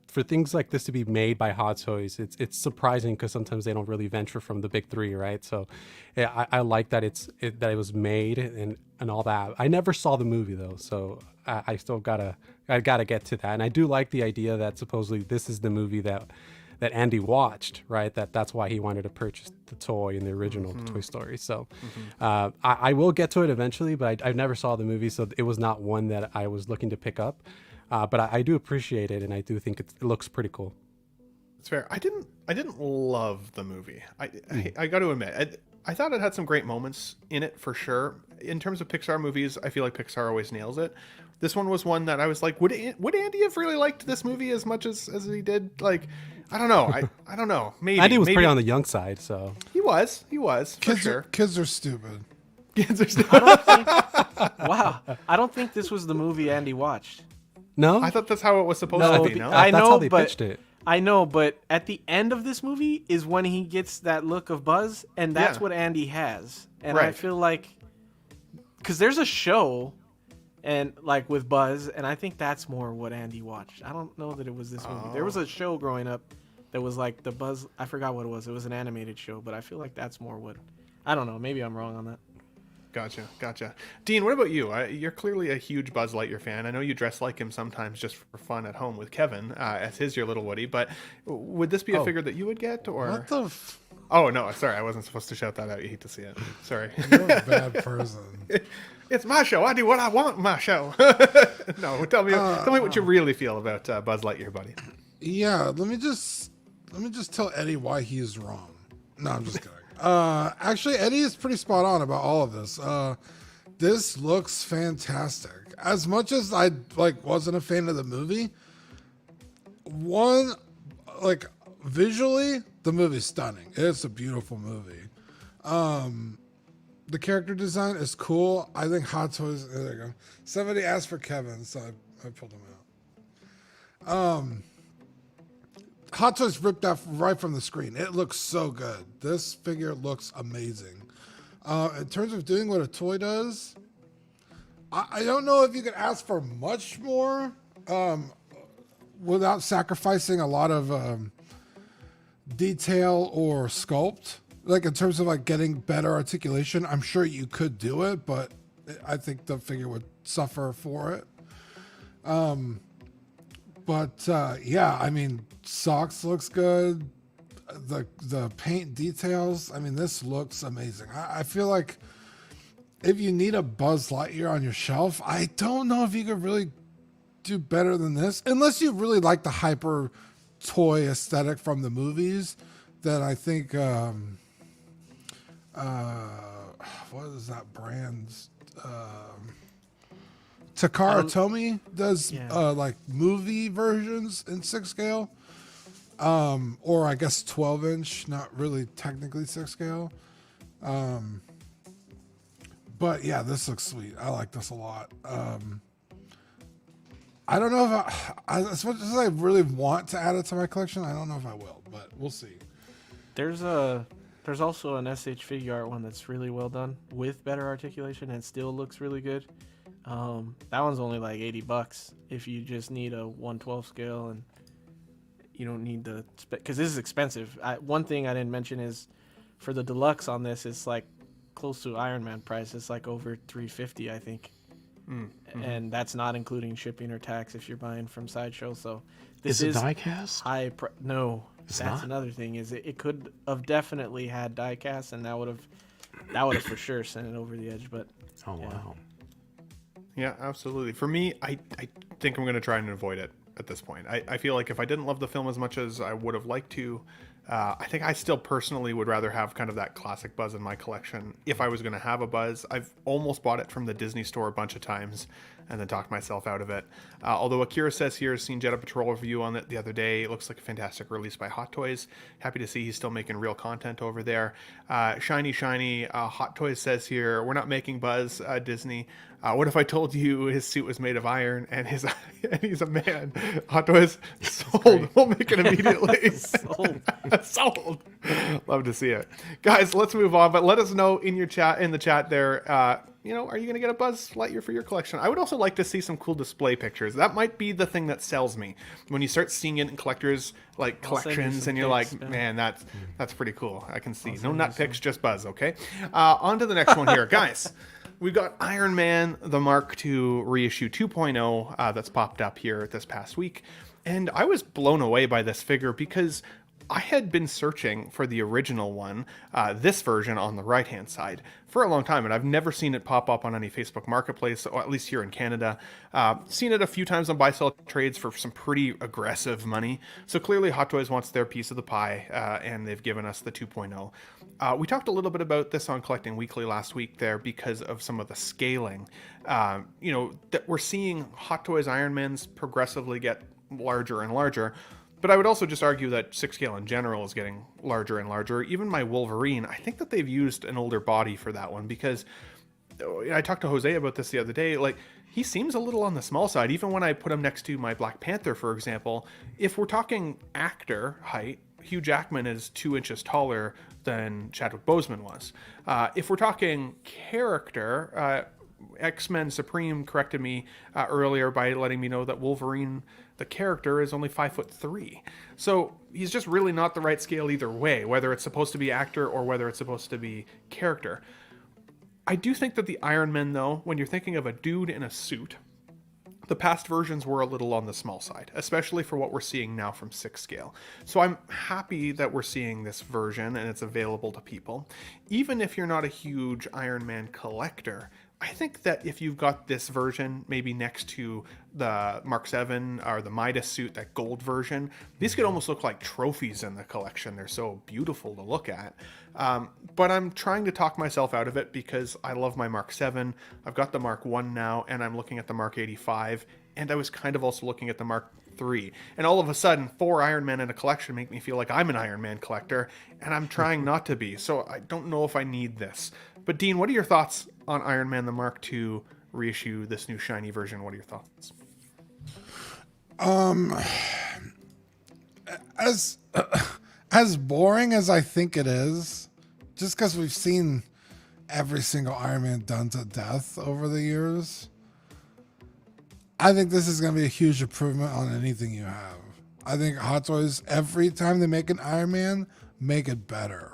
for things like this to be made by Hot Toys. It's surprising because sometimes they don't really venture from the big three, right? So yeah, I like that that it was made and all that. I never saw the movie though, so I still gotta get to that. And I do like the idea that supposedly this is the movie that Andy watched, right? That's why he wanted to purchase the toy in the original Toy Story. So I will get to it eventually, but I never saw the movie, so it was not one that I was looking to pick up. But I do appreciate it, and I do think it looks pretty cool. It's fair. I didn't love the movie. I got to admit, I thought it had some great moments in it for sure. In terms of Pixar movies, I feel like Pixar always nails it. This one was one that I was like, would Andy have really liked this movie as much as he did? Like, I don't know. I don't know. Maybe Andy was maybe. pretty on the young side, so He was for sure. Kids are stupid. Kids are still. Wow. I don't think this was the movie Andy watched. no. I thought that's how it was supposed No, to be. No, I That's know, how they but pitched it. I know, but at the end of this movie is when he gets that look of Buzz, and that's Yeah. what Andy has. And I Right. feel like, because there's a show, and like with Buzz, and I think that's more what Andy watched. I don't know that it was this movie. There was a show growing up that was like the Buzz. I forgot what it was. It was an animated show, but I feel like that's more what. I don't know. Maybe I'm wrong on that. Gotcha. Dean, what about you? You're clearly a huge Buzz Lightyear fan. I know you dress like him sometimes just for fun at home with Kevin, as his your little Woody. But would this be a figure that you would get, or? What the? Oh no, sorry, I wasn't supposed to shout that out. You hate to see it. Sorry. You're a bad person. It's my show. I do what I want. My show. No, tell me what you really feel about Buzz Lightyear, buddy. Yeah, let me just tell Eddie why he's wrong. No, I'm just kidding. Actually, Eddie is pretty spot on about all of this. This looks fantastic. As much as I wasn't a fan of the movie, visually, the movie's stunning. It's a beautiful movie. The character design is cool. I think Hot Toys. There you go. Somebody asked for Kevin, so I pulled him out. Hot Toys ripped that right from the screen. It looks so good. This figure looks amazing. In terms of doing what a toy does, I don't know if you could ask for much more without sacrificing a lot of detail or sculpt. Like in terms of getting better articulation, I'm sure you could do it, but I think the figure would suffer for it. Yeah, I mean, socks looks good. The paint details, I mean, this looks amazing. I feel like if you need a Buzz Lightyear on your shelf, I don't know if you could really do better than this, unless you really like the hyper toy aesthetic from the movies. Then I think what is that brand's Takara Tomy does movie versions in 6 scale, or I guess 12-inch, not really technically 6 scale. But yeah, this looks sweet. I like this a lot. I don't know if as much as I really want to add it to my collection, I don't know if I will, but we'll see. There's also an SH figure art one that's really well done with better articulation and still looks really good. That one's only like $80 if you just need a 1/12 scale and you don't need the because this is expensive. One thing I didn't mention is for the deluxe on this, it's like close to Iron Man price. It's like over $350, I think, and that's not including shipping or tax if you're buying from Sideshow. So this is it die cast? No, it's that's not? another thing. Is it could have definitely had die cast, and that would have for sure sent it over the edge. But wow. Yeah, absolutely. For me, I think I'm going to try and avoid it at this point. I feel like if I didn't love the film as much as I would have liked to, I think I still personally would rather have kind of that classic Buzz in my collection. If I was going to have a Buzz, I've almost bought it from the Disney store a bunch of times and then talked myself out of it. Although Akira says here, seen Jedi Patrol review on it the other day. It looks like a fantastic release by Hot Toys. Happy to see he's still making real content over there. Shiny, Hot Toys says here, we're not making Buzz, Disney. What if I told you his suit was made of iron and he's a man? Hot Toys, sold. We'll make it immediately. Sold. Love to see it. Guys, let's move on, but let us know in the chat there, are you going to get a Buzz Lightyear for your collection? I would also like to see some cool display pictures. That might be the thing that sells me. When you start seeing it in collectors collections and you're pics, like, man, that's pretty cool. I can see. No nut pics, just Buzz, okay? On to the next one here. Guys, we've got Iron Man, the Mark II reissue 2.0 that's popped up here this past week. And I was blown away by this figure because I had been searching for the original one, this version on the right-hand side, for a long time, and I've never seen it pop up on any Facebook Marketplace, or at least here in Canada. Seen it a few times on buy-sell trades for some pretty aggressive money. So clearly Hot Toys wants their piece of the pie, and they've given us the 2.0. We talked a little bit about this on Collecting Weekly last week there because of some of the scaling. That we're seeing Hot Toys Iron Mans progressively get larger and larger. But I would also just argue that 6 scale in general is getting larger and larger. Even my Wolverine, I think that they've used an older body for that one because I talked to Jose about this the other day. He seems a little on the small side. Even when I put him next to my Black Panther, for example, if we're talking actor height, Hugh Jackman is 2 inches taller than Chadwick Boseman was. If we're talking character, X-Men Supreme corrected me earlier by letting me know that Wolverine, the character, is only 5'3". So he's just really not the right scale either way, whether it's supposed to be actor or whether it's supposed to be character. I do think that the Iron Man, though, when you're thinking of a dude in a suit, the past versions were a little on the small side, especially for what we're seeing now from 6 scale. So I'm happy that we're seeing this version and it's available to people. Even if you're not a huge Iron Man collector, I think that if you've got this version, maybe next to the Mark 7 or the Midas suit, that gold version, these could almost look like trophies in the collection. They're so beautiful to look at. But I'm trying to talk myself out of it because I love my Mark 7. I've got the Mark 1 now, and I'm looking at the Mark 85, and I was kind of also looking at the Mark 3. And all of a sudden, 4 Iron Man in a collection make me feel like I'm an Iron Man collector, and I'm trying not to be. So I don't know if I need this. But Dean, what are your thoughts on Iron Man the Mark II reissue, this new shiny version? What are your thoughts? As boring as I think it is, just because we've seen every single Iron Man done to death over the years, I think this is going to be a huge improvement on anything you have. I think Hot Toys, every time they make an Iron Man, make it better.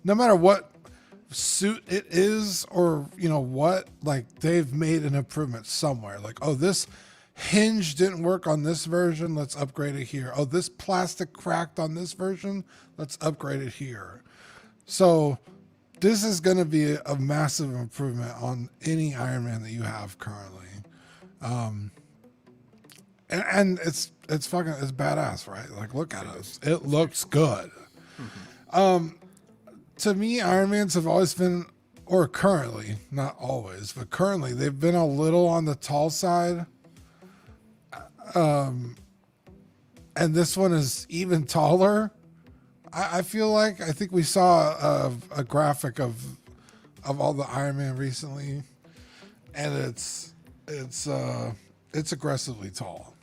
No matter what suit it is, or what, like, they've made an improvement somewhere. Like, oh, this hinge didn't work on this version, let's upgrade it here. Oh, this plastic cracked on this version, let's upgrade it here. So this is going to be a massive improvement on any Iron Man that you have currently. And it's badass, right? Like, look at it. It looks good. To me, Iron Mans have always been, or currently, not always, but currently, they've been a little on the tall side. And this one is even taller. I think we saw a graphic of all the Iron Man recently, and it's aggressively tall.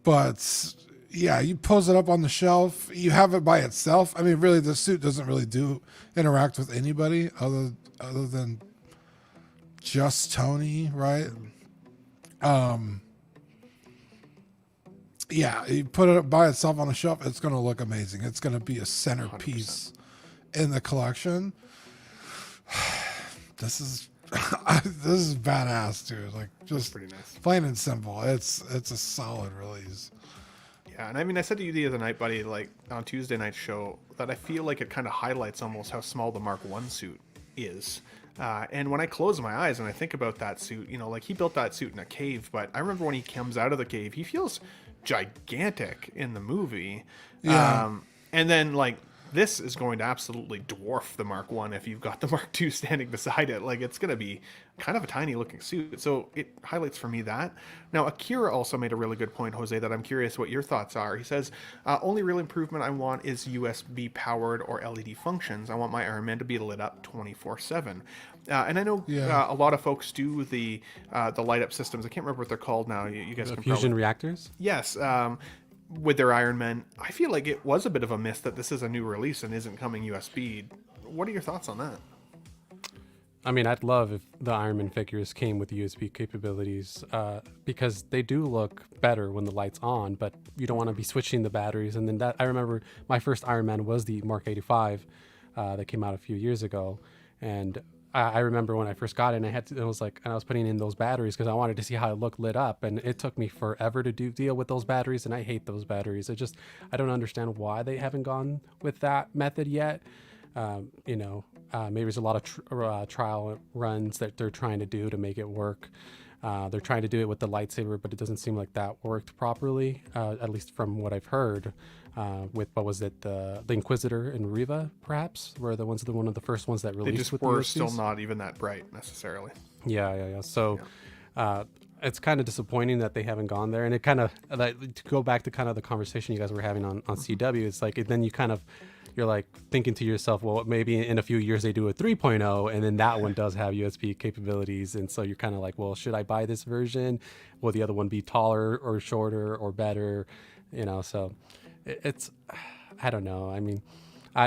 But yeah, you pose it up on the shelf, you have it by itself. I mean, really, the suit doesn't really interact with anybody other than just Tony, right? Yeah, you put it by itself on a shelf, it's going to look amazing. It's going to be a centerpiece 100%. In the collection. This is badass, dude. Like, just pretty nice. Plain and simple. It's a solid release. Yeah, and I mean, I said to you the other night, buddy, like on Tuesday night's show, that I feel like it kind of highlights almost how small the Mark 1 suit is. And when I close my eyes and I think about that suit, like, he built that suit in a cave, but I remember when he comes out of the cave, he feels gigantic in the movie. Yeah. And then, like, this is going to absolutely dwarf the Mark 1 if you've got the Mark 2 standing beside it. Like, it's going to be kind of a tiny looking suit. So it highlights for me that. Now, Akira also made a really good point, Jose, that I'm curious what your thoughts are. He says, only real improvement I want is USB powered or LED functions. I want my Iron Man to be lit up 24/7. And I know a lot of folks do the light up systems. I can't remember what they're called now. You guys can fusion reactors? Yes. With their Iron Man, I feel like it was a bit of a miss that this is a new release and isn't coming USB. What are your thoughts on that? I mean, I'd love if the Iron Man figures came with USB capabilities, because they do look better when the light's on, but you don't want to be switching the batteries. And then I remember my first Iron Man was the Mark 85 that came out a few years ago. And I remember when I first got it, and I was putting in those batteries because I wanted to see how it looked lit up, and it took me forever to deal with those batteries, and I hate those batteries. I don't understand why they haven't gone with that method yet. Maybe there's a lot of trial runs that they're trying to do to make it work. They're trying to do it with the lightsaber, but it doesn't seem like that worked properly, at least from what I've heard. With what was it, the Inquisitor and Riva, perhaps, were one of the first ones that released. They just with were USBs. still not even that bright necessarily. Yeah. So it's kind of disappointing that they haven't gone there. And it kind of, to go back to kind of the conversation you guys were having on CW, it's like, then you're like thinking to yourself, well, maybe in a few years they do a 3.0, and then that one does have USB capabilities. And so you're kind of like, well, should I buy this version? Will the other one be taller or shorter or better? So it's, I don't know. I mean,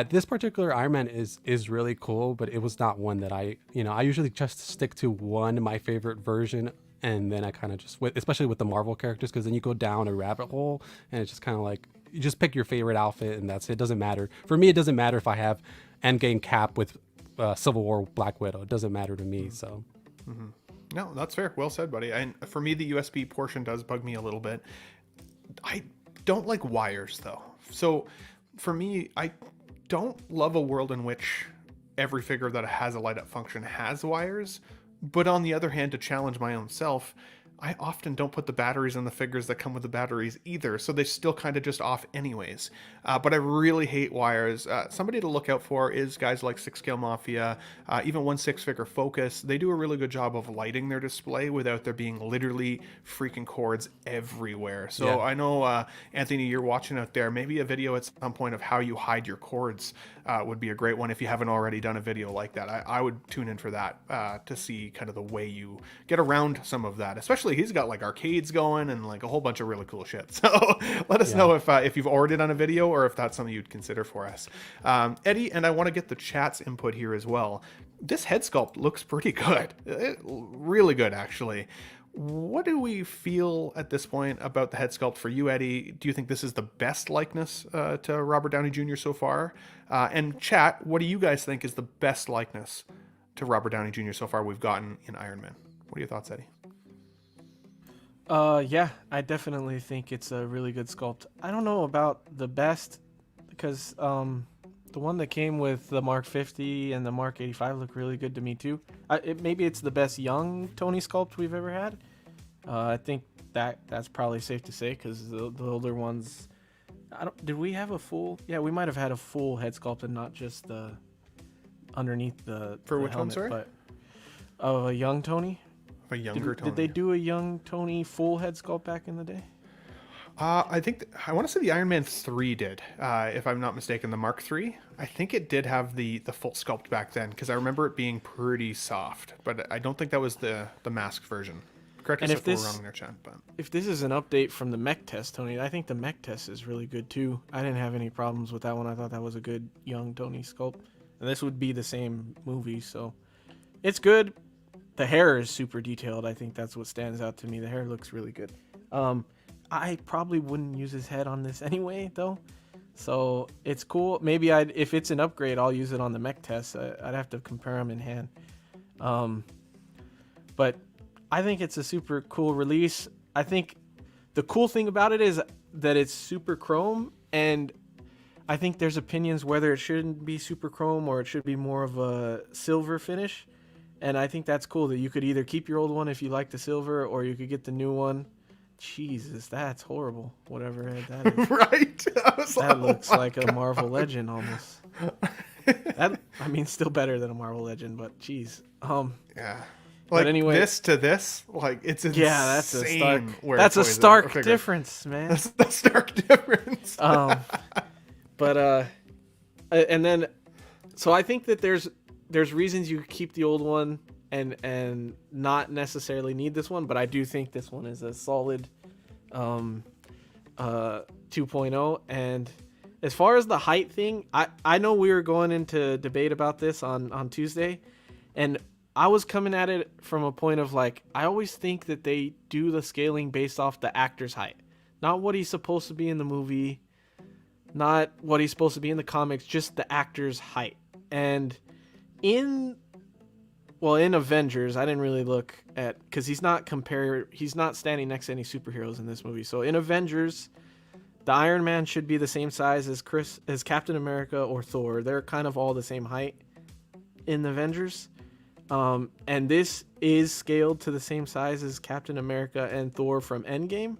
this particular Iron Man is really cool, but it was not one that I usually just stick to my favorite version. And then I kind of especially with the Marvel characters, because then you go down a rabbit hole and it's just kind of like, you just pick your favorite outfit, and that's it. It doesn't matter. For me, it doesn't matter if I have Endgame Cap with Civil War Black Widow. It doesn't matter to me. So. No, that's fair. Well said, buddy. And for me, the USB portion does bug me a little bit. I don't like wires, though. So for me, I don't love a world in which every figure that has a light up function has wires. But on the other hand, to challenge my own self, I often don't put the batteries in the figures that come with the batteries either, so they're still kind of just off anyways. But I really hate wires. Somebody to look out for is guys like 6-Scale Mafia, even 1/6-Figure Focus. They do a really good job of lighting their display without there being literally freaking cords everywhere. So Yeah. I know, Anthony, you're watching out there. Maybe a video at some point of how you hide your cords would be a great one if you haven't already done a video like that. I would tune in for that to see kind of the way you get around some of that, especially he's got like arcades going and like a whole bunch of really cool shit. So let us know if you've already done a video or if that's something you'd consider for us. Eddie, and I want to get the chat's input here as well. This head sculpt looks pretty good. Really good, actually. What do we feel at this point about the head sculpt for you, Eddie? Do you think this is the best likeness to Robert Downey Jr. so far? And chat, what do you guys think is the best likeness to Robert Downey Jr. so far we've gotten in Iron Man? What are your thoughts, Eddie? Yeah, I definitely think it's a really good sculpt. I don't know about the best because the one that came with the Mark 50 and the Mark 85 look really good to me too. Maybe it's the best young Tony sculpt we've ever had. I think that's probably safe to say because the older ones. Did we have a full? Yeah, we might have had a full head sculpt and not just the underneath the. For the which helmet, one, sorry? But of a young Tony. A younger Tony. Did they do a young Tony full head sculpt back in the day? I think I want to say the Iron Man 3 did, if I'm not mistaken, the Mark 3. I think it did have the full sculpt back then because I remember it being pretty soft, but I don't think that was the masked version. Correct us if we're wrong in their chat. But if this is an update from the mech test, Tony, I think the mech test is really good too. I didn't have any problems with that one. I thought that was a good young Tony sculpt, and this would be the same movie, so it's good. The hair is super detailed. I think that's what stands out to me. The hair looks really good. I probably wouldn't use his head on this anyway, though. So it's cool. Maybe if it's an upgrade, I'll use it on the mech test. I'd have to compare them in hand. But I think it's a super cool release. I think the cool thing about it is that it's super chrome, and I think there's opinions whether it shouldn't be super chrome or it should be more of a silver finish. And I think that's cool that you could either keep your old one if you like the silver, or you could get the new one. Jesus, that's horrible. Whatever that is. right? That looks like a Marvel Legend almost. Still better than a Marvel Legend, but geez. Yeah. But anyway, this to this, like it's insane. Yeah, that's a stark difference, man. That's a stark difference. And then, so I think that there's reasons you keep the old one and not necessarily need this one, but I do think this one is a solid 2.0. And as far as the height thing, I know we were going into debate about this on Tuesday, and I was coming at it from a point of like, I always think that they do the scaling based off the actor's height, not what he's supposed to be in the movie, not what he's supposed to be in the comics, just the actor's height. And in Avengers, I didn't really look at, because he's not standing next to any superheroes in this movie. So in Avengers, the Iron Man should be the same size as Captain America or Thor. They're kind of all the same height in the Avengers. And this is scaled to the same size as Captain America and Thor from Endgame.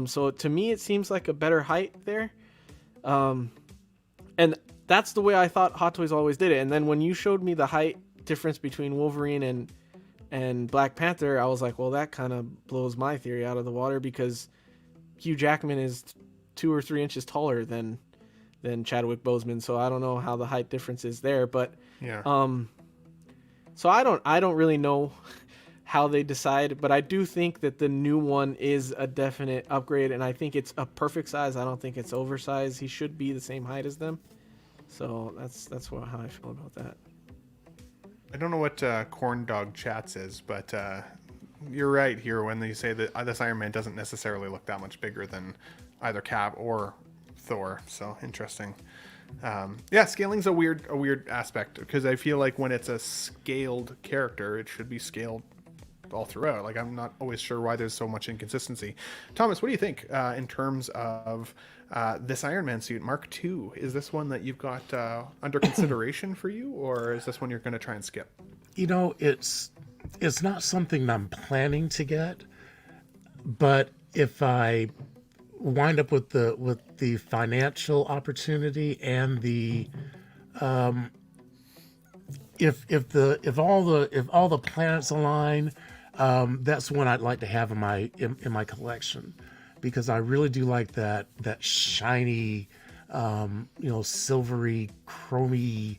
So to me, it seems like a better height there. And that's the way I thought Hot Toys always did it. And then when you showed me the height difference between Wolverine and Black Panther, I was like, well, that kind of blows my theory out of the water, because Hugh Jackman is 2 or 3 inches taller than Chadwick Boseman. So I don't know how the height difference is there, but yeah. So I don't really know how they decide, but I do think that the new one is a definite upgrade, and I think it's a perfect size. I don't think it's oversized. He should be the same height as them. So that's how I feel about that. I don't know what Corn Dog Chats is, but you're right here when they say that this Iron Man doesn't necessarily look that much bigger than either Cap or Thor. So interesting. Yeah, scaling's a weird aspect, because I feel like when it's a scaled character, it should be scaled all throughout. Like, I'm not always sure why there's so much inconsistency. Thomas, what do you think in terms of this Iron Man suit, Mark II? Is this one that you've got under consideration for you, or is this one you're going to try and skip? You know, it's not something I'm planning to get, but if I wind up with the financial opportunity and the if all the planets align, that's one I'd like to have in my collection, because I really do like that shiny, silvery, chromy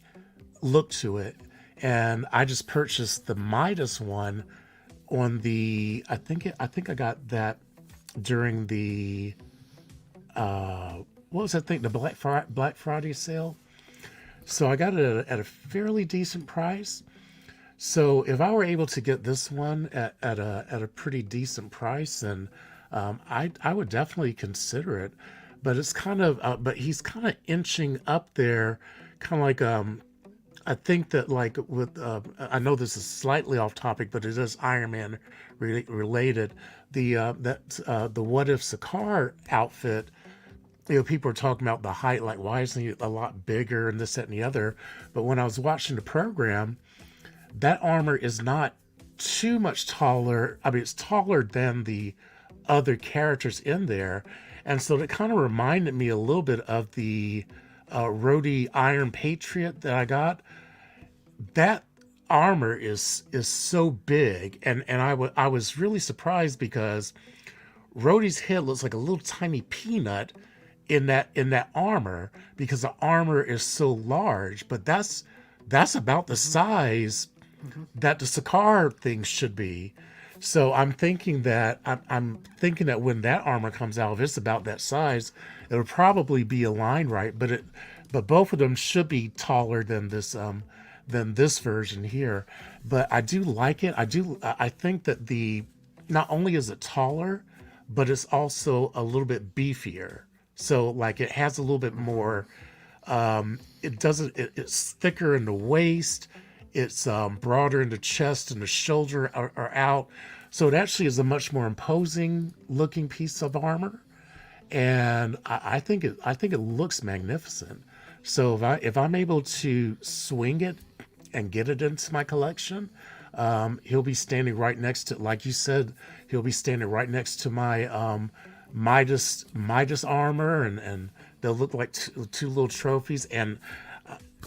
look to it. And I just purchased the Midas one on the I think I got that during the what was that thing, the Black Friday sale. So I got it at a fairly decent price. So if I were able to get this one at a pretty decent price, then I would definitely consider it. But it's kind of but he's kind of inching up there, kind of like I think that, like, with I know this is slightly off topic, but it is Iron Man related. The What If Sakaar outfit, people are talking about the height, like, why isn't he a lot bigger, and this, that, and the other. But when I was watching the program, that armor is not too much taller. I mean, it's taller than the other characters in there, and so it kind of reminded me a little bit of the Rhodey Iron Patriot that I got. That armor is so big, and I was really surprised, because Rhodey's head looks like a little tiny peanut in that armor, because the armor is so large. But that's about the size that the Sakaar thing should be. So I'm thinking that when that armor comes out, if it's about that size, it'll probably be aligned right. But both of them should be taller than this version here. But I do like it. I think that not only is it taller, but it's also a little bit beefier. So, like, it has a little bit more. It's thicker in the waist. It's broader in the chest, and the shoulder are out. So it actually is a much more imposing looking piece of armor, and I think it looks magnificent. So if I'm able to swing it and get it into my collection, he'll be standing right next to, like you said, he'll be standing right next to my Midas armor, and they'll look like two little trophies. And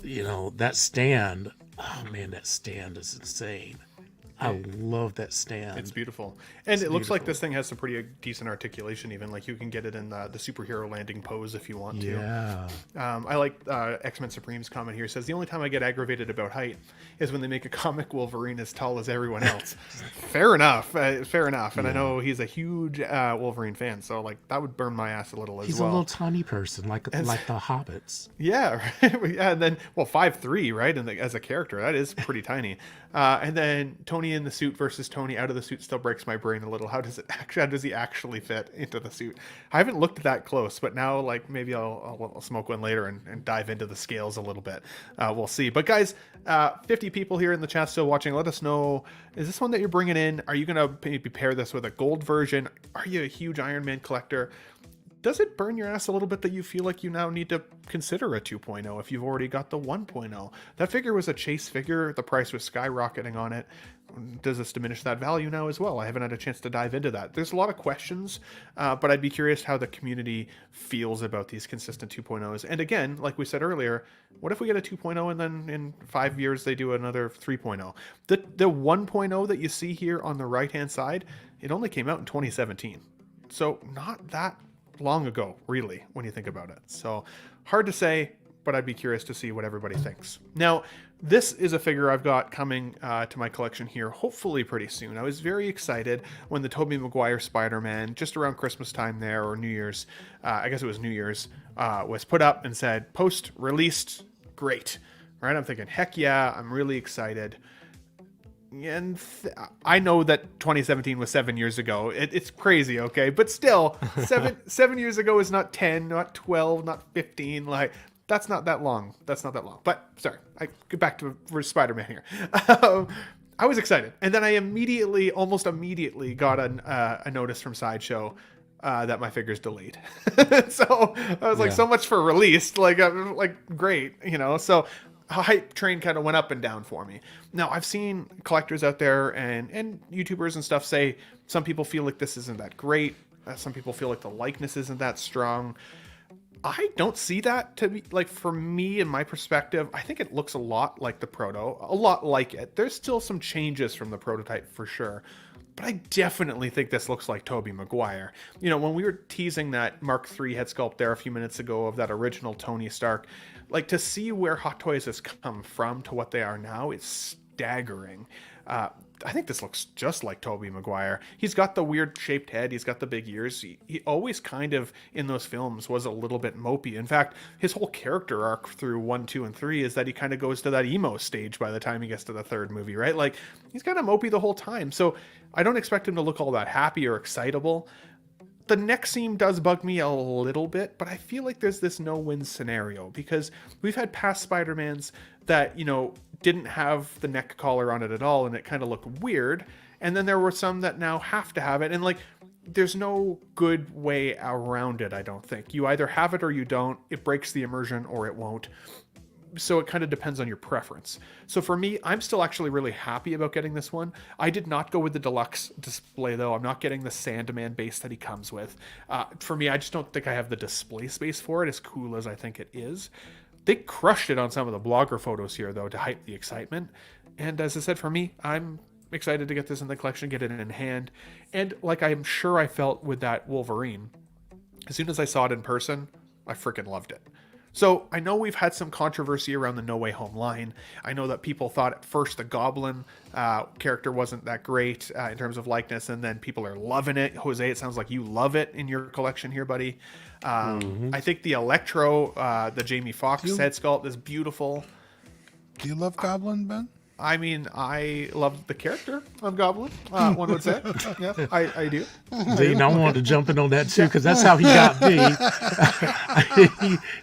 that stand, oh man, that stand is insane. I love that stand. It's beautiful. And it looks like this thing has some pretty decent articulation even. Like, you can get it in the superhero landing pose if you want to. Yeah. I like X-Men Supreme's comment here. It says, the only time I get aggravated about height is when they make a comic Wolverine as tall as everyone else. Fair enough. Fair enough. And I know he's a huge Wolverine fan, so, like, that would burn my ass a little as well. He's a little tiny person, like the Hobbits. Yeah, right. Yeah, and then, 5'3", right? And as a character, that is pretty tiny. And then Tony in the suit versus Tony out of the suit still breaks my brain a little. How does he actually fit into the suit? I haven't looked that close, but now, like, maybe I'll smoke one later and dive into the scales a little bit. We'll see. But guys, 50 people here in the chat still watching. Let us know, is this one that you're bringing in? Are you going to maybe pair this with a gold version? Are you a huge Iron Man collector? Does it burn your ass a little bit that you feel like you now need to consider a 2.0 if you've already got the 1.0? That figure was a chase figure. The price was skyrocketing on it. Does this diminish that value now as well? I haven't had a chance to dive into that. There's a lot of questions, but I'd be curious how the community feels about these consistent 2.0s. And again, like we said earlier, what if we get a 2.0 and then in 5 years they do another 3.0? The 1.0 that you see here on the right-hand side, it only came out in 2017. So not that long ago, really, when you think about it. So hard to say, but I'd be curious to see what everybody thinks. Now, this is a figure I've got coming to my collection here, hopefully pretty soon. I was very excited when the Tobey Maguire Spider-Man, just around Christmas time there, or New Year's, I guess it was New Year's, was put up and said, post-released, great. Right? I'm thinking, heck yeah, I'm really excited. and I know that 2017 was 7 years ago. It's crazy, okay? But still, 7 years ago is not 10, not 12, not 15. Like, that's not that long. That's not that long. But sorry, I get back to Spider-Man here. I was excited, and then I almost immediately got a notice from Sideshow that my figure's delayed. So I was like, so much for released, like great, you know. So hype train kind of went up and down for me. Now I've seen collectors out there and YouTubers and stuff say some people feel like this isn't that great. Some people feel like the likeness isn't that strong. I don't see that to be like, for me, in my perspective, I think it looks a lot like the proto, a lot like it. There's still some changes from the prototype for sure, but I definitely think this looks like Tobey Maguire. You know, when we were teasing that Mark III head sculpt there a few minutes ago of that original Tony Stark, like, to see where Hot Toys has come from to what they are now, it's staggering. I think this looks just like Tobey Maguire. He's got the weird shaped head. He's got the big ears. He always kind of, in those films, was a little bit mopey. In fact, his whole character arc through 1, 2, and 3 is that he kind of goes to that emo stage by the time he gets to the third movie, right? Like, he's kind of mopey the whole time. So I don't expect him to look all that happy or excitable. The neck seam does bug me a little bit, but I feel like there's this no-win scenario because we've had past Spider-Mans that, you know, didn't have the neck collar on it at all, and it kind of looked weird. And then there were some that now have to have it, and like, there's no good way around it, I don't think. You either have it or you don't. It breaks the immersion or it won't. So it kind of depends on your preference. So for me, I'm still actually really happy about getting this one. I did not go with the deluxe display, though. I'm not getting the Sandman base that he comes with. For me, I just don't think I have the display space for it, as cool as I think it is. They crushed it on some of the blogger photos here, though, to hype the excitement. And as I said, for me, I'm excited to get this in the collection, get it in hand. And like I'm sure I felt with that Wolverine, as soon as I saw it in person, I freaking loved it. So I know we've had some controversy around the No Way Home line. I know that people thought at first the Goblin character wasn't that great in terms of likeness, and then people are loving it. Jose, it sounds like you love it in your collection here, buddy. I think the Electro, the Jamie Foxx head sculpt is beautiful. Do you love Goblin, Ben? I mean, I love the character of Goblin, one would say. Yeah, I do. Dean, I wanted to jump in on that too, because that's how he got me.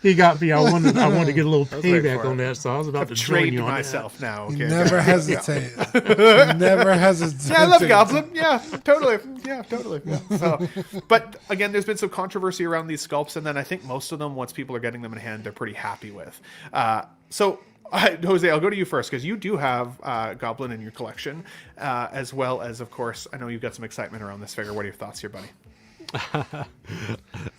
he got me. I wanted to get a little payback on that, so I was about to join you on myself that. now. Okay. Never hesitate. Never hesitate. Yeah, I love Goblin. Yeah, totally. Yeah, totally. Yeah. So, but again, there's been some controversy around these sculpts, and then I think most of them, once people are getting them in hand, they're pretty happy with. Jose, I'll go to you first because you do have Goblin in your collection, as well as, of course, I know you've got some excitement around this figure. What are your thoughts here, buddy?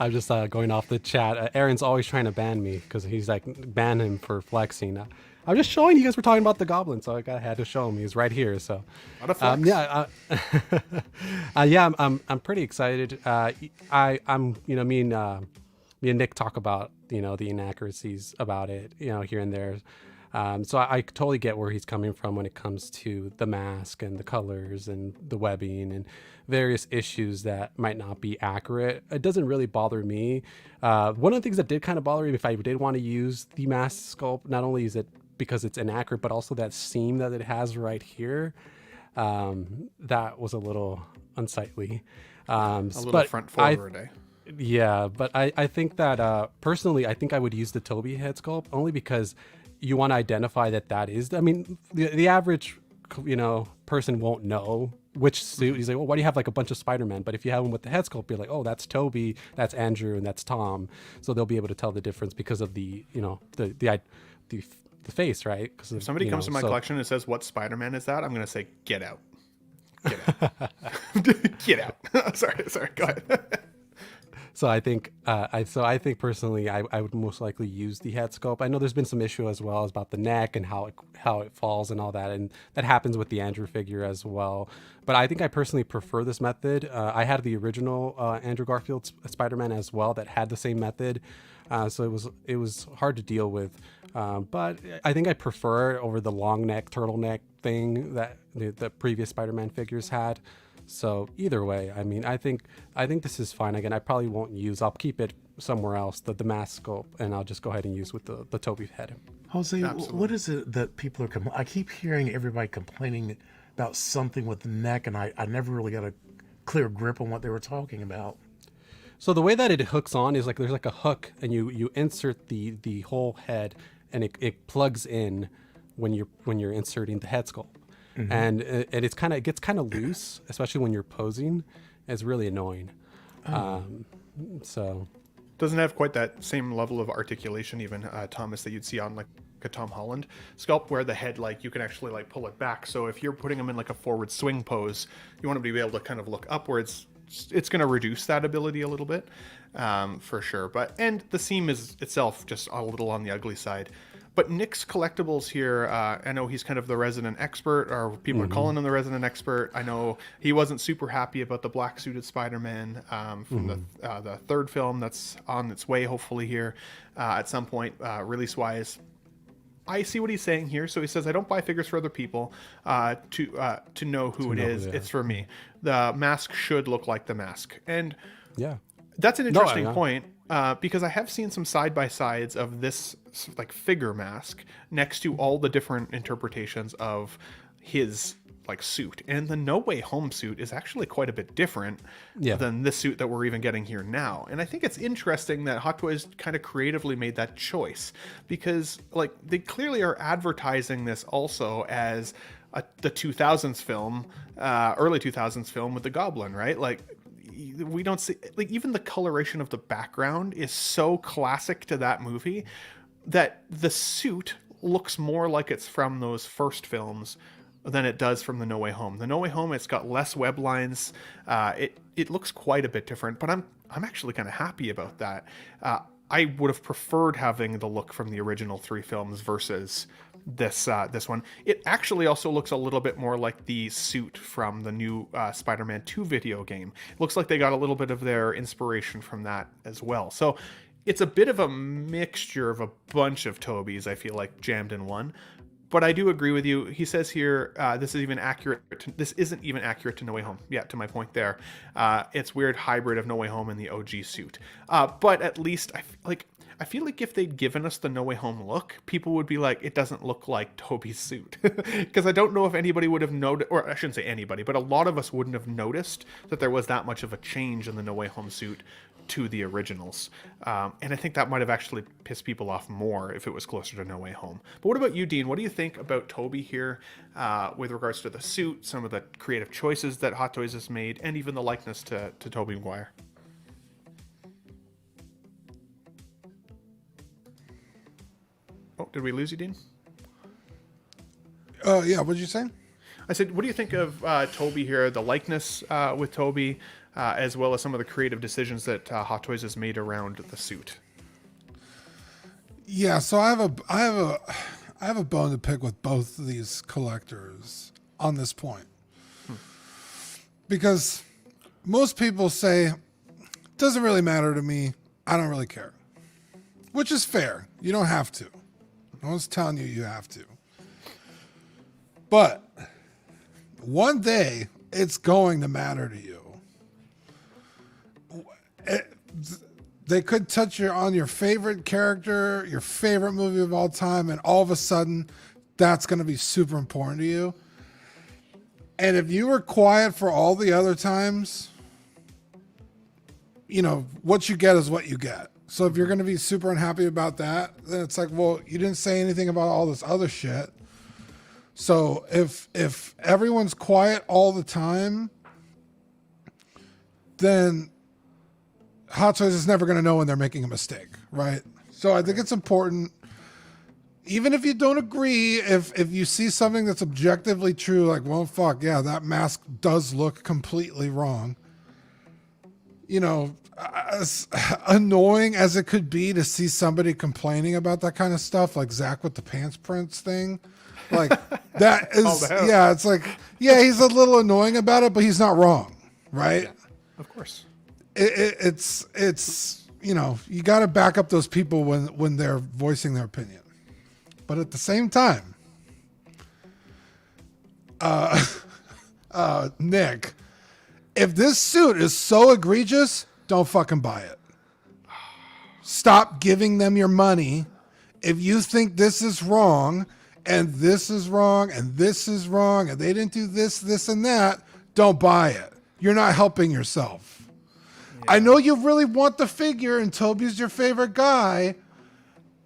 I'm just going off the chat. Aaron's always trying to ban me because he's like, ban him for flexing. I'm just showing you guys were talking about the Goblin, so I had to show him. He's right here. So, I'm pretty excited. I'm me and Nick talk about the inaccuracies about it, here and there. So I totally get where he's coming from when it comes to the mask and the colors and the webbing and various issues that might not be accurate. It doesn't really bother me. One of the things that did kind of bother me, if I did want to use the mask sculpt, not only is it because it's inaccurate, but also that seam that it has right here, that was a little unsightly. A little front forward, eh? Yeah, but I think that personally, I think I would use the Toby head sculpt only because you want to identify that is. I mean, the average person won't know which suit. He's like, well, why do you have like a bunch of Spider-Man? But if you have them with the head sculpt, you're like, oh, that's Toby, that's Andrew, and that's Tom. So they'll be able to tell the difference because of the face, right? Because if somebody comes to my collection and says, what Spider-Man is that? I'm going to say, get out. Get out. Get out. Sorry, go ahead. So I think, personally, I would most likely use the head sculpt. I know there's been some issue as well about the neck and how it falls and all that, and that happens with the Andrew figure as well. But I think I personally prefer this method. I had the original Andrew Garfield Spider-Man as well that had the same method, so it was hard to deal with. But I think I prefer it over the long neck turtleneck thing that the previous Spider-Man figures had. So either way, I mean, I think this is fine. Again, I probably won't use. I'll keep it somewhere else, the mask sculpt, and I'll just go ahead and use with the Toby head. Jose, Absolutely. What is it that people are I keep hearing everybody complaining about something with the neck, and I never really got a clear grip on what they were talking about. So the way that it hooks on is like there's like a hook, and you insert the whole head, and it plugs in when you're inserting the head sculpt, and it gets kind of loose, especially when you're posing. It's really annoying. So Doesn't have quite that same level of articulation, even Thomas, that you'd see on like a Tom Holland sculpt, where the head, like, you can actually like pull it back. So if you're putting him in like a forward swing pose, you want him to be able to kind of look upwards. It's going to reduce that ability a little bit, for sure. And the seam is itself just a little on the ugly side. But Nick's Collectibles here, I know he's kind of the resident expert, or people are calling him the resident expert. I know he wasn't super happy about the black suited Spider-Man from the third film that's on its way, hopefully here at some point, release-wise. I see what he's saying here. So he says, I don't buy figures for other people to know who it is. It's for me. The mask should look like the mask. And yeah, that's an interesting point, because I have seen some side-by-sides of this like figure mask next to all the different interpretations of his like suit. And the No Way Home suit is actually quite a bit different than this suit that we're even getting here now. And I think it's interesting that Hot Toys kind of creatively made that choice, because like they clearly are advertising this also as the 2000s film, early 2000s film with the Goblin, right? Like, we don't see, like, even the coloration of the background is so classic to that movie that the suit looks more like it's from those first films than it does from the No Way Home. The No Way Home, it's got less web lines. It looks quite a bit different, but I'm actually kind of happy about that. I would have preferred having the look from the original 3 films versus this one. It actually also looks a little bit more like the suit from the new Spider-Man 2 video game. It looks like they got a little bit of their inspiration from that as well. So it's a bit of a mixture of a bunch of Tobys, I feel like, jammed in one. But I do agree with you. He says here, this isn't even accurate to No Way Home. Yeah, to my point there. It's weird hybrid of No Way Home and the OG suit. But at least I feel like if they'd given us the No Way Home look, people would be like, it doesn't look like Tobey's suit. Because I don't know if anybody would have noticed, or I shouldn't say anybody, but a lot of us wouldn't have noticed that there was that much of a change in the No Way Home suit to the originals. And I think that might have actually pissed people off more if it was closer to No Way Home. But what about you, Dean? What do you think about Tobey here with regards to the suit, some of the creative choices that Hot Toys has made, and even the likeness to Tobey Maguire? Oh, did we lose you, Dean? Yeah, what did you say? I said, what do you think of Tobey here, the likeness with Tobey, as well as some of the creative decisions that Hot Toys has made around the suit? Yeah, so I have a bone to pick with both of these collectors on this point. Because most people say, it doesn't really matter to me, I don't really care. Which is fair. You don't have to. No one's telling you you have to. But one day, it's going to matter to you. They could touch on your favorite character, your favorite movie of all time, and all of a sudden, that's going to be super important to you. And if you were quiet for all the other times, you know, what you get is what you get. So if you're going to be super unhappy about that, then it's like, well, you didn't say anything about all this other shit. So if everyone's quiet all the time, then Hot Toys is never going to know when they're making a mistake, right? So I think it's important, even if you don't agree, if you see something that's objectively true, like, well, fuck, yeah, that mask does look completely wrong. You know, as annoying as it could be to see somebody complaining about that kind of stuff, like Zach with the pants prints thing, like that is, yeah, it's like, yeah, he's a little annoying about it, but he's not wrong, right? Yeah, of course. It's you know, you got to back up those people when they're voicing their opinion, but at the same time, Nick, if this suit is so egregious, don't fucking buy it. Stop giving them your money. If you think this is wrong, and this is wrong, and this is wrong, and they didn't do this, this, and that, don't buy it. You're not helping yourself. Yeah. I know you really want the figure, and Toby's your favorite guy,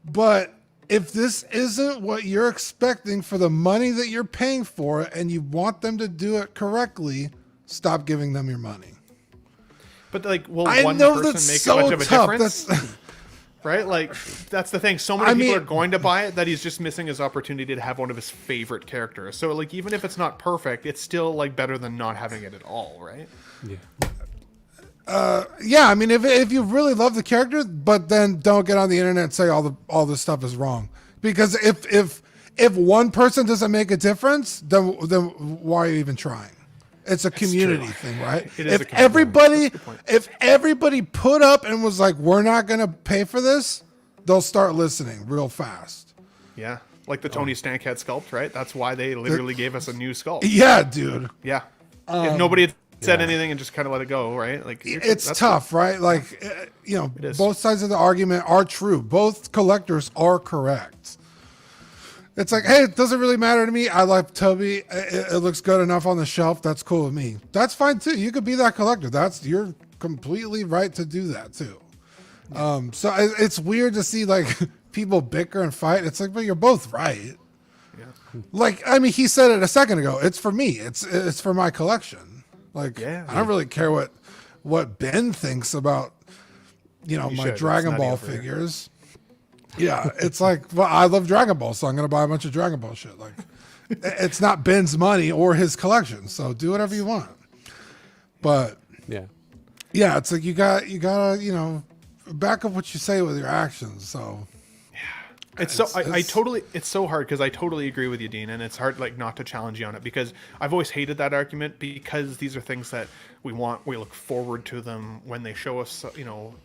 but if this isn't what you're expecting for the money that you're paying for it, and you want them to do it correctly, stop giving them your money. But like, will I one know person that's make so much of a tough. difference? Right? Like, that's the thing. So many people are going to buy it that he's just missing his opportunity to have one of his favorite characters. So, like, even if it's not perfect, it's still, like, better than not having it at all, right? Yeah. Yeah, I mean, if you really love the character, but then don't get on the internet and say all this stuff is wrong. Because if one person doesn't make a difference, then why are you even trying? It's a community thing, right? It is If a community. if everybody put up and was like, we're not going to pay for this, they'll start listening real fast. Yeah. Like the Tony Stank-head sculpt, right? That's why they literally gave us a new sculpt. Yeah, dude. Yeah. If nobody had said anything and just kind of let it go, right? Like, It's tough, right? Like, both sides of the argument are true. Both collectors are correct. It's like, hey, it doesn't really matter to me. I like Toby. It looks good enough on the shelf. That's cool with me. That's fine too. You could be that collector. You're completely right to do that too. So it's weird to see like people bicker and fight. It's like, but you're both right. Yeah. Like, I mean, he said it a second ago. It's for me. It's for my collection. Like, I don't really care what Ben thinks about, my Dragon Ball figures. Yeah, it's like, well, I love Dragon Ball, so I'm going to buy a bunch of Dragon Ball shit. Like, it's not Ben's money or his collection, so do whatever you want. But yeah, it's like you gotta, back up what you say with your actions. So it's so hard because I totally agree with you, Dean, and it's hard like not to challenge you on it because I've always hated that argument because these are things that we look forward to them when they show us,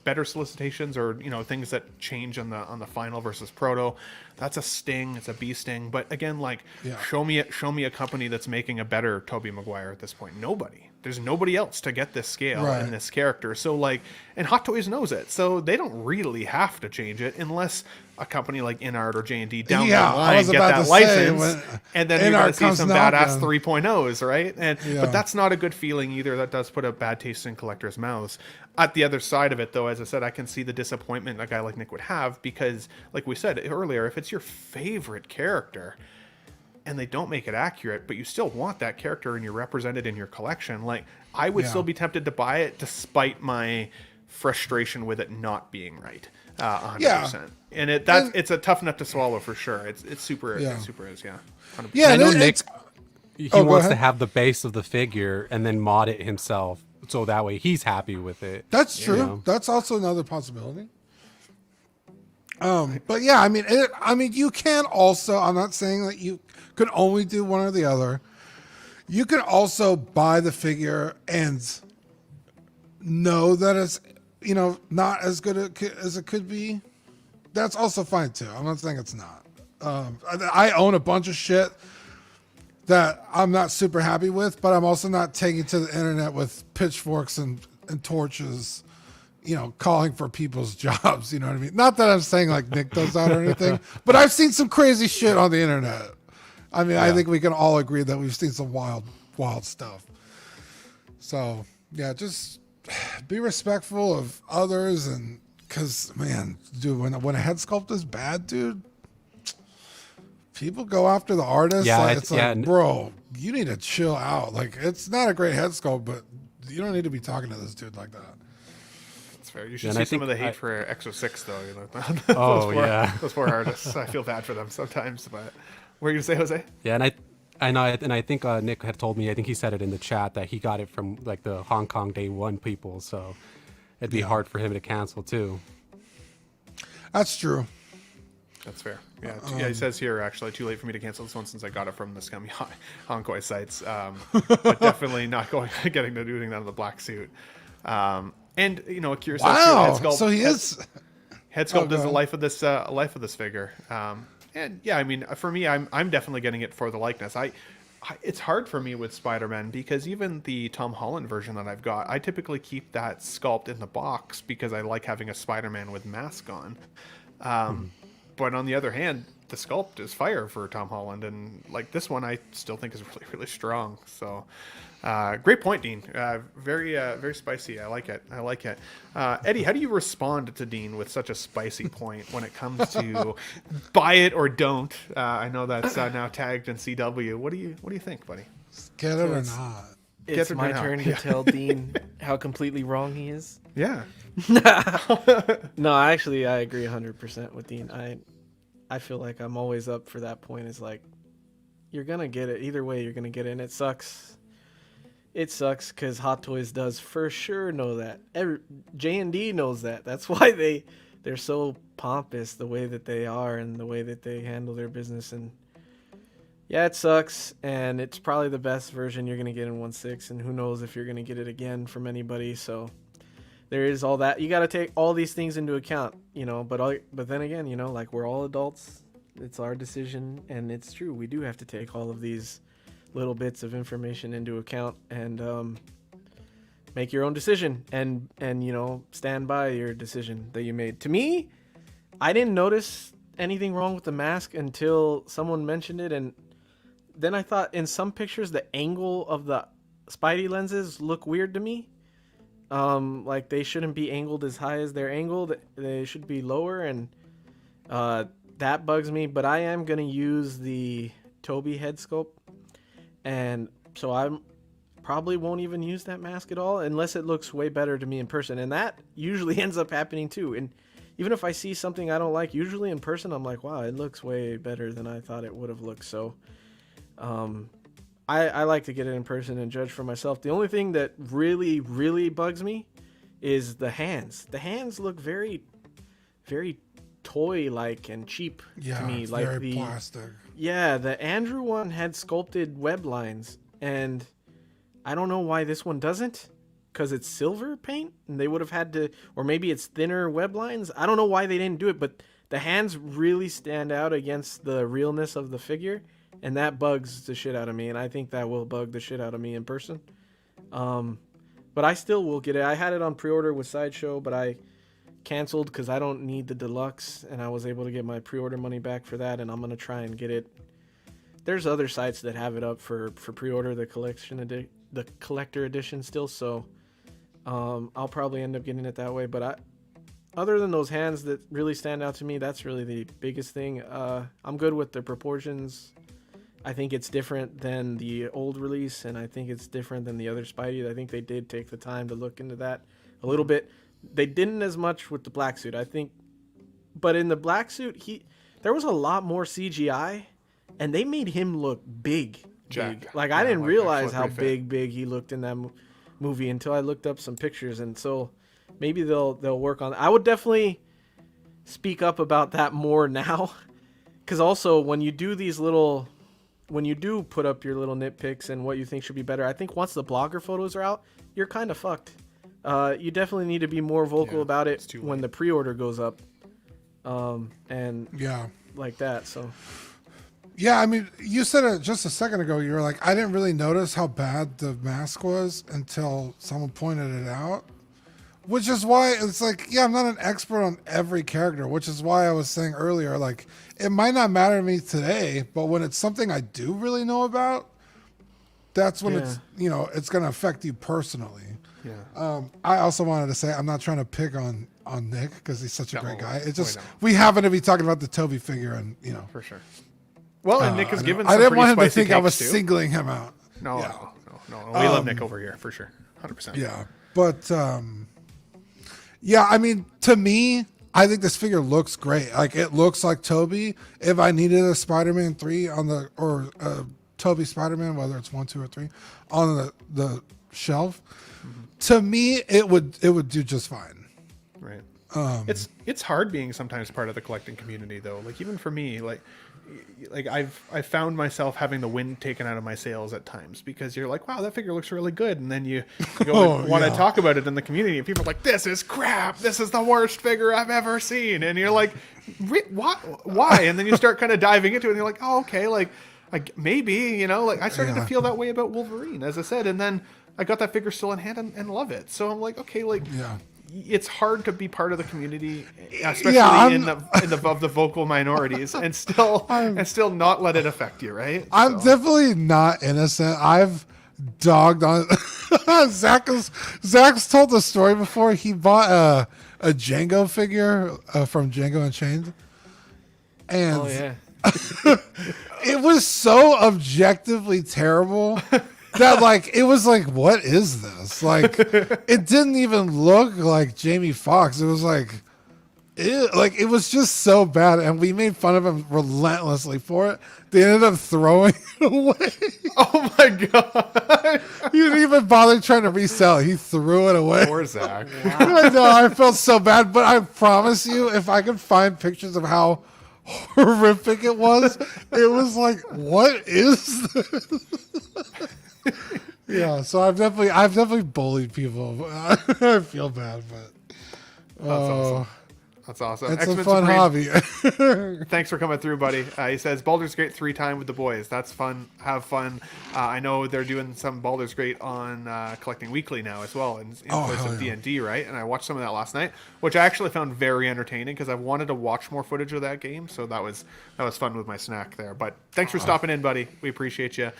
better solicitations or things that change on the final versus proto. That's a sting. It's a bee sting. But again, like show me a company that's making a better Tobey Maguire at this point. There's nobody else to get this scale and this character. So like, and Hot Toys knows it. So they don't really have to change it unless a company like InArt or J&D down the line get that license, and then you're going to see some badass 3.0s, right? But that's not a good feeling either. That does put a bad taste in collectors' mouths. At the other side of it, though, as I said, I can see the disappointment a guy like Nick would have because, like we said earlier, if it's your favorite character and they don't make it accurate, but you still want that character and you're represented in your collection, like I would still be tempted to buy it despite my frustration with it not being right. 100%. And it's a tough nut to swallow for sure. It's super is 100%. Yeah, I know Nick. He wants to have the base of the figure and then mod it himself, so that way he's happy with it. That's true. That's also another possibility. But yeah, I mean, you can also. I'm not saying that you could only do one or the other. You can also buy the figure and know that it's not as good as it could be. That's also fine too. I'm not saying it's not. I own a bunch of shit that I'm not super happy with, but I'm also not taking to the internet with pitchforks and torches, calling for people's jobs. You know what I mean? Not that I'm saying like Nick does that or anything, but I've seen some crazy shit on the internet. I mean, I think we can all agree that we've seen some wild stuff. So yeah, just be respectful of others, and because man, dude, when a head sculpt is bad, dude, people go after the artist. Yeah, it's like, bro, you need to chill out. Like, it's not a great head sculpt, but you don't need to be talking to this dude like that. That's fair. You should see some of the hate for EXO-6 though. Those poor artists. I feel bad for them sometimes. But what were you gonna say, Jose? Yeah, and I think Nick had told me. I think he said it in the chat that he got it from like the Hong Kong Day One people. So it'd be hard for him to cancel too. That's true. That's fair. Yeah, he says here, actually, too late for me to cancel this one since I got it from the scummy Hong Kong sites. But definitely not getting to doing that in the black suit. And a curious head sculpt. So he is head sculpt is the life of this figure. And yeah, I mean, for me, I'm definitely getting it for the likeness. It's hard for me with Spider-Man because even the Tom Holland version that I've got, I typically keep that sculpt in the box because I like having a Spider-Man with mask on. But on the other hand, the sculpt is fire for Tom Holland, and like this one I still think is really, really strong. So great point, Dean. Very spicy. I like it. Eddie, how do you respond to Dean with such a spicy point when it comes to buy it or don't? I know that's now tagged in CW. What do you think, buddy? Get it or not? It's it or my not? turn to tell Dean how completely wrong he is. Yeah. No, actually, I agree 100% with Dean. I feel like I'm always up for that point. Is like, you're gonna get it either way. You're gonna get it, and it sucks. It sucks because Hot Toys does for sure know that. J&D knows that. That's why they're so pompous the way that they are and the way that they handle their business. And yeah, it sucks, and it's probably the best version you're gonna get in 1.6, and who knows if you're gonna get it again from anybody. So there is all that. You got to take all these things into account, but then again, like, we're all adults. It's our decision, and it's true. We do have to take all of these little bits of information into account and make your own decision and stand by your decision that you made. To me, I didn't notice anything wrong with the mask until someone mentioned it, and then I thought in some pictures the angle of the Spidey lenses look weird to me. Like, they shouldn't be angled as high as they're angled. They should be lower, and that bugs me. But I am going to use the Toby head sculpt, and so I probably won't even use that mask at all unless it looks way better to me in person, and that usually ends up happening too. And even if I see something I don't like, usually in person I'm like, wow, it looks way better than I thought it would have looked. So I like to get it in person and judge for myself. The only thing that really, really bugs me is the hands. The hands look very, very toy-like and cheap to me. It's like very plastic. Yeah, the Andrew one had sculpted web lines, and I don't know why this one doesn't, because it's silver paint, and they would have had to, or maybe it's thinner web lines. I don't know why they didn't do it, but the hands really stand out against the realness of the figure. And that bugs the shit out of me, and I think that will bug the shit out of me in person. But I still will get it. I had it on pre-order with Sideshow, but I canceled because I don't need the deluxe, and I was able to get my pre-order money back for that, and I'm going to try and get it. There's other sites that have it up for pre-order, the collector edition still, so I'll probably end up getting it that way. But other than those hands that really stand out to me, that's really the biggest thing. I'm good with the proportions. I think it's different than the old release, and I think it's different than the other Spidey. I think they did take the time to look into that a little bit. They didn't as much with the black suit, I think. But in the black suit, there was a lot more CGI, and they made him look big. Like, I didn't realize how big he looked in that movie until I looked up some pictures, and so maybe they'll work on it. I would definitely speak up about that more now, because also when you do put up your little nitpicks and what you think should be better, I think once the blogger photos are out, you're kind of fucked. You definitely need to be more vocal about it when the pre-order goes up. And like that. So yeah, I mean, you said it just a second ago. You were like, I didn't really notice how bad the mask was until someone pointed it out. Which is why it's like, yeah, I'm not an expert on every character, which is why I was saying earlier, like, it might not matter to me today, but when it's something I do really know about, that's when it's going to affect you personally. Yeah. I also wanted to say, I'm not trying to pick on Nick because he's such a great guy. It's just, we happen to be talking about the Toby figure, and, For sure. Well, and Nick has given some I didn't want him to spicy think I was takes, too. singling him out. No. We love Nick over here, for sure. 100%. Yeah. But, yeah, I mean, to me, I think this figure looks great. Like, it looks like Toby. If I needed a Spider-Man 3 or a Toby Spider-Man, whether it's 1, 2, or 3, on the shelf, to me, it would do just fine. Right. It's hard being sometimes part of the collecting community, though. Like, even for me, like I've found myself having the wind taken out of my sails at times, because you're like, wow, that figure looks really good, and then you go and want to talk about it in the community, and people are like, this is crap, this is the worst figure I've ever seen, and you're like, what? Why? And then you start kind of diving into it, and you're like, oh, okay, like maybe, like I started to feel that way about Wolverine, as I said, and then I got that figure still in hand and love it. So I'm like, okay, like it's hard to be part of the community, especially Yeah, in the of the vocal minorities, and still not let it affect you, right? I'm definitely not innocent. I've dogged on Zach's told the story before. He bought a Django figure from Django Unchained, and Oh yeah. it was so objectively terrible that like it was like, what is this? Like it didn't even look like Jamie Foxx. It was like it was just so bad, and we made fun of him relentlessly for it. They ended up throwing it away. Oh my god! He didn't even bother trying to resell it. He threw it away. Poor Zach. I know, I felt so bad, but I promise you, if I could find pictures of how horrific it was like, what is this? Yeah, so I've definitely bullied people. I feel bad, but That's awesome. That's awesome. it's a X-Men fun Supreme, hobby. thanks for coming through, buddy. He says Baldur's Gate 3 time with the boys. That's fun. Have fun. I know they're doing some Baldur's Gate on Collecting Weekly now as well, in place of D&D, right? And I watched some of that last night, which I actually found very entertaining because I wanted to watch more footage of that game. So that was fun with my snack there. But thanks for stopping in, buddy. We appreciate you.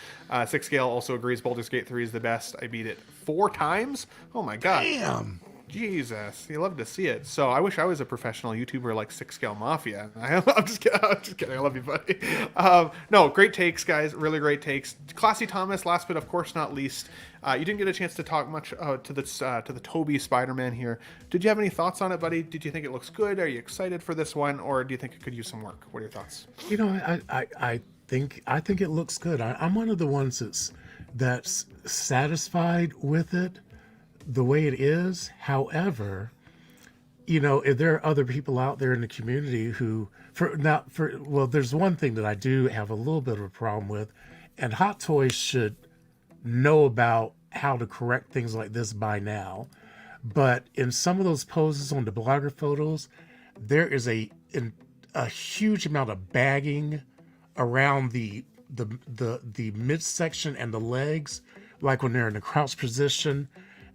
Six Scale also agrees Baldur's Gate 3 is the best. I beat it 4 times. Oh my god. Damn. Jesus, you love to see it. So I wish I was a professional YouTuber like Six Scale Mafia. I'm just kidding. I love you, buddy. No, great takes, guys. Really great takes. Classy Thomas, last but of course not least. You didn't get a chance to talk much to the Toby Spider-Man here. Did you have any thoughts on it, buddy? Did you think it looks good? Are you excited for this one, or do you think it could use some work? What are your thoughts? You know, I think it looks good. I'm one of the ones that's satisfied with it the way it is. However, you know, if there are other people out there in the community who, there's one thing that I do have a little bit of a problem with, and Hot Toys should know about how to correct things like this by now. But in some of those poses on the blogger photos, there is a huge amount of bagging around the midsection and the legs, like when they're in the crouch position.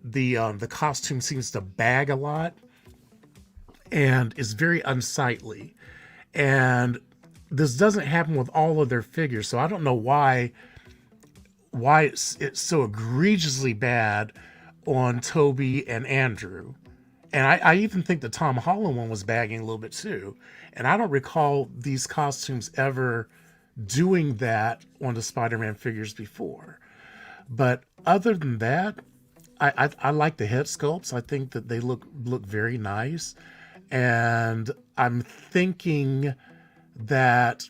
The costume seems to bag a lot and is very unsightly. And this doesn't happen with all of their figures, so I don't know why it's so egregiously bad on Toby and Andrew. And I even think the Tom Holland one was bagging a little bit too. And I don't recall these costumes ever doing that on the Spider-Man figures before. But other than that, I like the head sculpts. I think that they look very nice. And I'm thinking that,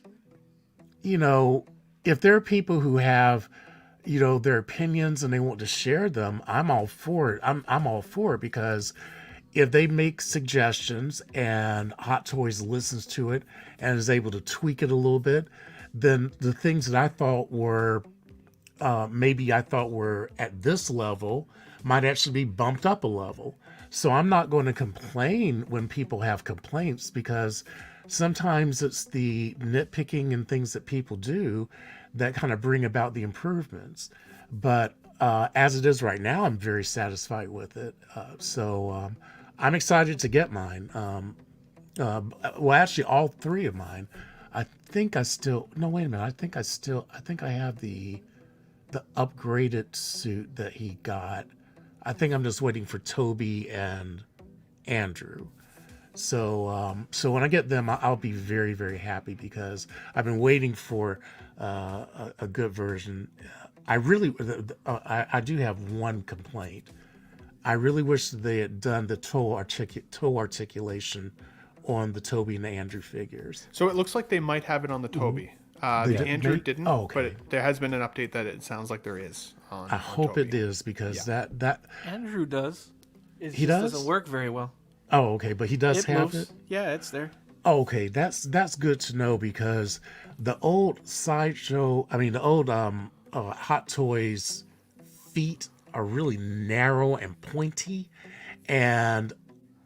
you know, if there are people who have, you know, their opinions and they want to share them, I'm all for it. I'm all for it, because if they make suggestions and Hot Toys listens to it and is able to tweak it a little bit, then the things that I thought were maybe I thought were at this level might actually be bumped up a level. So I'm not going to complain when people have complaints, because sometimes it's the nitpicking and things that people do that kind of bring about the improvements. But as it is right now, I'm very satisfied with it. So I'm excited to get mine. Well, actually, all 3 of mine. I think I still, no, wait a minute. I think I have the upgraded suit that he got. I think I'm just waiting for Toby and Andrew. So when I get them, I'll be very, very happy, because I've been waiting for a good version. I do have one complaint. I really wish they had done the toe articulation on the Toby and the Andrew figures. So it looks like they might have it on the Toby. The Andrew didn't, but there has been an update that it sounds like there is. I hope Toby. it is, because that Andrew does. It He just does? doesn't work very well. Oh, okay, but he does have moves. it. Yeah, it's there. Oh, okay, that's good to know, because the old Hot Toys feet are really narrow and pointy, and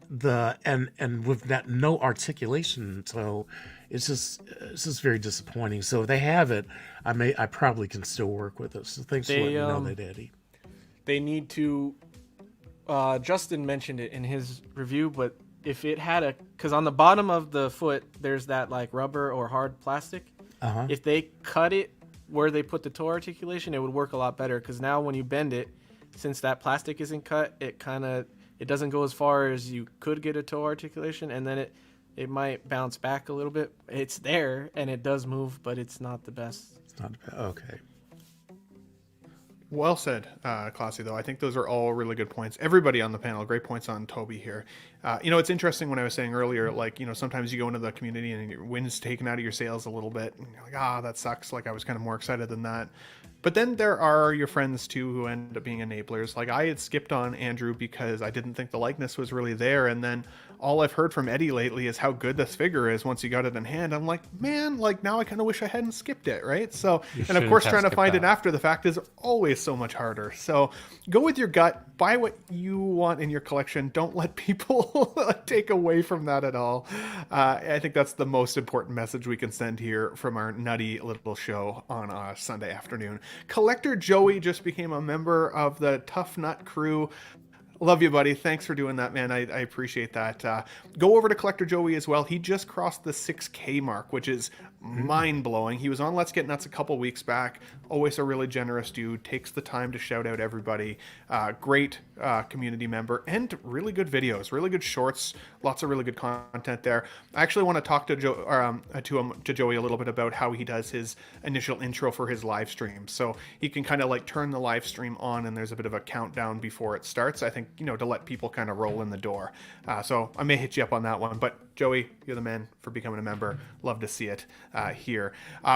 with that no articulation, so it's just very disappointing. So if they have it, I probably can still work with it. So thanks for letting me know that, Eddie. They need to Justin mentioned it in his review, but if it had because on the bottom of the foot there's that like rubber or hard plastic. If they cut it where they put the toe articulation, it would work a lot better. Because now when you bend it, since that plastic isn't cut, it doesn't go as far as you could get a toe articulation, and then it might bounce back a little bit. It's there and it does move, but it's not the best. It's not okay. Well said, Classy, though. I think those are all really good points. Everybody on the panel, great points on Toby here. It's interesting when I was saying earlier, like, sometimes you go into the community and your wind's taken out of your sails a little bit. And you're like, that sucks. Like, I was kind of more excited than that. But then there are your friends, too, who end up being enablers. Like, I had skipped on Andrew because I didn't think the likeness was really there. And then all I've heard from Eddie lately is how good this figure is once you got it in hand. I'm like, man, like, now I kind of wish I hadn't skipped it, right? So, and of course, trying to find it after the fact is always so much harder. So go with your gut. Buy what you want in your collection. Don't let people take away from that at all. I think that's the most important message we can send here from our nutty little show on a Sunday afternoon. Collector Joey just became a member of the Tough Nut crew. Love you, buddy. Thanks for doing that, man. I appreciate that. Go over to Collector Joey as well. He just crossed the 6K mark, which is mind-blowing. He was on Let's Get Nuts a couple weeks back. Always a really generous dude. Takes the time to shout out everybody. Great community member and really good videos, really good shorts. Lots of really good content there. I actually want to talk to Joey a little bit about how he does his initial intro for his live stream. So he can kind of like turn the live stream on and there's a bit of a countdown before it starts. I think, to let people kind of roll in the door. So I may hit you up on that one, but Joey, you're the man for becoming a member. Love to see it here.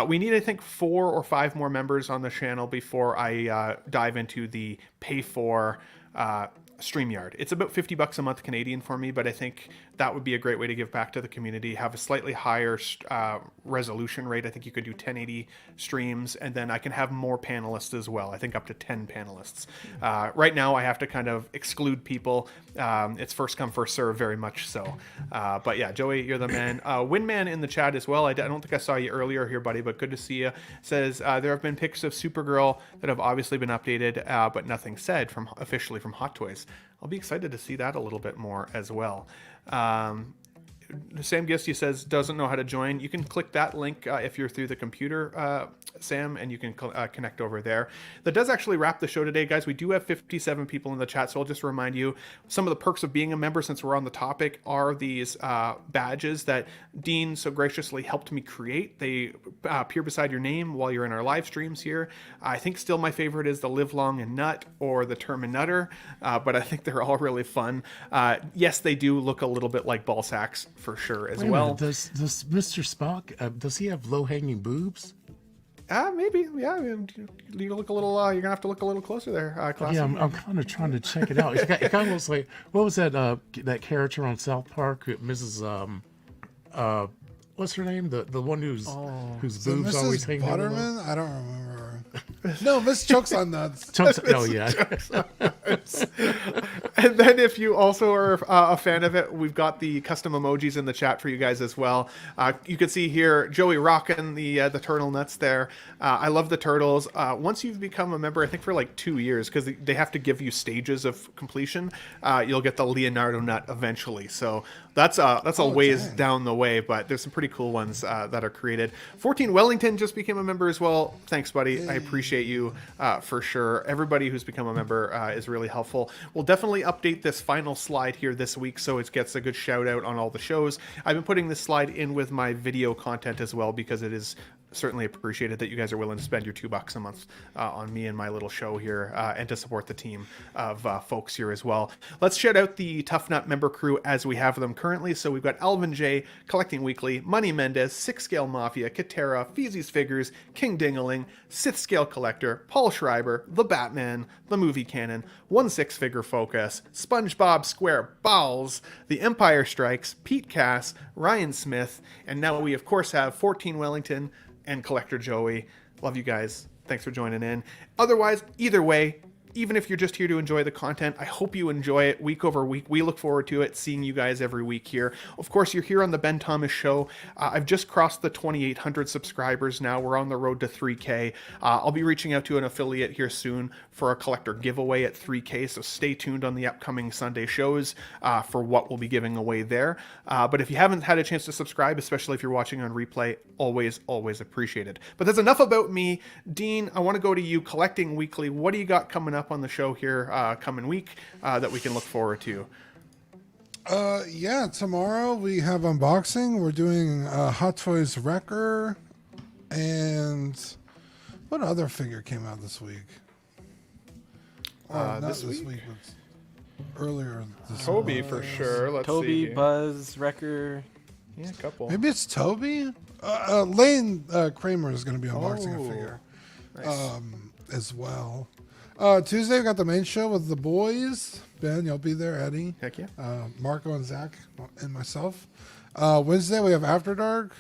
We need, I think, 4 or 5 more members on the channel before I dive into the pay for StreamYard. It's about $50 a month Canadian for me, but I think that would be a great way to give back to the community, have a slightly higher resolution rate. I think you could do 1080 streams, and then I can have more panelists as well. I think up to 10 panelists. Right now, I have to kind of exclude people. It's first come, first serve, very much so. But yeah, Joey, you're the man. Winman in the chat as well. I don't think I saw you earlier here, buddy, but good to see you. Says, there have been pics of Supergirl that have obviously been updated, but nothing said officially from Hot Toys. I'll be excited to see that a little bit more as well. Sam Gisty says doesn't know how to join. You can click that link if you're through the computer, Sam, and you can connect over there. That does actually wrap the show today, guys. We do have 57 people in the chat, so I'll just remind you, some of the perks of being a member, since we're on the topic, are these badges that Dean so graciously helped me create. They appear beside your name while you're in our live streams here. I think still my favorite is the Live Long and Nut or the Terminator, but I think they're all really fun. Yes, they do look a little bit like ball sacks for sure as well. Does Mr. Spock, does he have low-hanging boobs? Maybe, yeah. You look a little. You're gonna have to look a little closer there, Classy. Yeah, I'm kind of trying to check it out. It kind of looks like, what was that character on South Park, Mrs. What's her name? The one whose boobs always hang down. Butterman? I don't remember. No, Miss Chokes on Nuts. Oh yeah. And then if you also are a fan of it, we've got the custom emojis in the chat for you guys as well. You can see here Joey rocking the turtle nuts there. I love the turtles. Once you've become a member, I think for like 2 years, because they have to give you stages of completion, you'll get the Leonardo nut eventually. So that's a ways down the way, but there's some pretty cool ones that are created. 14 Wellington just became a member as well. Thanks, buddy. I appreciate you for sure. Everybody who's become a member is really helpful. We'll definitely update this final slide here this week so it gets a good shout out on all the shows. I've been putting this slide in with my video content as well because it is certainly appreciated that you guys are willing to spend your $2 a month on me and my little show here and to support the team of folks here as well. Let's shout out the Tough Nut member crew as we have them currently. So we've got Alvin J, Collecting Weekly, Money Mendez, 6 Scale Mafia, Katera, Feezy's Figures, King Dingaling, Sith Scale Collector, Paul Schreiber, The Batman, The Movie Canon, 1/6 Figure Focus, SpongeBob Square Balls, The Empire Strikes, Pete Cass, Ryan Smith, and now we of course have 14 Wellington and Collector Joey. Love you guys. Thanks for joining in. Otherwise, either way, even if you're just here to enjoy the content, I hope you enjoy it week over week. We look forward to it, seeing you guys every week here. Of course, you're here on the Ben Thomas Show. I've just crossed the 2,800 subscribers now. We're on the road to 3K. I'll be reaching out to an affiliate here soon for a collector giveaway at 3K, so stay tuned on the upcoming Sunday shows for what we'll be giving away there. But if you haven't had a chance to subscribe, especially if you're watching on replay, always appreciated. But that's enough about me. Dean, I want to go to you. Collecting Weekly, what do you got coming up on the show here coming week that we can look forward to? Yeah, tomorrow we have unboxing. We're doing Hot Toys Wrecker, and what other figure came out this week? Not this week, but earlier this Toby for sure. Let's see Toby, here. Buzz, Wrecker. Yeah, a couple. Maybe it's Toby. Lane Kramer is going to be unboxing a figure as well. Tuesday we got the main show with the boys. Ben, you'll be there. Eddie, Heck yeah. Marco and Zach and myself. Wednesday we have After Dark,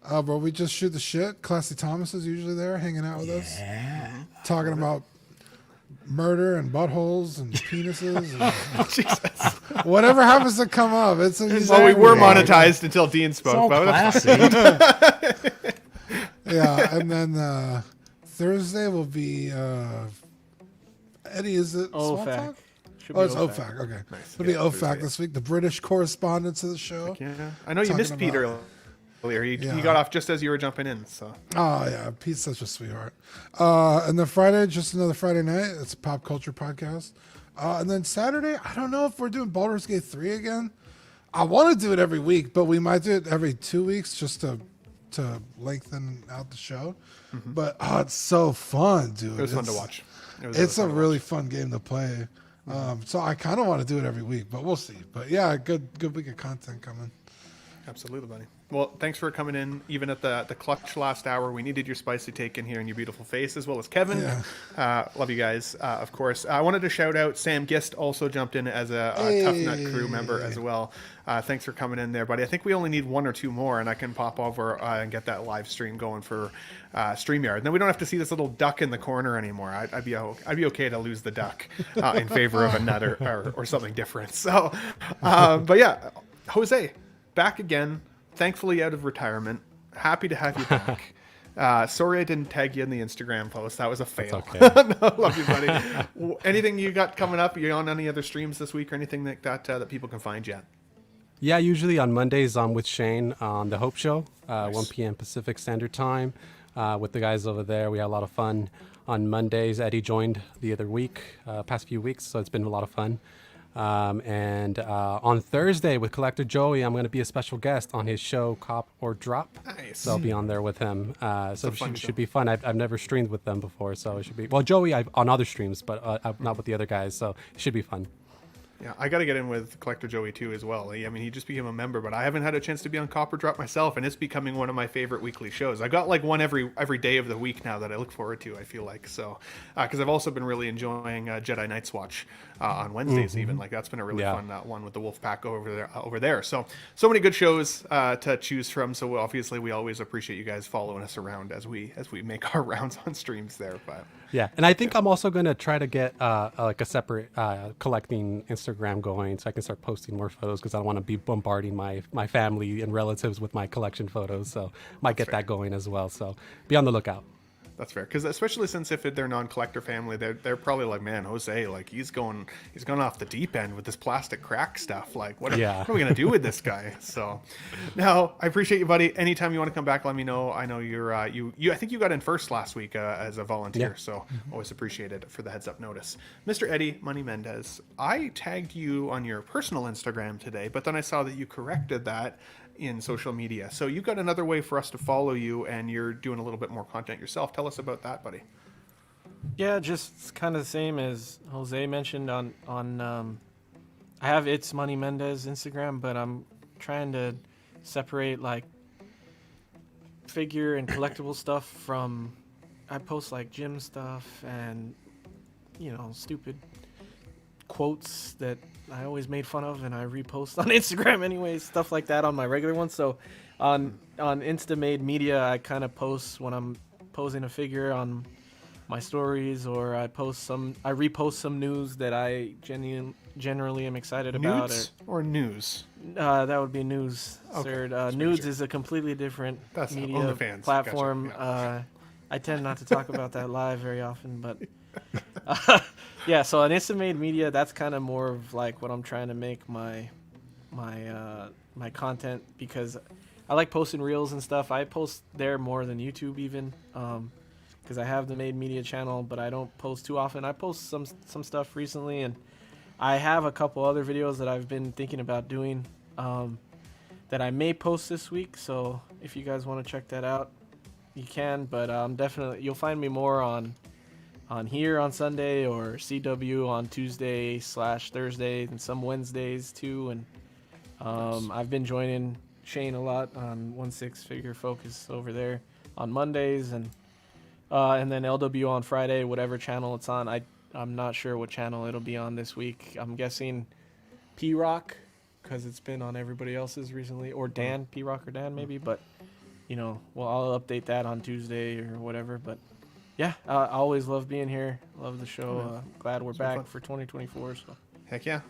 where we just shoot the shit. Classy Thomas is usually there, hanging out with us, talking about murder and buttholes and penises and Jesus. whatever happens to come up. It's Well, we were monetized until Dean spoke. So But classy. Yeah, and then Thursday will be Eddie. Is it Swamp OFAC. Talk? Should Oh, be it's OFAC. OFAC. Okay, Nice. it'll be Yeah, OFAC Thursday. this week. The British correspondents of the show. Yeah, I know you Talking missed Pete about- earlier. He Yeah. got off just as you were jumping in. So Oh yeah, Pete's such a sweetheart. And then Friday, just another Friday night. It's a pop culture podcast. And then Saturday, I don't know if we're doing Baldur's Gate 3 again. I want to do it every week, but we might do it every 2 weeks just to lengthen out the show. But it's so fun, dude. it was fun to It's- watch. It's a fun to really fun game to play. So I kind of want to do it every week, but we'll see. But yeah, good week of content coming. Absolutely, buddy. Well, thanks for coming in, even at the clutch last hour. We needed your spicy take in here and your beautiful face, as well as Kevin. Yeah. Love you guys, of course. I wanted to shout out Sam Gist, also jumped in as a Tough Nut Crew member as well. Thanks for coming in there, buddy. I think we only need one or two more, and I can pop over and get that live stream going for StreamYard. And then we don't have to see this little duck in the corner anymore. I'd be okay to lose the duck in favor of a nut or something different. So, but yeah, Jose, back again. Thankfully out of retirement. Happy to have you back. Sorry I didn't tag you in the Instagram post. That was a fail. okay. No, love you, buddy. Anything you got coming up? You on any other streams this week or anything like that people can find you at? Yeah, usually on Mondays I'm with Shane on the Hope Show, 1 p.m. Pacific Standard Time, with the guys over there. We had a lot of fun on Mondays. Eddie joined the other week, past few weeks, so it's been a lot of fun. And on Thursday with Collector Joey, I'm going to be a special guest on his show, Cop or Drop. Nice. So I'll be on there with him. So it fun should be fun. I've never streamed with them before, so it should be... Well, Joey, on other streams, but not with the other guys, so it should be fun. Yeah, I got to get in with Collector Joey too as well. I mean, he just became a member, but I haven't had a chance to be on Copper Drop myself, and it's becoming one of my favorite weekly shows. I got like one every day of the week now that I look forward to. I feel like so because I've also been really enjoying Jedi Night's Watch on Wednesdays. Even like that's been a really fun one with the Wolf Pack over there. So many good shows to choose from. So obviously we always appreciate you guys following us around as we make our rounds on streams there. But Yeah, and I think I'm also going to try to get like a separate collecting Instagram going so I can start posting more photos because I don't want to be bombarding my family and relatives with my collection photos. So might get that going as well. So be on the lookout. that's fair, because especially since if they're non-collector family, they're probably like, man, Jose, like he's gone off the deep end with this plastic crack stuff. Like, what are we gonna do with this guy? So, now I appreciate you, buddy. Anytime you want to come back, let me know. I know you're I think you got in first last week as a volunteer, so always appreciate it for the heads up notice. Mr. Eddie Money Mendez, I tagged you on your personal Instagram today, but then I saw that you corrected that in social media. So you've got another way for us to follow you, and you're doing a little bit more content yourself. Tell us about that, buddy. Yeah, just kind of the same as Jose mentioned on I have It's Money Mendez Instagram, but I'm trying to separate like figure and collectible stuff from, I post like gym stuff and, stupid quotes that I always made fun of and I repost on Instagram anyways, stuff like that on my regular one. So on Insta Made Media, I kind of post when I'm posing a figure on my stories, or I repost some news that I generally am excited about. Nudes or news? That would be news, Okay, sir. just making Nudes sure. is a completely different That's media OnlyFans. platform. Gotcha, I tend not to talk about that live very often, but yeah. So on Instant Made Media, that's kind of more of like what I'm trying to make my content, because I like posting reels and stuff. I post there more than YouTube even, because I have the Made Media channel, but I don't post too often. I post some stuff recently, and I have a couple other videos that I've been thinking about doing that I may post this week. So if you guys want to check that out, you can. But definitely you'll find me more on here on Sunday, or CW on Tuesday/Thursday, and some Wednesdays too. And I've been joining Shane a lot on 1/6 Figure Focus over there on Mondays, and then LW on Friday, whatever channel it's on. I'm not sure what channel it'll be on this week. I'm guessing P-Rock, because it's been on everybody else's recently, or Dan, P-Rock or Dan maybe, but well, I'll update that on Tuesday or whatever. But yeah, I always love being here. Love the show. Glad we're back fun. for 2024. So. Heck yeah.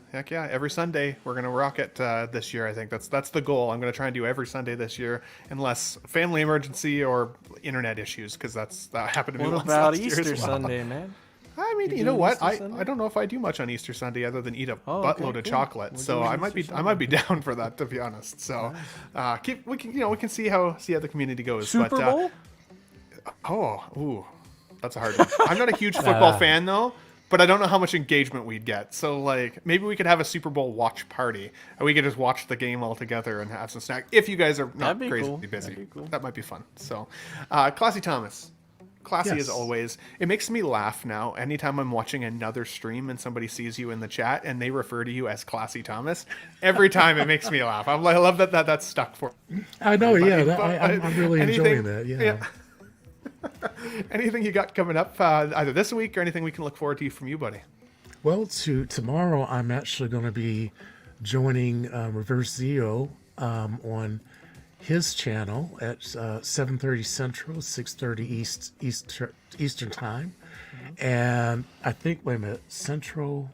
Every Sunday we're gonna rock it this year. I think that's the goal. I'm gonna try and do every Sunday this year, unless family emergency or internet issues, because that happened to me What once about last year Easter as well. Sunday, man? I mean, You you know doing what? Easter I Sunday? don't know if I do much on Easter Sunday other than eat a Oh, okay, buttload of cool. chocolate. We're So doing I might Easter be down for that, to be honest. So we can see how the community goes. Super Bowl? That's a hard one. I'm not a huge football fan though, but I don't know how much engagement we'd get. So like maybe we could have a Super Bowl watch party, and we could just watch the game all together and have some snack. If you guys are not That'd be crazy cool. busy, That'd be cool. that might be fun. So, Classy Thomas. Classy Yes. as always. It makes me laugh now anytime I'm watching another stream and somebody sees you in the chat and they refer to you as Classy Thomas. Every time it makes me laugh. I love that's stuck for. I know, yeah. But I'm really enjoying that. Yeah. Anything you got coming up either this week or anything we can look forward to from you, buddy? Well, tomorrow I'm actually going to be joining Reverse Zeo on his channel at 7:30 Central, 6:30 Eastern Time, and I think Central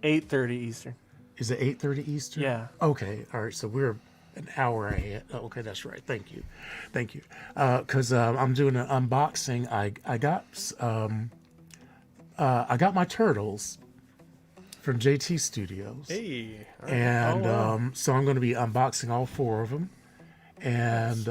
8:30 Eastern. is it 8:30 Eastern? Yeah. Okay. All right. So we're an hour ahead. Oh, okay, that's right. Thank you. Because I'm doing an unboxing. I got my turtles from JT Studios. Hey. And so I'm going to be unboxing all 4 of them and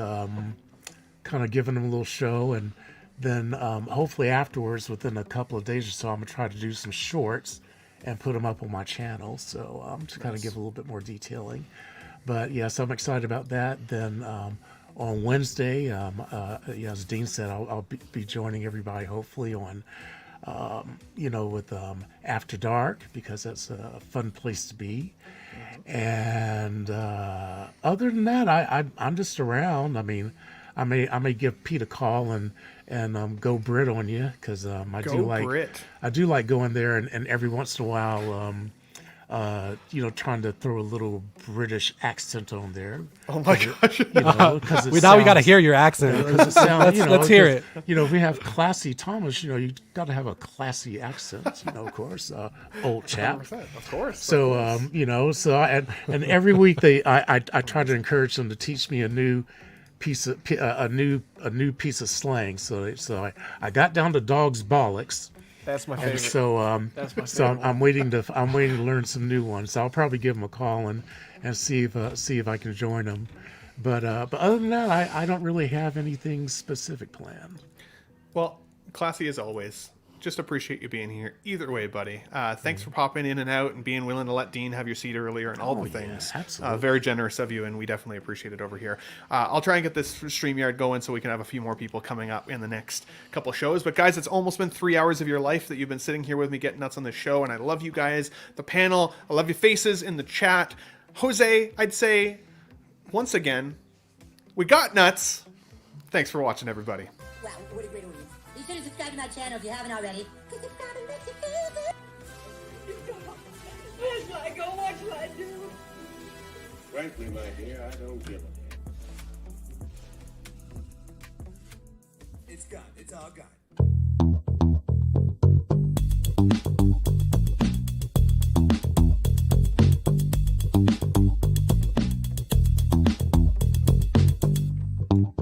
kind of giving them a little show. And then hopefully afterwards, within a couple of days or so, I'm going to try to do some shorts and put them up on my channel. So to kind of give a little bit more detailing. But yes, I'm excited about that. Then on Wednesday, as Dean said, I'll be joining everybody hopefully on with After Dark, because that's a fun place to be. And other than that, I'm just around. I mean, I may give Pete a call and go Brit on you, because I do like going there and every once in a while trying to throw a little British accent on there. Oh my gosh. Now we got to hear your accent. Let's hear it. We have Classy Thomas. You got to have a classy accent. Of course, old chap. Of course. So and every week I try to encourage them to teach me a new piece of piece of slang. So I got down to dog's bollocks. That's my favorite. And so That's my so favorite. I'm waiting to learn some new ones. So I'll probably give them a call and see if I can join them. But other than that, I don't really have anything specific planned. Well, Classy as always. Just appreciate you being here. Either way, buddy. Thanks for popping in and out and being willing to let Dean have your seat earlier and all the things. Absolutely. Very generous of you, and we definitely appreciate it over here. I'll try and get this StreamYard going so we can have a few more people coming up in the next couple shows. But guys, it's almost been 3 hours of your life that you've been sitting here with me getting nuts on this show, and I love you guys. The panel, I love your faces in the chat. Jose, I'd say, once again, we got nuts. Thanks for watching, everybody. Wow, what a great audience. Be sure to subscribe to my channel if you haven't already. Frankly, my dear, I don't give a damn. It's gone. It's all gone. you.